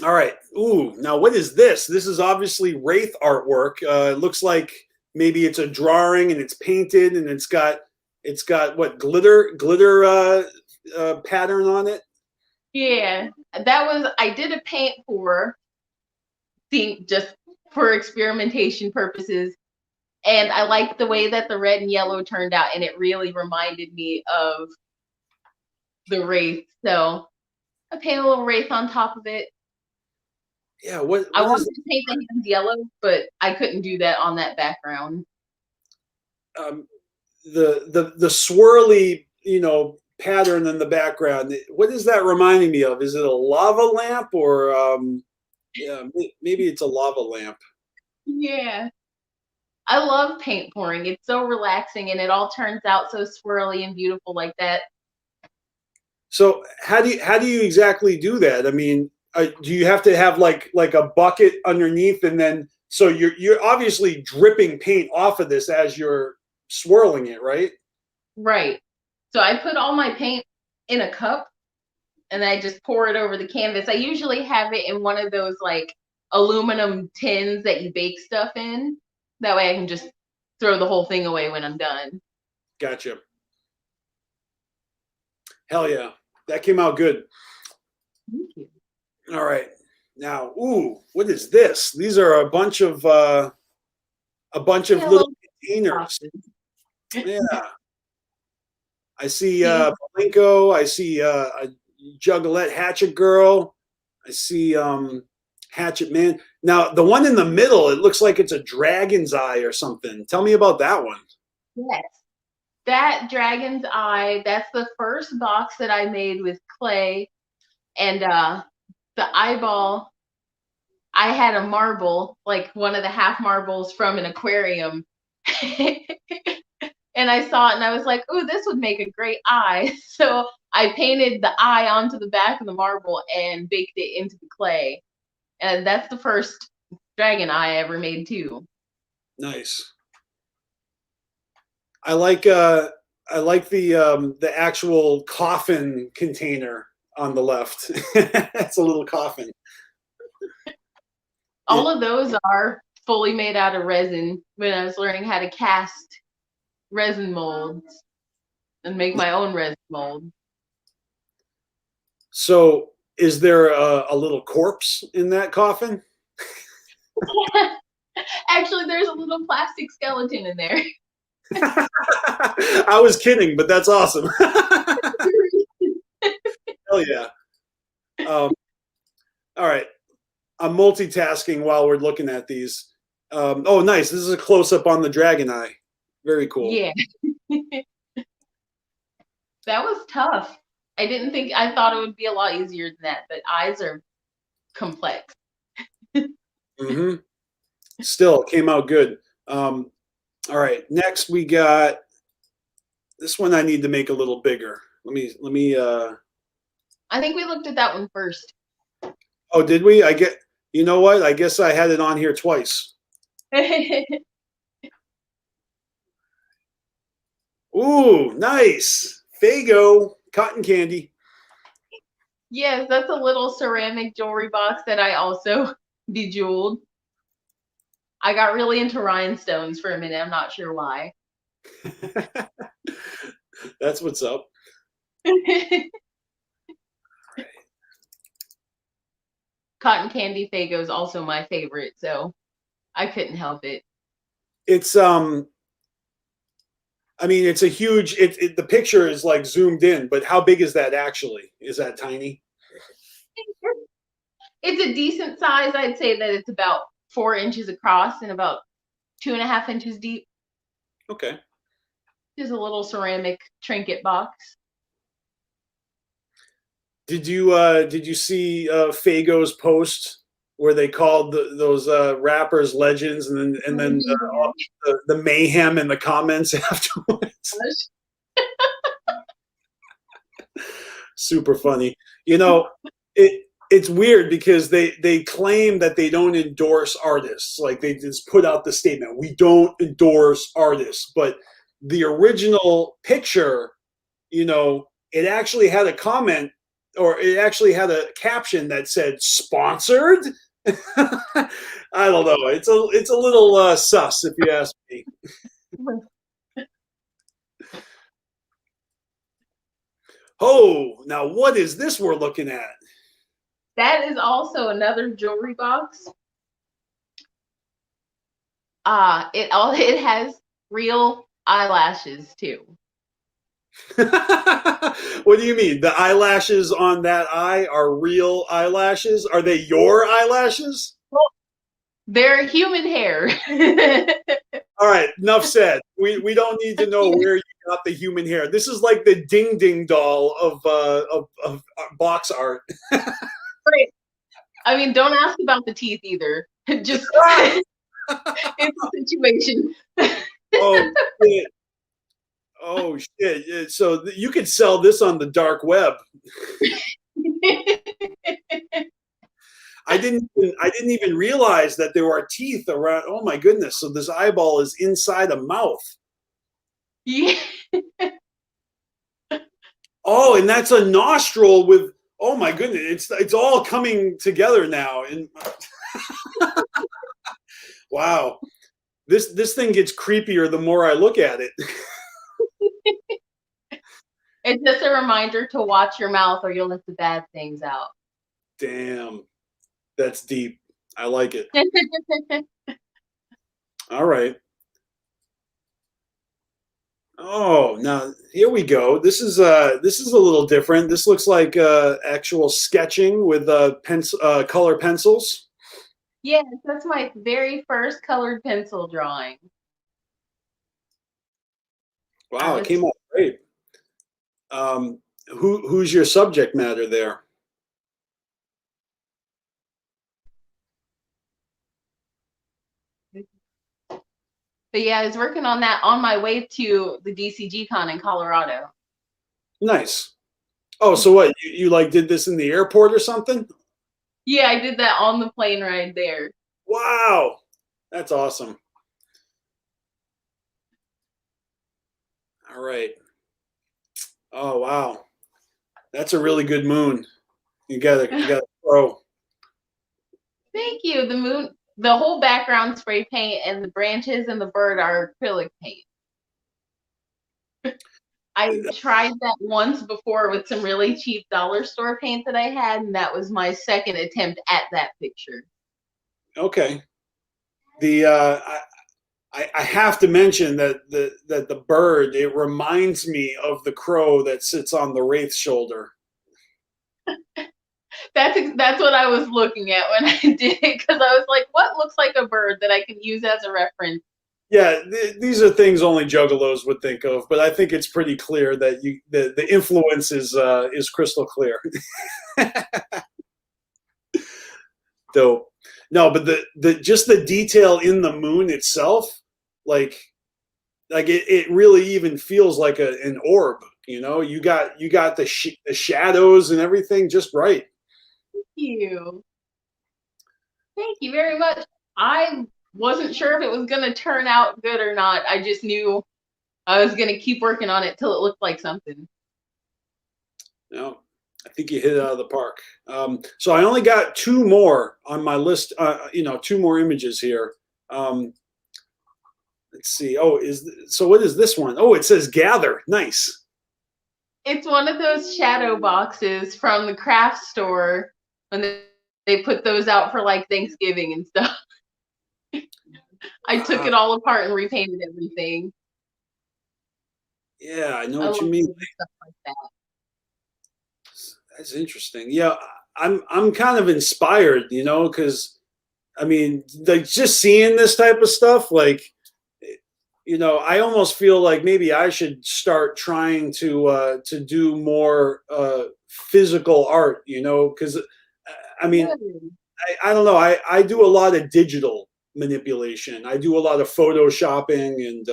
All right. Ooh, now what is this? This is obviously Wraith artwork. It looks like maybe it's a drawing and it's painted, and it's got what, glitter pattern on it. Yeah, I did a paint pour, just for experimentation purposes, and I liked the way that the red and yellow turned out, and it really reminded me of the Wraith. So I painted a little Wraith on top of it. Yeah, what I wanted to paint the hands yellow, but I couldn't do that on that background. The swirly, you know, pattern in the background. What is that reminding me of? Is it a lava lamp, or yeah, maybe it's a lava lamp. Yeah. I love paint pouring. It's so relaxing, and it all turns out so swirly and beautiful like that. So how do you exactly do that? I mean, do you have to have like a bucket underneath, and then so you're obviously dripping paint off of this as you're swirling it, right? Right. So I put all my paint in a cup, and I just pour it over the canvas. I usually have it in one of those like aluminum tins that you bake stuff in. That way I can just throw the whole thing away when I'm done. Gotcha. Hell yeah. That came out good. Thank you. All right. Now, ooh, what is this? These are a bunch of little containers. Yeah. I see MILENKO. I see a Juggalette Hatchet Girl. I see Hatchet Man. Now, the one in the middle, it looks like it's a dragon's eye or something. Tell me about that one. Yes. That dragon's eye, that's the first box that I made with clay. And the eyeball, I had a marble, like one of the half marbles from an aquarium. And I saw it and I was like, ooh, this would make a great eye. So I painted the eye onto the back of the marble and baked it into the clay. And that's the first dragon eye I ever made too. Nice. I like the actual coffin container on the left. That's a little coffin. All of those are fully made out of resin when I was learning how to cast resin molds and make my own resin mold. So is there a little corpse in that coffin? Actually, there's a little plastic skeleton in there. I was kidding, but that's awesome. Hell yeah. All right. I'm multitasking while we're looking at these. Oh, nice. This is a close-up on the dragon eye. Very cool. Yeah. That was tough. I thought it would be a lot easier than that, but eyes are complex. Mm-hmm. Still, it came out good. All right. Next, we got this one. I need to make a little bigger. Let me. I think we looked at that one first. Oh, did we? You know what? I guess I had it on here twice. Ooh, nice. Fago, cotton candy. Yes, that's a little ceramic jewelry box that I also bejeweled. I got really into rhinestones for a minute. I'm not sure why. That's what's up. Cotton candy Fago is also my favorite, so I couldn't help it. It's I mean, it's a huge. The picture is like zoomed in, but how big is that actually? Is that tiny? It's a decent size. I'd say that it's about 4 inches across and about 2.5 inches deep. Okay. Just a little ceramic trinket box. Did you see Fago's post where they called those rappers legends, and then the mayhem in the comments afterwards? Super funny. You know, it's weird because they claim that they don't endorse artists. Like they just put out the statement, we don't endorse artists. But the original picture, you know, it actually had a comment, or it actually had a caption that said sponsored. I don't know. It's a little sus, if you ask me. Oh, now what is this we're looking at? That is also another jewelry box. It has real eyelashes too. What do you mean? The eyelashes on that eye are real eyelashes? Are they your eyelashes? Well, they're human hair. All right, enough said. We don't need to know where you got the human hair. This is like the Ding Ding doll of box art. Right. I mean, don't ask about the teeth either. Just it's a situation. Oh shit! Oh shit! So you could sell this on the dark web. I didn't even realize that there are teeth around. Oh my goodness! So this eyeball is inside a mouth. Yeah. Oh, and that's a nostril with. Oh my goodness! It's all coming together now. And wow, this thing gets creepier the more I look at it. It's just a reminder to watch your mouth or you'll let the bad things out. Damn, that's deep. I like it. All right. Oh, now here we go. This is a little different. This looks like actual sketching with color pencils. Yes, that's my very first colored pencil drawing. Wow, it came out great. Who's your subject matter there? But yeah, I was working on that on my way to the DCG Con in Colorado. Nice. Oh, so what? You like did this in the airport or something? Yeah, I did that on the plane ride there. Wow, that's awesome. All right. Oh wow, that's a really good moon. You got a pro. Thank you. The moon, the whole background spray paint, and the branches and the bird are acrylic paint. I tried that once before with some really cheap dollar store paint that I had, and that was my second attempt at that picture. Okay. The I have to mention that the bird, it reminds me of the crow that sits on the wraith's shoulder. That's what I was looking at when I did it, because I was like, what looks like a bird that I can use as a reference? Yeah, these are things only juggalos would think of, but I think it's pretty clear that the influence is crystal clear. Dope. No, but the just the detail in the moon itself, like it really even feels like an orb. You know, you got the shadows and everything just right. Thank you. Thank you very much. I wasn't sure if it was going to turn out good or not. I just knew I was going to keep working on it till it looked like something. No, I think you hit it out of the park. So I only got two more on my list. Two more images here. Let's see. Oh, so what is this one? Oh, it says gather. Nice. It's one of those shadow boxes from the craft store when they put those out for like Thanksgiving and stuff. I took it all apart and repainted everything. Yeah, I know what you mean. Stuff like that. That's interesting. Yeah, I'm kind of inspired, because I mean, like just seeing this type of stuff, like, I almost feel like maybe I should start trying to do more physical art, because I mean, I don't know. I do a lot of digital manipulation. I do a lot of photoshopping and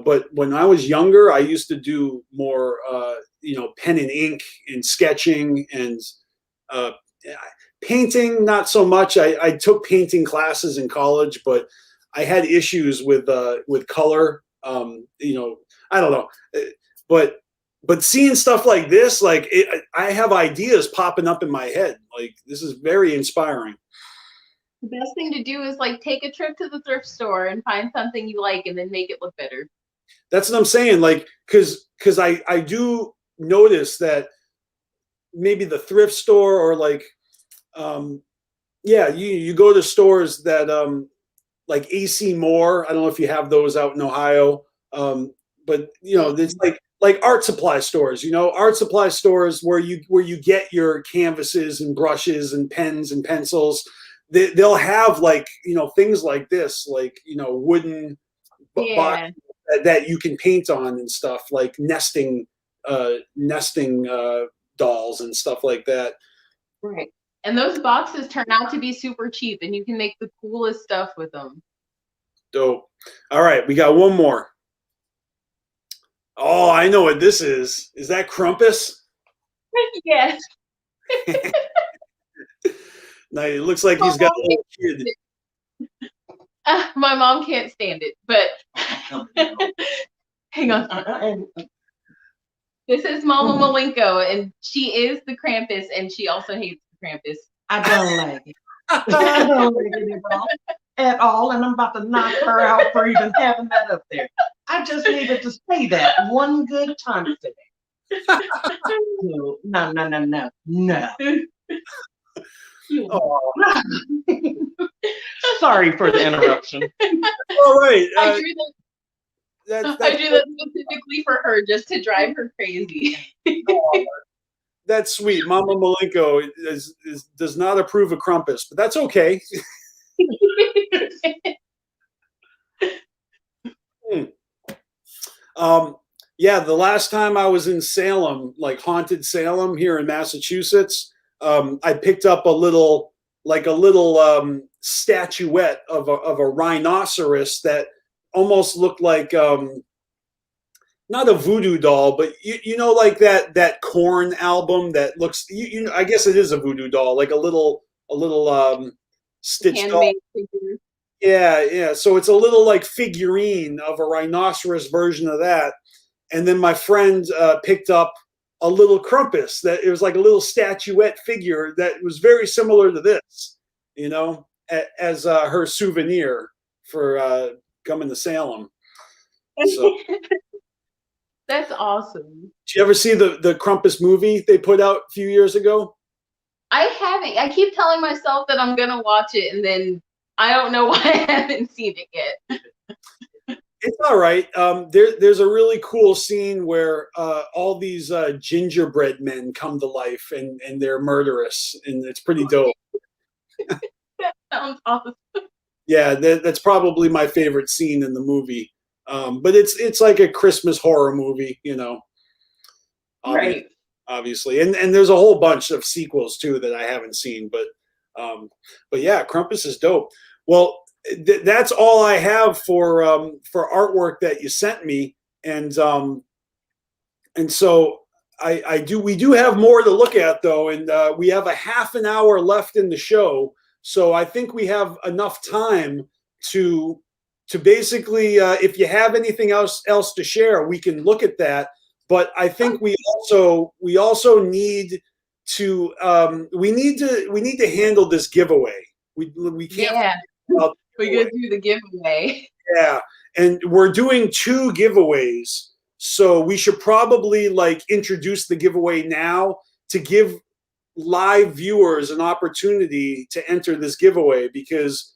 but when I was younger, I used to do more pen and ink and sketching and painting, not so much. I took painting classes in college, but I had issues with color. I don't know, but seeing stuff like this, like I have ideas popping up in my head. Like this is very inspiring. The best thing to do is like take a trip to the thrift store and find something you like and then make it look better. That's what I'm saying. Like, cause I do notice that maybe the thrift store or like, you go to stores that, like AC Moore. I don't know if you have those out in Ohio. But it's like art supply stores, art supply stores where you get your canvases and brushes and pens and pencils. They'll have like, things like this, like, wooden boxes that you can paint on and stuff, like nesting dolls and stuff like that. Right. And those boxes turn out to be super cheap and you can make the coolest stuff with them. Dope. All right. We got one more. Oh, I know what this is. Is that Krampus? Yes. No, it looks like he's got a little kid. My mom can't stand it, but hang on. This is Mama Malenko, and she is the Krampus, and she also hates the Krampus. I don't like it. I don't like it at all, and I'm about to knock her out for even having that up there. I just needed to say that one good time today. No. Oh. Sorry for the interruption. All right. I drew that specifically for her, just to drive her crazy. Oh, that's sweet. Mama Malenko does not approve of Krampus, but that's okay. The last time I was in Salem, like haunted Salem here in Massachusetts, I picked up a little statuette of a rhinoceros that almost looked like not a voodoo doll, but you know, like that Korn album that looks, I guess it is a voodoo doll, like a little stitched doll. Handmade figure. Yeah, yeah. So it's a little like figurine of a rhinoceros version of that. And then my friend picked up a little Krampus that it was like a little statuette figure that was very similar to this, you know, as her souvenir for coming to Salem. So. That's awesome. Did you ever see the Krampus movie they put out a few years ago? I haven't. I keep telling myself that I'm gonna watch it, and then I don't know why I haven't seen it yet. It's all right. There's a really cool scene where all these gingerbread men come to life and they're murderous, and it's pretty dope. That sounds awesome. Yeah, that's probably my favorite scene in the movie. But it's like a Christmas horror movie, you know. Right. Obviously, and there's a whole bunch of sequels too that I haven't seen, but yeah, Krampus is dope. Well, that's all I have for artwork that you sent me, and so we do have more to look at though, and we have a half an hour left in the show, so I think we have enough time to basically, if you have anything else to share, we can look at that. But I think we also need to handle this giveaway. We can't. Yeah. We're gonna do the giveaway. Yeah, and we're doing 2 giveaways, so we should probably like introduce the giveaway now to give live viewers an opportunity to enter this giveaway, because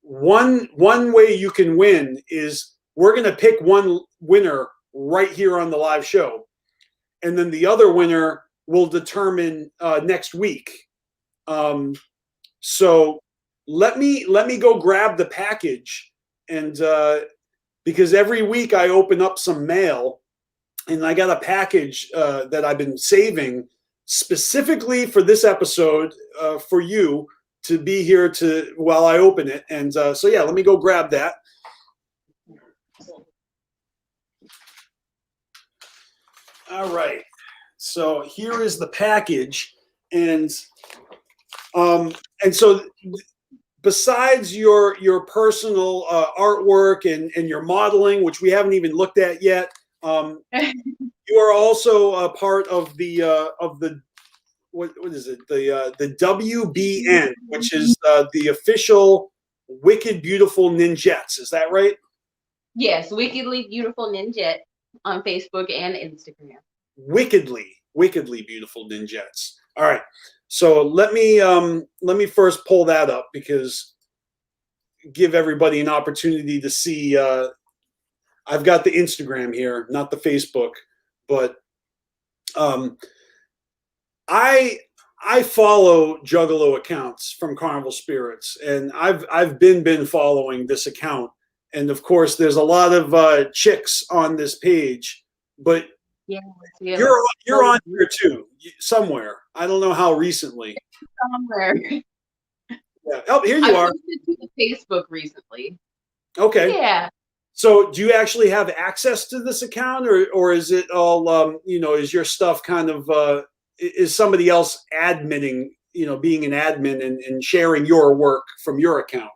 one way you can win is we're going to pick one winner right here on the live show, and then the other winner will determine next week. So let me go grab the package, and because every week I open up some mail, and I got a package that I've been saving specifically for this episode for you to be here while I open it. And so yeah, let me go grab that. All right, so here is the package, and so besides your personal artwork and your modeling, which we haven't even looked at yet, you are also a part of the what is it, the WBN, which is the official Wicked Beautiful Ninjettes. Is that right? Yes, Wickedly Beautiful Ninjet on Facebook and Instagram. Wickedly Beautiful Ninjettes. All right. So let me first pull that up, because give everybody an opportunity to see. I've got the Instagram here, not the Facebook, but I follow Juggalo accounts from Carnival Spirits, and I've been following this account, and of course there's a lot of chicks on this page, but yeah. You're on here too, somewhere. I don't know how recently. Somewhere. Yeah. Oh, here you are. I posted to Facebook recently. Okay. Yeah. So do you actually have access to this account, or is it all is your stuff kind of is somebody else adminning, being an admin and sharing your work from your account?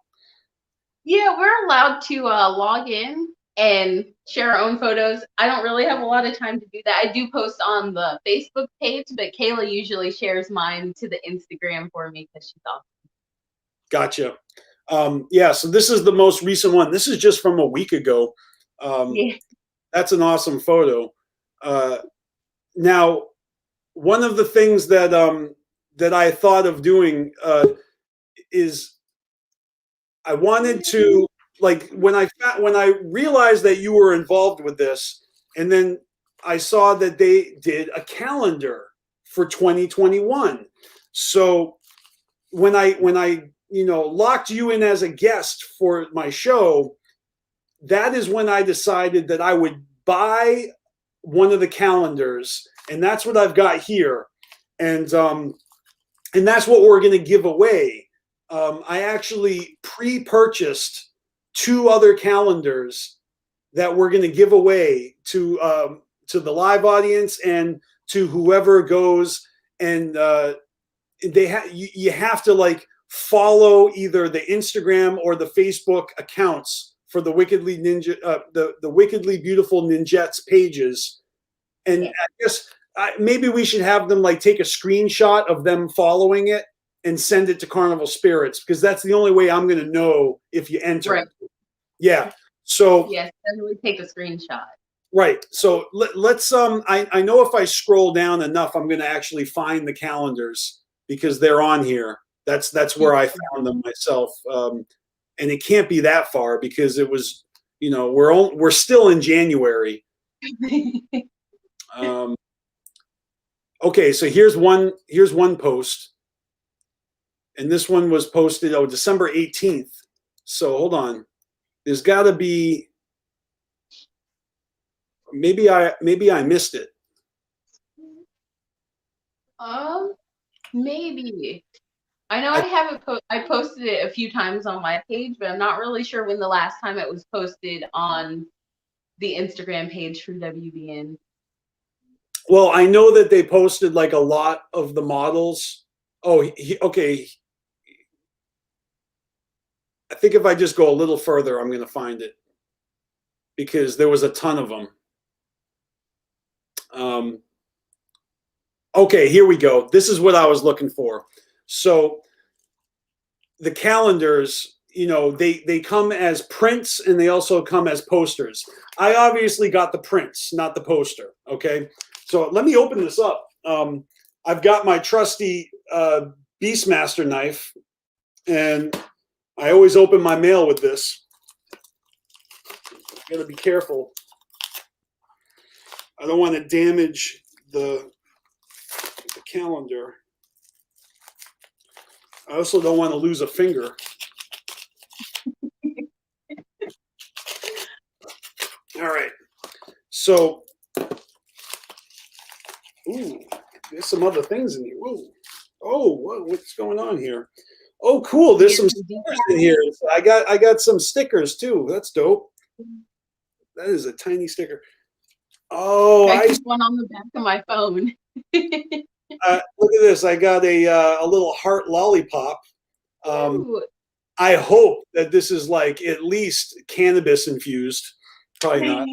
Yeah, we're allowed to log in and share our own photos. I don't really have a lot of time to do that. I do post on the Facebook page, but Kayla usually shares mine to the Instagram for me because she's awesome. Gotcha. Yeah, so this is the most recent one. This is just from a week ago. Yeah. That's an awesome photo. Now, one of the things that I thought of doing is I wanted to, like, when I realized that you were involved with this, and then I saw that they did a calendar for 2021. So when I locked you in as a guest for my show, that is when I decided that I would buy one of the calendars, and that's what I've got here, and that's what we're going to give away. I actually pre-purchased 2 other calendars that we're going to give away to the live audience and to whoever goes. And you have to like follow either the Instagram or the Facebook accounts for the Wickedly the Wickedly Beautiful Ninjettes pages. And I guess maybe we should have them like take a screenshot of them following it and send it to Carnival Spirits, because that's the only way I'm going to know if you enter. Right. Yeah. So yes, definitely take a screenshot. Right. So let's I know if I scroll down enough, I'm going to actually find the calendars because they're on here. That's where I found them myself. And it can't be that far because it was, you know, we're still in January. Okay, so here's one post. And this one was posted December 18th. So hold on. There's got to be maybe I missed it. Maybe. I know I haven't I posted it a few times on my page, but I'm not really sure when the last time it was posted on the Instagram page for WBN. Well, I know that they posted like a lot of the models. Oh, okay. I think if I just go a little further, I'm going to find it because there was a ton of them. Okay, here we go. This is what I was looking for. So the calendars, you know, they come as prints and they also come as posters. I obviously got the prints, not the poster. Okay, so let me open this up. I've got my trusty BeastMasteR knife, and I always open my mail with this. Got to be careful. I don't want to damage the calendar. I also don't want to lose a finger. All right. So, ooh, there's some other things in here. Ooh. Oh, what's going on here? Oh, cool. There's some stickers in here. I got some stickers too. That's dope. That is a tiny sticker. Oh, I keep one on the back of my phone. Look at this. I got a little heart lollipop. I hope that this is like at least cannabis infused. Probably not.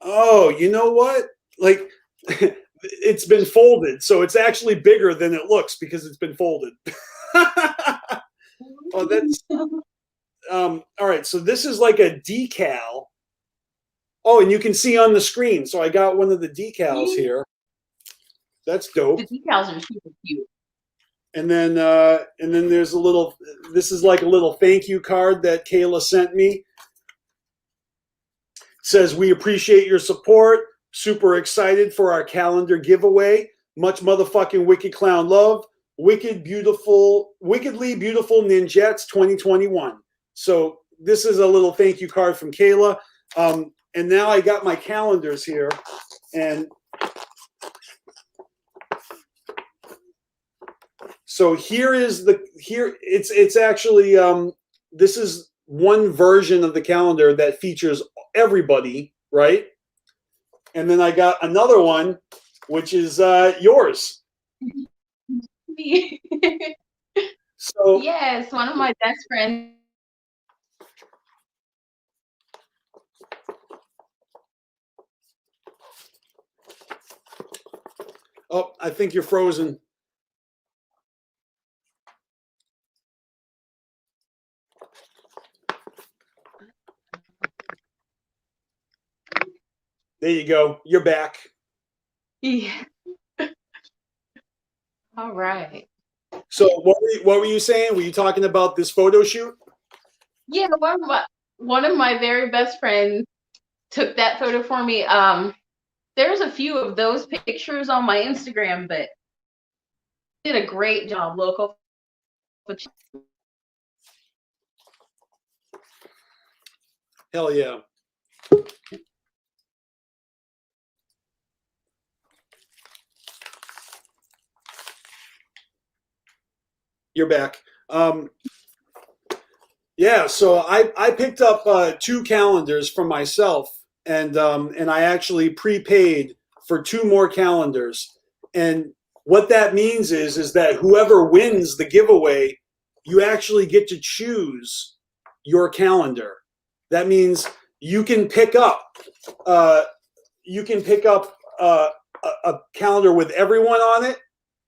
Oh, you know what? Like, it's been folded, so it's actually bigger than it looks because it's been folded. Oh, that's all right. So this is like a decal. Oh, and you can see on the screen. So I got one of the decals here. That's dope. The decals are super cute. And then there's a little. This is like a little thank you card that Kayla sent me. It says, "We appreciate your support. Super excited for our calendar giveaway. Much motherfucking wicked clown love. Wickedly beautiful Ninjettes 2021." So this is a little thank you card from Kayla. And now I got my calendars here, and so it's actually this is one version of the calendar that features everybody, right? And then I got another one, which is yours. So yes, one of my best friends. Oh, I think you're frozen. There you go. You're back. Yeah. All right. So what were you saying? Were you talking about this photo shoot? Yeah, one of my very best friends took that photo for me. There's a few of those pictures on my Instagram, but did a great job. Local. Hell yeah. You're back. Yeah, so I picked up 2 calendars for myself, and I actually prepaid for 2 more calendars. And what that means is that whoever wins the giveaway, you actually get to choose your calendar. That means you can pick up uh, a calendar with everyone on it,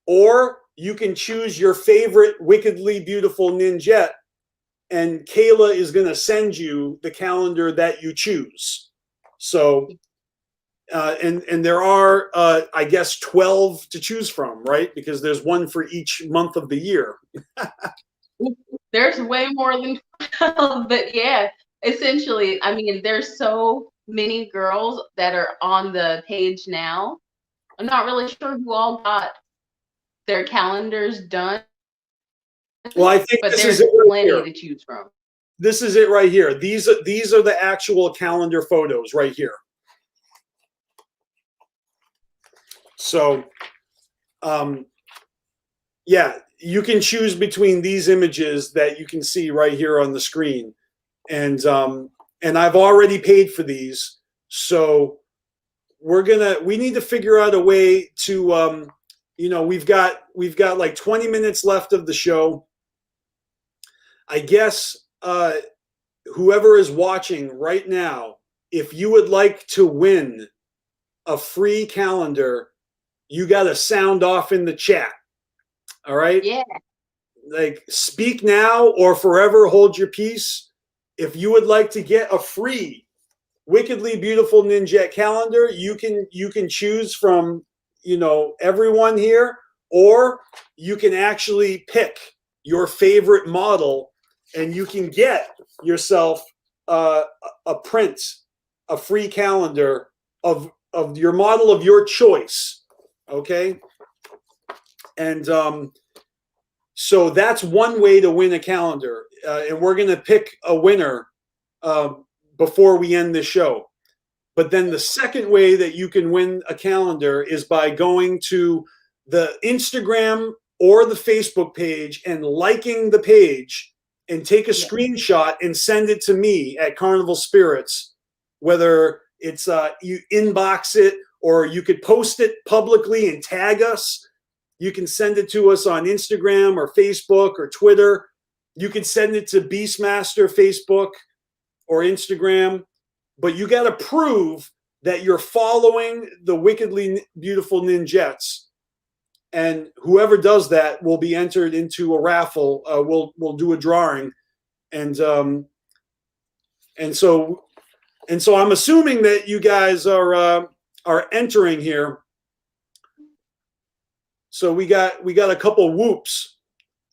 or you can choose your favorite wickedly beautiful ninjette, and Kayla is going to send you the calendar that you choose. So, and there are, I guess, 12 to choose from, right? Because there's one for each month of the year. There's way more than 12, but yeah, essentially, I mean, there's so many girls that are on the page now. I'm not really sure who all got their calendars done, Well, I think but this there's is it right plenty here. to choose from. This is it right here. These are the actual calendar photos right here. So, yeah, you can choose between these images that you can see right here on the screen, and I've already paid for these, so we need to figure out a way to you know, we've got like 20 minutes left of the show. I guess whoever is watching right now, if you would like to win a free calendar, you got to sound off in the chat. All right? Yeah. Like, speak now or forever hold your peace. If you would like to get a free wickedly beautiful ninjette calendar, you can choose from, you know, everyone here, or you can actually pick your favorite model, and you can get yourself a print, a free calendar of your model of your choice. Okay, and so that's one way to win a calendar, and we're going to pick a winner before we end the show. But then the second way that you can win a calendar is by going to the Instagram or the Facebook page and liking the page, and take a screenshot and send it to me at Carnival Spirits. Whether it's you inbox it, or you could post it publicly and tag us. You can send it to us on Instagram or Facebook or Twitter. You can send it to BeastMasteR Facebook or Instagram. But you got to prove that you're following the wickedly beautiful ninjettes, and whoever does that will be entered into a raffle. We'll do a drawing, and so I'm assuming that you guys are entering here. So we got a couple whoops.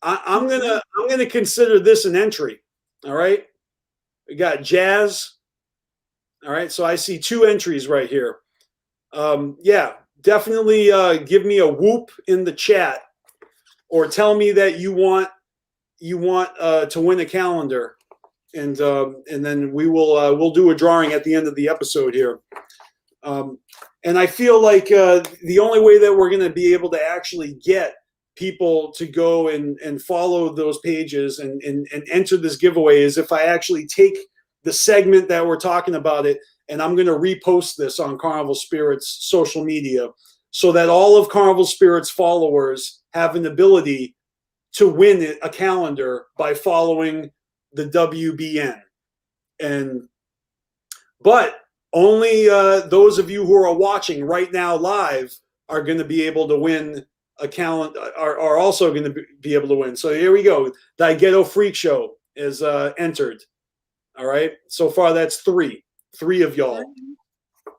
I'm gonna consider this an entry. All right, we got Jazz. All right, so I see 2 entries right here. Yeah, definitely give me a whoop in the chat, or tell me that you want to win a calendar, and then we'll do a drawing at the end of the episode here. And I feel like the only way that we're going to be able to actually get people to go and follow those pages and enter this giveaway is if I actually take the segment that we're talking about it, and I'm going to repost this on Carnival Spirits social media, so that all of Carnival Spirits followers have an ability to win a calendar by following the WBN. But only those of you who are watching right now live are going to be able to win a calendar, are also going to be able to win. So here we go. The Ghetto Freak Show is entered. All right. So far, that's 3 of y'all.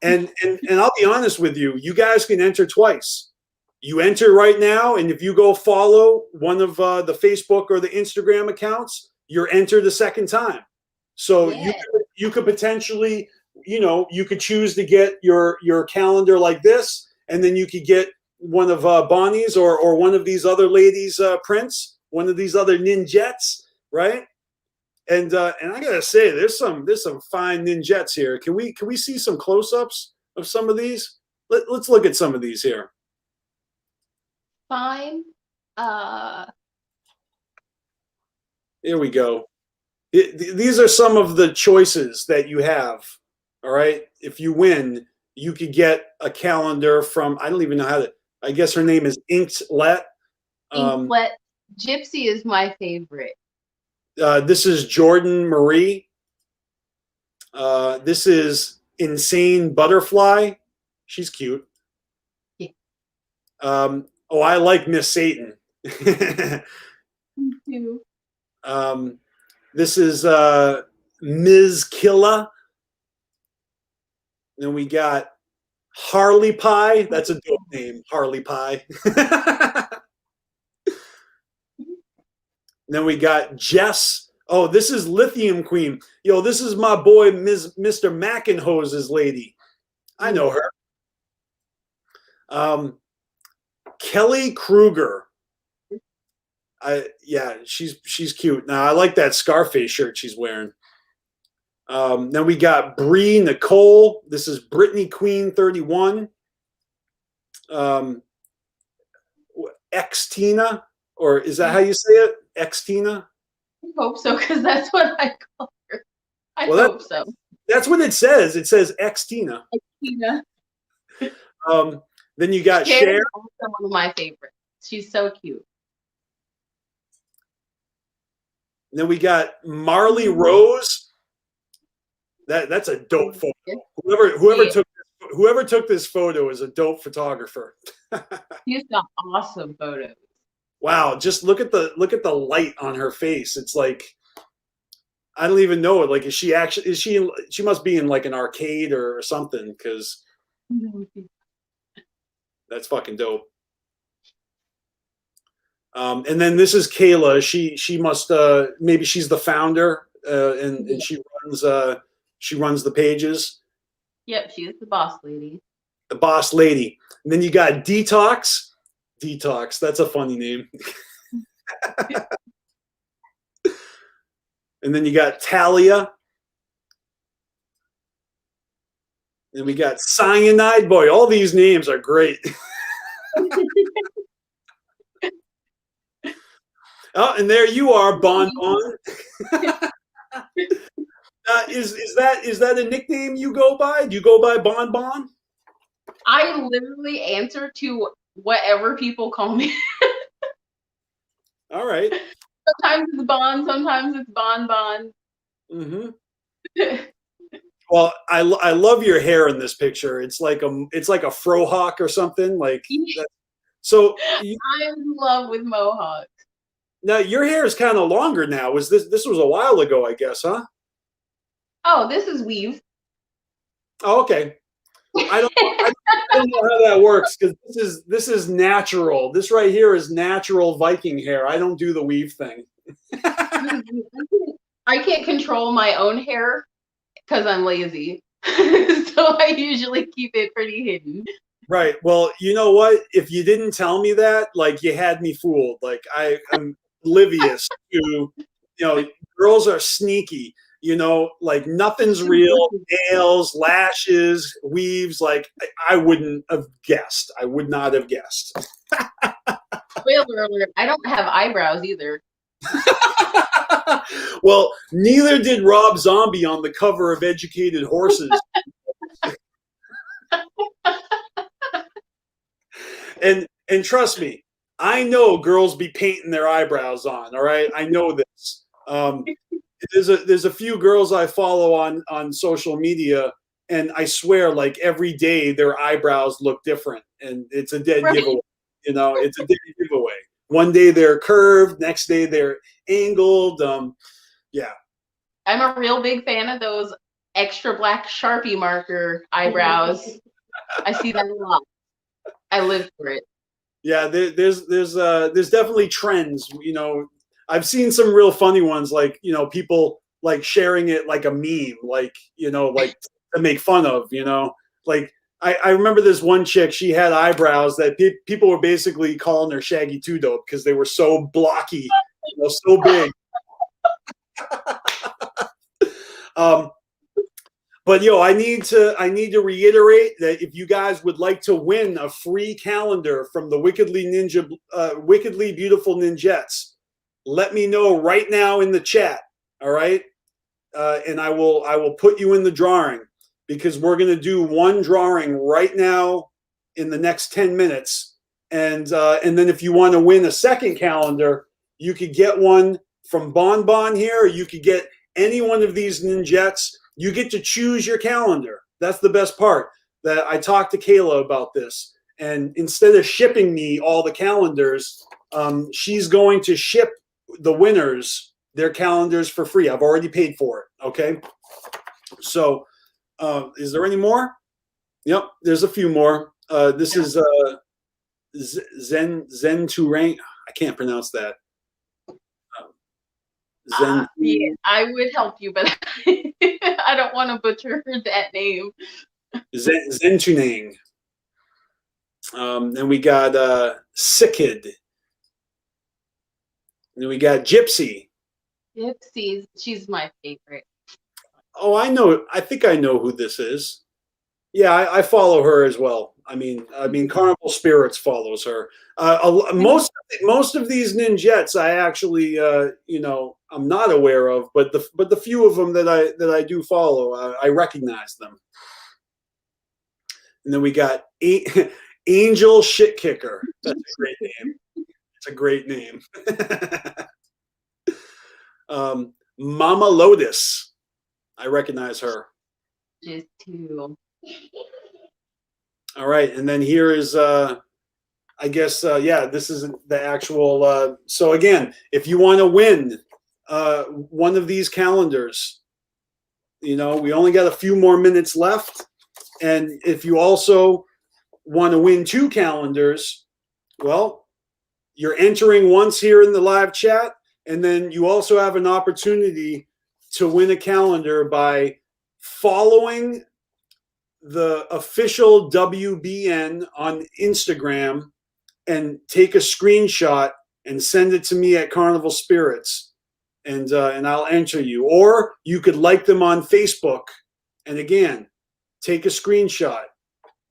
And I'll be honest with you, you guys can enter twice. You enter right now, and if you go follow one of the Facebook or the Instagram accounts, you're entered a second time. So you could potentially, you know, you could choose to get your calendar like this, and then you could get one of Bonnie's or one of these other ladies' prints, one of these other ninjettes, right? And I gotta say, there's some fine ninjettes here. Can we see some close-ups of some of these? Let's look at some of these here. Fine. Here we go. These are some of the choices that you have. All right. If you win, you could get a calendar from, I don't even know how to, I guess her name is Inklet. Inklet. Gypsy is my favorite. This is Jordan Marie. This is Insane Butterfly. She's cute. Yeah. Oh, I like Miss Satan. Me too. This is Ms. Killa. Then we got Harley Pie. That's a dope name, Harley Pie. Then we got Jess. Oh, this is Lithium Queen. Yo, this is my boy, Mr. Mackenhose's lady. I know her. Kelly Kruger. Yeah, she's cute. Now I like that Scarface shirt she's wearing. Then we got Bree Nicole. This is Brittany Queen 31. X Tina, or is that how you say it? X Tina? I hope so, because that's what I call her. I hope so. That's what it says. It says X Tina. Tina. Then you got Cher Cher. is also one of my favorites. She's so cute. Then we got Marley Rose. That's a dope photo. Whoever took this photo is a dope photographer. She's got awesome photos. Wow, just look at the light on her face. It's like, I don't even know. Like, she must be in like an arcade or something, because that's fucking dope. And then this is Kayla. She must maybe she's the founder, and she runs the pages. Yep, she's the boss lady. The boss lady. And then you got Detox. Detox. That's a funny name. And then you got Talia. And we got Cyanide. Boy, all these names are great. Oh, and there you are, Bon Bon. Is that a nickname you go by? Do you go by Bon Bon? I literally answer to whatever people call me. All right. Sometimes it's Bon, sometimes it's Bon Bon. Mm-hmm. Well, I love your hair in this picture. It's like a frohawk or something like that. So I'm in love with mohawks. Now your hair is kind of longer now. This was a while ago, I guess, huh? Oh, this is weave. Oh, okay. I don't know how that works, because this is natural. This right here is natural Viking hair. I don't do the weave thing. I can't control my own hair because I'm lazy. So I usually keep it pretty hidden. Right. Well, you know what? If you didn't tell me that, like, you had me fooled. Like, I'm oblivious to, girls are sneaky. Like, nothing's real. Nails, lashes, weaves. Like, I wouldn't have guessed. I would not have guessed. Spoiler alert, I don't have eyebrows either. Well, neither did Rob Zombie on the cover of Educated Horses. And trust me, I know girls be painting their eyebrows on. All right, I know this. There's a few girls I follow on social media, and I swear, like, every day their eyebrows look different, and it's a dead giveaway. It's a dead giveaway. One day they're curved, next day they're angled. Yeah. I'm a real big fan of those extra black Sharpie marker eyebrows. I see that a lot. I live for it. Yeah, there's definitely trends. I've seen some real funny ones, like, people like sharing it like a meme, like, like to make fun of, like I remember this one chick, she had eyebrows that people were basically calling her Shaggy Two Dope because they were so blocky, so big. But I need to reiterate that if you guys would like to win a free calendar from the Wickedly Beautiful Ninjettes, let me know right now in the chat. All right, and I will put you in the drawing, because we're going to do one drawing right now in the next 10 minutes, and then if you want to win a second calendar, you could get one from Bon Bon here. Or you could get any one of these ninjets. You get to choose your calendar. That's the best part. That I talked to Kayla about this, and instead of shipping me all the calendars, she's going to ship the winners their calendars for free. I've already paid for it. Okay. So, is there any more? Yep, there's a few more. This is Zen Tourain. I can't pronounce that. Zen. Yeah, I would help you, but I don't want to butcher that name. Zen Tunang. Then we got Sikid. Then we got Gypsy. Gypsy, she's my favorite. Oh, I know. I think I know who this is. Yeah, I follow her as well. I mean, Carnival Spirits follows her. Most of these ninjets, I actually, I'm not aware of, but the few of them that I do follow, I recognize them. And then we got Angel Shit Kicker. That's a great name. It's a great name. Mama Lotus. I recognize her. Just too. All right, and then here is, I guess, this is the actual. So again, if you want to win one of these calendars, we only got a few more minutes left, and if you also want to win 2 calendars, well, you're entering once here in the live chat, and then you also have an opportunity to win a calendar by following the official WBN on Instagram and take a screenshot and send it to me at Carnival Spirits, and I'll enter you. Or you could like them on Facebook, and again, take a screenshot.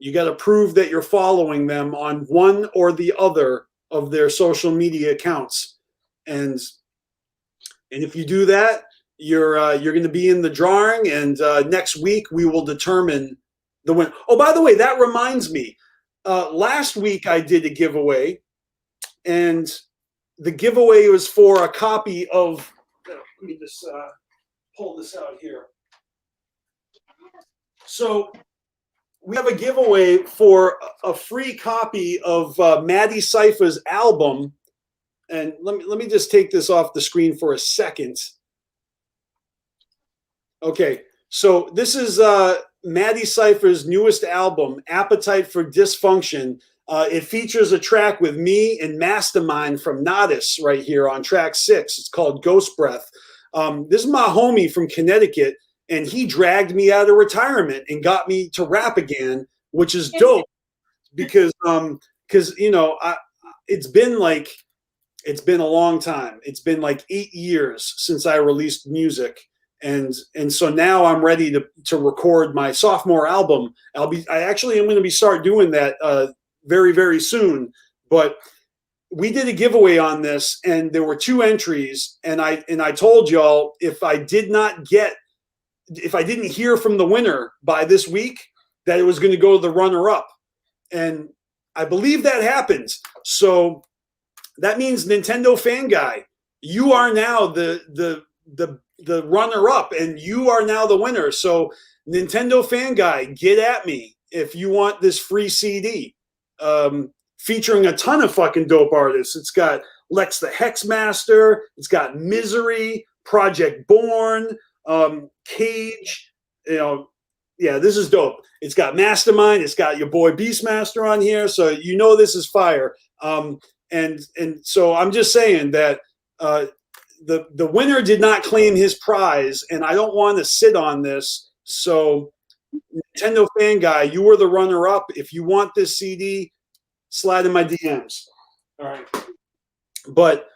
You got to prove that you're following them on one or the other of their social media accounts, and if you do that, you're going to be in the drawing, and next week we will determine the win. Oh, by the way, that reminds me. Last week I did a giveaway, and the giveaway was for a copy of. Let me just pull this out here. So we have a giveaway for a free copy of Maddie Cypher's album, and let me just take this off the screen for a second. Okay, so this is Maddie Cypher's newest album, Appetite for Dysfunction. It features a track with me and Mastermind from Nodis right here on track 6. It's called Ghost Breath. This is my homie from Connecticut, and he dragged me out of retirement and got me to rap again, which is dope because it's been a long time. It's been like 8 years since I released music. And so now I'm ready to record my sophomore album. I actually am going to start doing that very, very soon. But we did a giveaway on this, and there were 2 entries. And I told y'all if I didn't hear from the winner by this week, that it was going to go to the runner-up. And I believe that happened. So that means Nintendo Fan Guy, you are now the runner-up, and you are now the winner. So Nintendo Fan Guy, get at me if you want this free CD featuring a ton of fucking dope artists. It's got Lex the Hexmaster, it's got Misery, Project Born, Cage, this is dope. It's got Mastermind, it's got your boy BeastMaster on here, so this is fire. And so I'm just saying that the winner did not claim his prize, and I don't want to sit on this. So Nintendo Fan Guy, you were the runner-up. If you want this CD, slide in my DMs. All right. But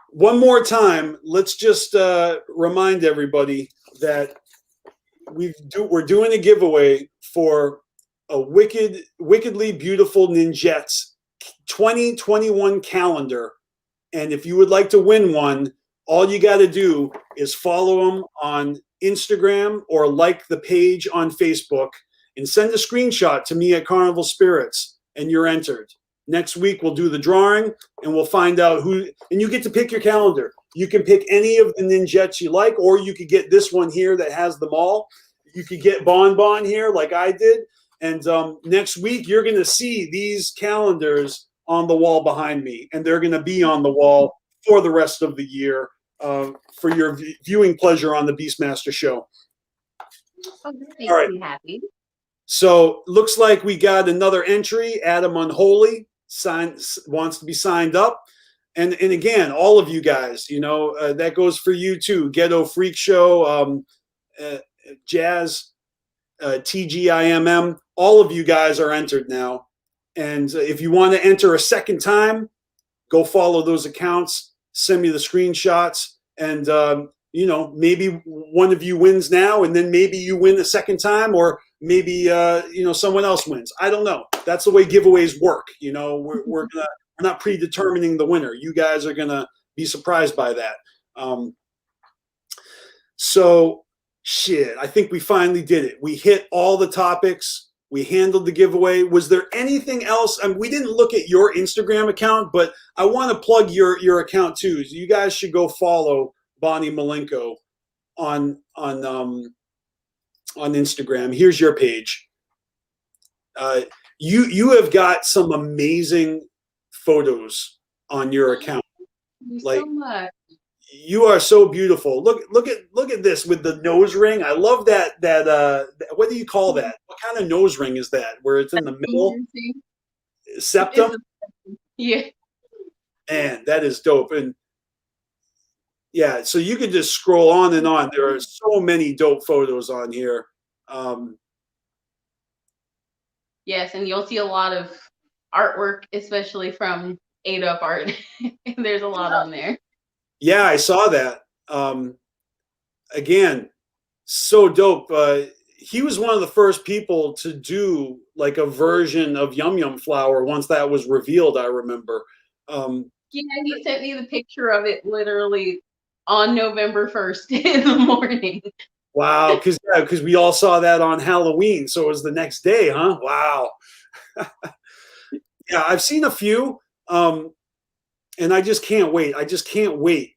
one more time, let's just remind everybody that we're doing a giveaway for a wickedly beautiful Ninjets 2021 calendar. And if you would like to win one, all you got to do is follow them on Instagram or like the page on Facebook and send a screenshot to me at Carnival Spirits, and you're entered. Next week, we'll do the drawing, and we'll find out who, and you get to pick your calendar. You can pick any of the ninjets you like, or you could get this one here that has them all. You could get Bon here like I did. And next week, you're going to see these calendars on the wall behind me, and they're going to be on the wall for the rest of the year for your viewing pleasure on the BeastMaster show. Oh, that makes All right. me happy. So looks like we got another entry. Adam Unholy wants to be signed up. And again, all of you guys, you know, that goes for you too. Ghetto Freak Show, Jazz, TGIMM, all of you guys are entered now. And if you want to enter a second time, go follow those accounts, send me the screenshots, and, you know, maybe one of you wins now, and then maybe you win a second time, or maybe, you know, someone else wins. I don't know. That's the way giveaways work. You know, we're not predetermining the winner. You guys are going to be surprised by that. So, shit, I think we finally did it. We hit all the topics. We handled the giveaway. Was there anything else? I mean, we didn't look at your Instagram account, but I want to plug your account too. So you guys should go follow Bonnie MILENKO on Instagram. Here's your page. You have got some amazing photos on your account. Thank you Like, so much. you are so beautiful. Look at this with the nose ring. I love that what do you call that? What kind of nose ring is that? Where it's in the middle? Septum? Yeah. Man, that is dope. And yeah, so you could just scroll on and on. There are so many dope photos on here. Yes, and you'll see a lot of artwork, especially from 8up Art. There's a lot on there. Yeah, I saw that. Again, so dope. He was one of the first people to do like a version of Yum Yum Flower once that was revealed, I remember. Yeah, he sent me the picture of it literally on November 1st in the morning. Wow, because we all saw that on Halloween, so it was the next day, huh? Wow. Yeah, I've seen a few, and I just can't wait. I just can't wait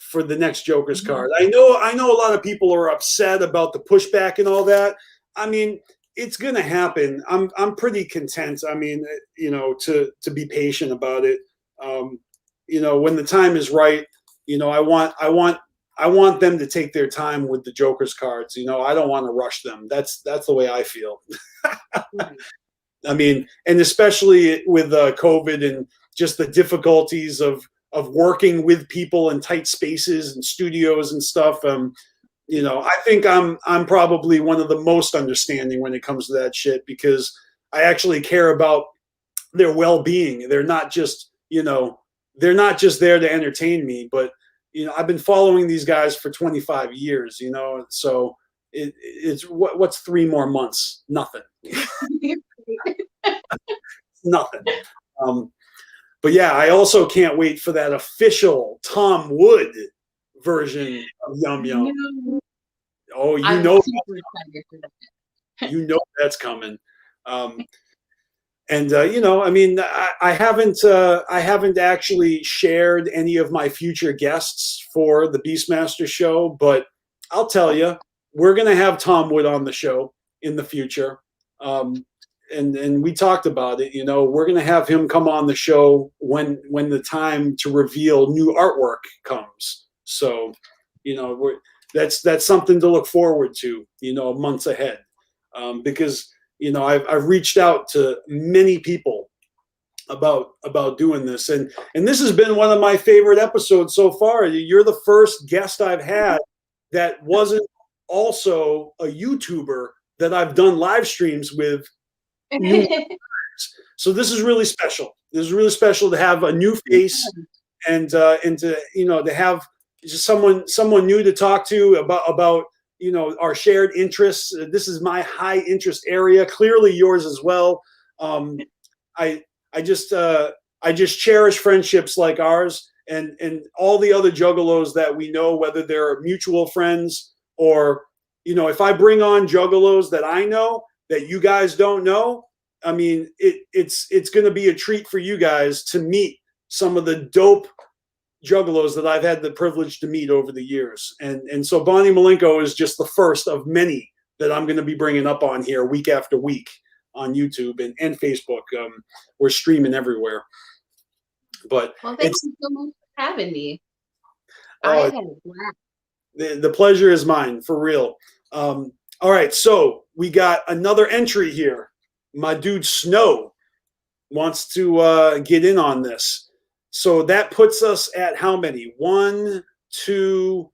for the next Joker's card. I know a lot of people are upset about the pushback and all that. I mean, it's gonna happen. I'm pretty content. I mean, you know, to be patient about it. You know, when the time is right, you know, I want them to take their time with the Joker's cards. You know, I don't want to rush them. That's the way I feel. I mean, and especially with COVID and just the difficulties of working with people in tight spaces and studios and stuff. You know, I think I'm probably one of the most understanding when it comes to that shit, because I actually care about their well-being. They're not just, you know, they're not just there to entertain me, but, you know, I've been following these guys for 25 years, you know, so it's what's 3 more months? Nothing. Nothing. But yeah, I also can't wait for that official Tom Wood version of Yum Yum. Oh, I'm super excited for that. you know that's coming. And you know, I mean, I haven't actually shared any of my future guests for the BeastMaster show, but I'll tell you, we're gonna have Tom Wood on the show in the future. And we talked about it. You know, we're gonna have him come on the show when the time to reveal new artwork comes. So, you know, that's something to look forward to, you know, months ahead, because, you know, I've reached out to many people about doing this, and this has been one of my favorite episodes so far. You're the first guest I've had that wasn't also a YouTuber that I've done live streams with. So this is really special. This is really special to have a new face, and to, you know, to have just someone new to talk to about you know, our shared interests. This is my high interest area, clearly yours as well. I just cherish friendships like ours, and all the other juggalos that we know, whether they're mutual friends or, you know, if I bring on juggalos that I know that you guys don't know, I mean, it's going to be a treat for you guys to meet some of the dope juggalos that I've had the privilege to meet over the years. And so Bonnie Malenko is just the first of many that I'm going to be bringing up on here week after week on YouTube and Facebook. We're streaming everywhere. But well, thank you so much for having me. Oh, I had a blast. The pleasure is mine, for real. All right, so we got another entry here. My dude Snow wants to get in on this. So that puts us at how many? 1, 2,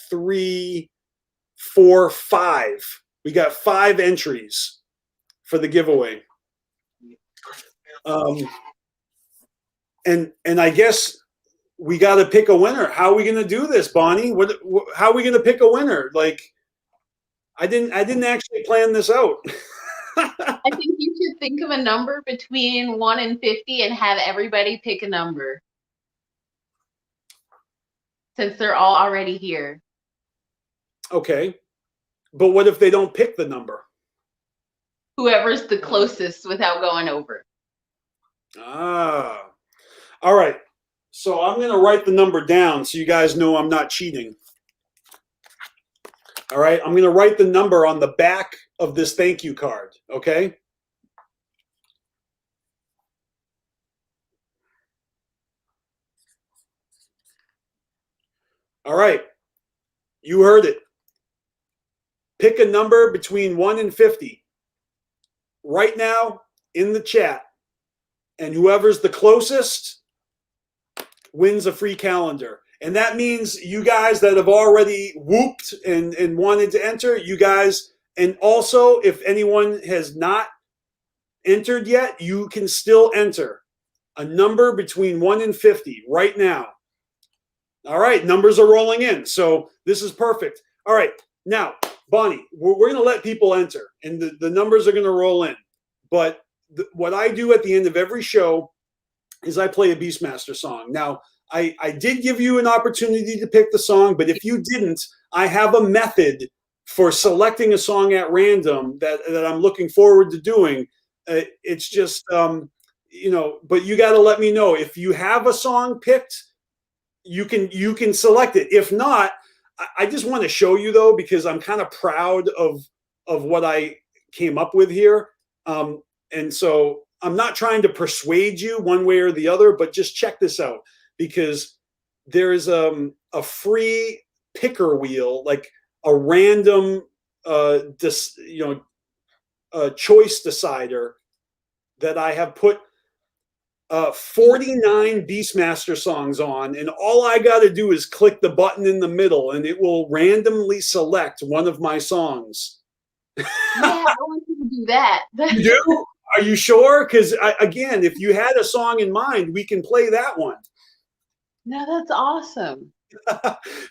3, 4, 5. We got 5 entries for the giveaway. And I guess we got to pick a winner. How are we going to do this, Bonnie? How are we going to pick a winner? Like, I didn't actually plan this out. I think you should think of a number between 1 and 50 and have everybody pick a number. Since they're all already here. Okay. But what if they don't pick the number? Whoever's the closest without going over. Ah. All right. So I'm going to write the number down so you guys know I'm not cheating. All right. I'm going to write the number on the back of this thank you card. Okay. All right. You heard it. Pick a number between 1 and 50 right now in the chat. And whoever's the closest wins a free calendar. And that means you guys that have already whooped and wanted to enter, you guys, and also if anyone has not entered yet, you can still enter a number between 1 and 50 right now. All right, numbers are rolling in, so this is perfect. All right, now, Bonnie, we're going to let people enter, and the numbers are going to roll in. But what I do at the end of every show is I play a BeastMasteR song. Now, I did give you an opportunity to pick the song, but if you didn't, I have a method for selecting a song at random that I'm looking forward to doing. It's just, you know, but you got to let me know. If you have a song picked, you can select it. If not, I just want to show you though, because I'm kind of proud of what I came up with here. And so I'm not trying to persuade you one way or the other, but just check this out, because there is a free picker wheel, like a random choice decider that I have put 49 BeastMasteR songs on, and all I got to do is click the button in the middle and it will randomly select one of my songs. Yeah, I want you to do that. You do? Are you sure? Because again, if you had a song in mind, we can play that one. No, that's awesome.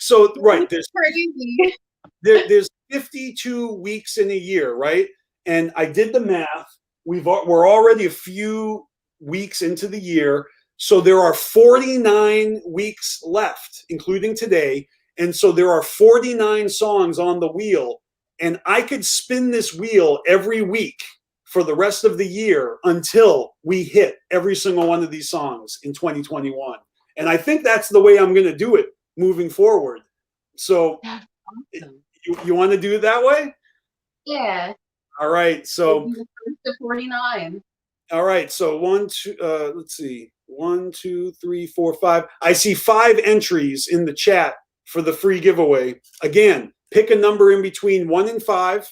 So right, there's crazy. There's 52 weeks in a year, right? And I did the math. We're already a few weeks into the year, so there are 49 weeks left, including today. And so there are 49 songs on the wheel, and I could spin this wheel every week for the rest of the year until we hit every single one of these songs in 2021. And I think that's the way I'm going to do it moving forward. So awesome. You want to do it that way? Yeah. All right. So the 49. All right. So let's see. 1, 2, 3, 4, 5. I see 5 entries in the chat for the free giveaway. Again, pick a number in between 1 and 5.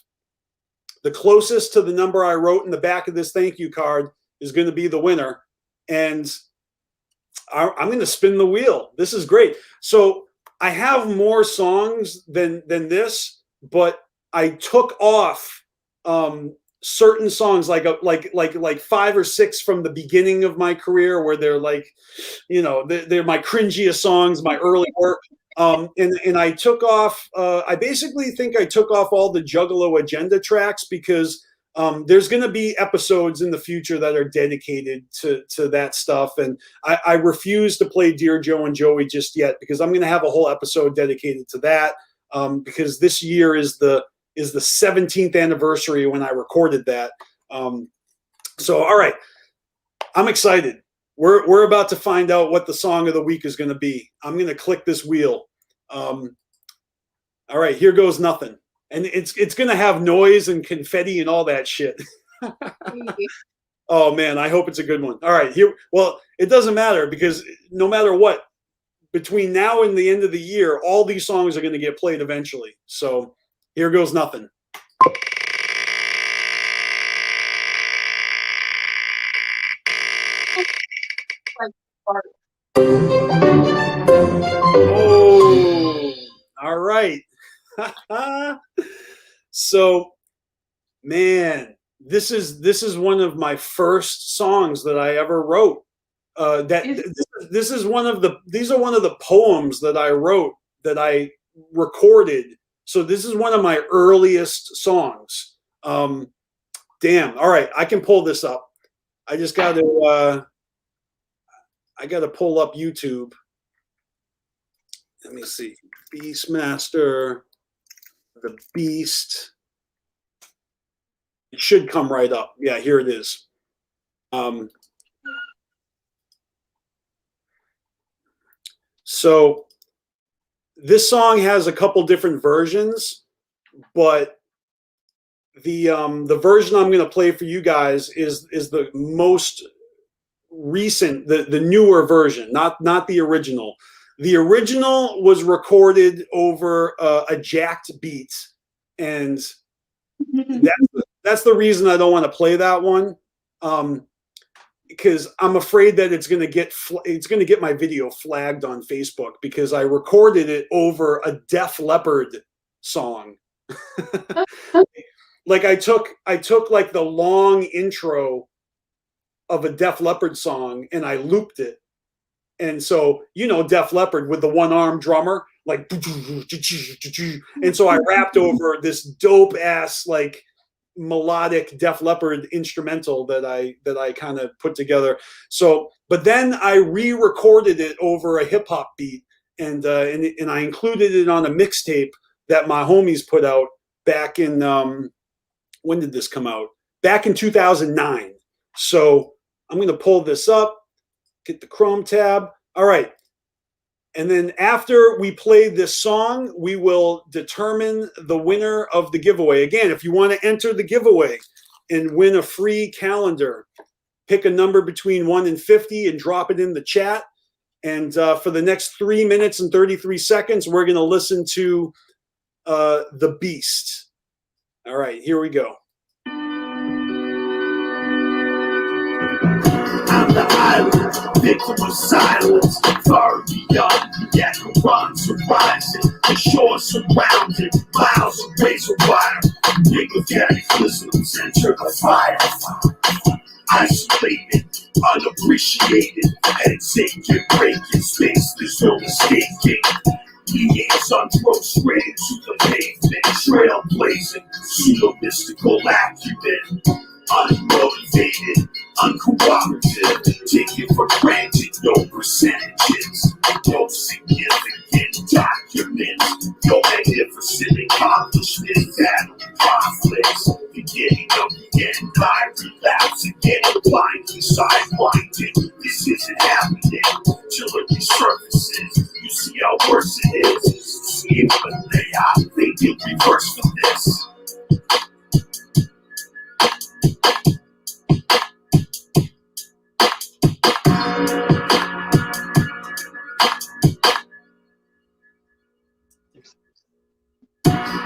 The closest to the number I wrote in the back of this thank you card is going to be the winner. And I'm going to spin the wheel. This is great. So I have more songs than this, but I took off certain songs, like 5 or 6 from the beginning of my career, where they're like, you know, they're my cringiest songs, my early work. And I took off, I basically think I took off all the Juggalo Agenda tracks, because there's going to be episodes in the future that are dedicated to that stuff. And I refuse to play Dear Joe and Joey just yet, because I'm going to have a whole episode dedicated to that. Because this year is the 17th anniversary when I recorded that. So, all right, I'm excited. We're about to find out what the song of the week is going to be. I'm going to click this wheel. All right, here goes nothing. And it's going to have noise and confetti and all that shit. Oh, man, I hope it's a good one. All right, here. Well, it doesn't matter, because no matter what, between now and the end of the year, all these songs are going to get played eventually. So here goes nothing. Oh, all right. So, man, this is one of my first songs that I ever wrote. These are one of the poems that I wrote that I recorded. So this is one of my earliest songs. Damn. All right, I can pull this up. I just got to pull up YouTube. Let me see. BeastMaster, the Beast. It should come right up. Yeah, here it is. So this song has a couple different versions, but the version I'm going to play for you guys is the most recent, the newer version, not the original. The original was recorded over a jacked beat, and that's the reason I don't want to play that one, because I'm afraid that it's going to get my video flagged on Facebook, because I recorded it over a Def Leppard song. Like I took like the long intro of a Def Leppard song and I looped it. And so, Def Leppard with the one-arm drummer, like, and so I rapped over this dope ass, like, melodic Def Leppard instrumental that I kind of put together. So, but then I re-recorded it over a hip hop beat, and I included it on a mixtape that my homies put out back in, when did this come out? Back in 2009. So I'm going to pull this up. Get the Chrome tab. All right. And then after we play this song, we will determine the winner of the giveaway. Again, if you want to enter the giveaway and win a free calendar, pick a number between 1 and 50 and drop it in the chat. And for the next 3 minutes and 33 seconds, we're going to listen to The Beast. All right, here we go. I'm the island, victim of silence, far beyond the echoes horizon. The shore surrounded, miles of razor wire, big cataclysms enter the fire. Isolated, unappreciated, hesitating, breaking space, there's no escaping. Liaison throw straight into the pavement, trailblazing, pseudo-mystical acumen. Unmotivated, uncooperative, taken for granted, no percentages, no significant documents, no magnificent accomplishment, battle conflicts, beginning of the end, I relapse again, blindly sidewinding, this isn't happening, till it resurfaces, you see how worse it is, see it when they get reversed from this.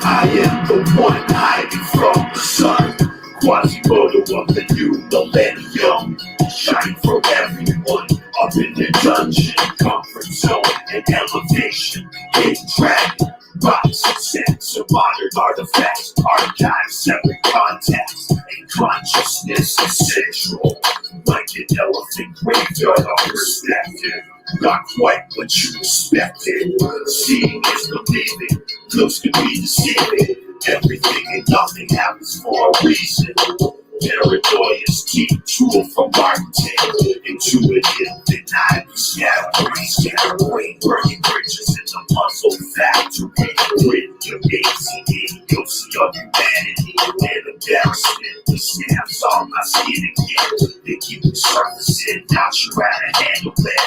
I am the one hiding from the sun, Quasimodo of the new millennium, shine for everyone up in the dungeon, comfort zone and elevation, hidden dragon, rocks and sense of modern artifacts, archives, separate contexts, and consciousness is central, like an elephant graveyard of perspective. Not quite what you expected. Seeing is believing, looks can be deceiving. Everything and nothing happens for a reason. Paranoia is keep true from Martin. Intuitive, then I be scattering, burning bridges in the muscle factory. With your amazing idiocy of humanity and embarrassment, the snaps on my skin again. They keep me surfacing, now you're out of handle it.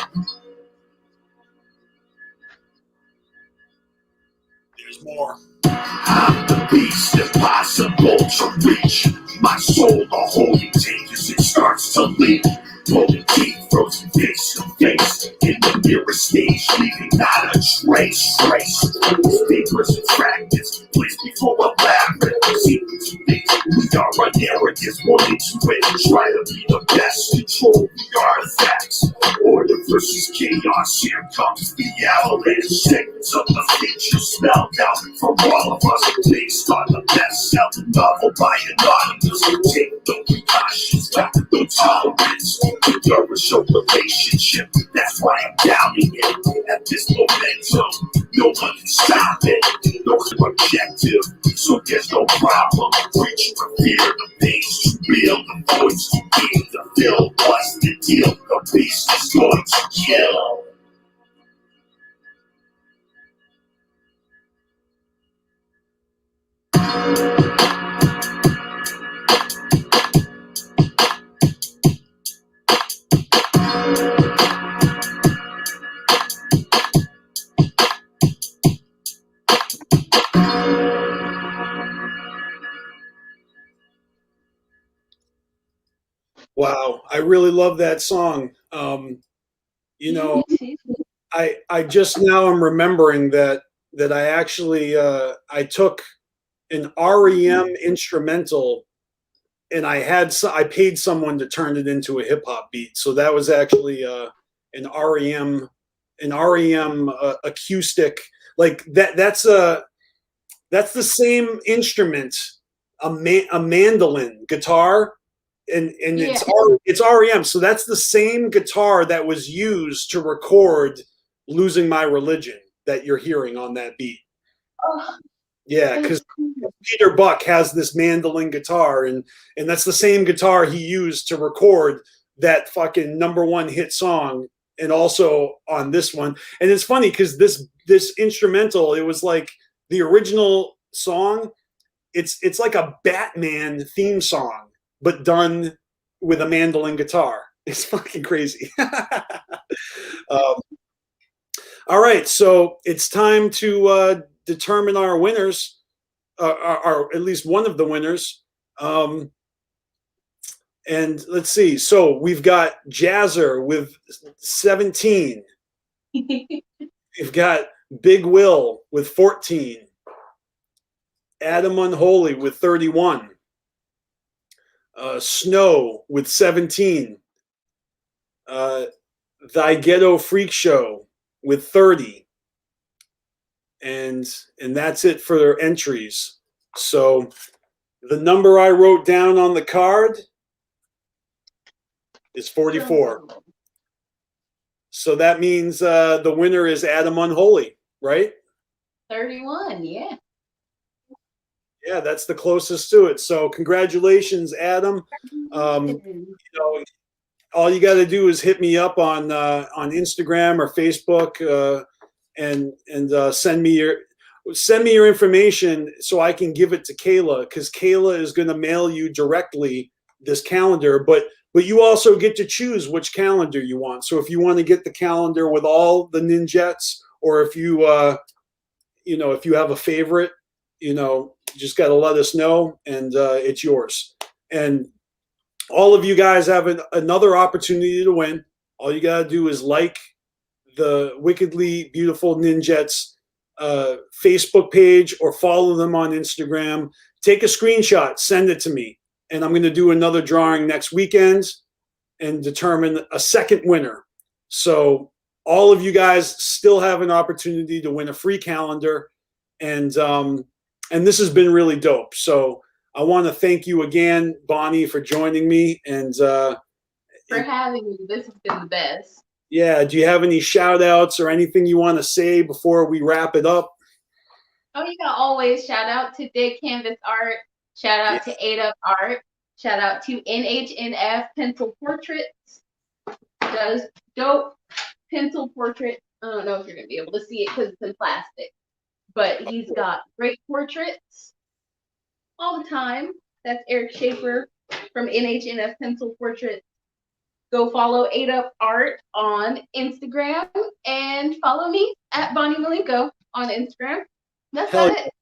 There's more. I'm the beast, impossible to reach. My soul, the holy changes, it starts to leak. Pulling teeth, frozen face to face. In the mirror stage, leaving not a trace. Papers and fragments, placed before a labyrinth. Secrets to me, we are our narratives, more into it. Try to be the best, control the artifacts. Order versus chaos, here comes the avalanche. Segments of the future spelled out from all of us, based on the best-selling novel by anonymous. Take no precautions, got no tolerance. You're a show relationship, that's why I'm doubting it. At this momentum, no one can stop it. No objective, so there's no problem. Reaching for fear, the pain's too real. The voice too big to fill. What's the deal? The beast is going to kill. Wow, I really love that song. You know, I just now am remembering that I actually I took an REM instrumental and I paid someone to turn it into a hip hop beat. So that was actually an REM acoustic, like that's the same instrument, a mandolin guitar. And Yeah. it's REM, so that's the same guitar that was used to record "Losing My Religion" that you're hearing on that beat. Oh, Yeah, because Peter Buck has this mandolin guitar, and that's the same guitar he used to record that fucking #1 hit song, and also on this one. And it's funny because this instrumental, it was like the original song. It's like a Batman theme song, but done with a mandolin guitar. It's fucking crazy. All right, so it's time to determine our winners, or at least one of the winners. And let's see. So we've got Jazzer with 17. We've got Big Will with 14. Adam Unholy with 31. Snow with 17. Thy Ghetto Freak Show with 30. And that's it for their entries. So the number I wrote down on the card is 44. So that means the winner is Adam Unholy, right? 31, yeah. Yeah, that's the closest to it. So congratulations, Adam. You know, all you got to do is hit me up on Instagram or Facebook, and send me your information so I can give it to Kayla, because Kayla is going to mail you directly this calendar. But you also get to choose which calendar you want. So if you want to get the calendar with all the ninjets, or if you if you have a favorite, you just got to let us know, and it's yours. And all of you guys have another opportunity to win. All you got to do is like the Wickedly Beautiful Ninjets Facebook page, or follow them on Instagram. Take a screenshot, send it to me, and I'm going to do another drawing next weekend and determine a second winner. So all of you guys still have an opportunity to win a free calendar, and this has been really dope. So I want to thank you again, Bonnie, for joining me, and For having me. This has been the best. Yeah, do you have any shout outs or anything you want to say before we wrap it up? Oh, yeah, always shout out to Dick Canvas Art. Shout out to 8 Up Art. Shout out to NHNF Pencil Portraits. Does dope pencil portraits. I don't know if you're going to be able to see it because it's in plastic. But he's got great portraits all the time. That's Eric Schaefer from NHNF Pencil Portraits. Go follow 8 Up Art on Instagram and follow me at Bonnie Milenko on Instagram. That's Hell about it.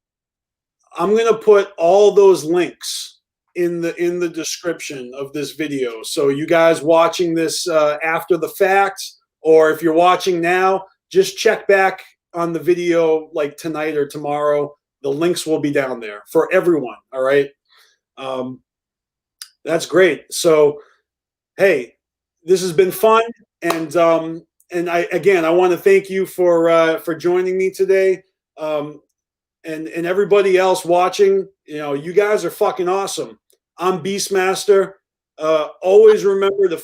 I'm gonna put all those links in the description of this video. So you guys watching this after the fact, or if you're watching now, just check back on the video like tonight or tomorrow. The links will be down there for everyone. All right. That's great. So, hey, this has been fun, and I want to thank you for joining me today. And everybody else watching, you guys are fucking awesome. I'm BeastMaster. Always remember to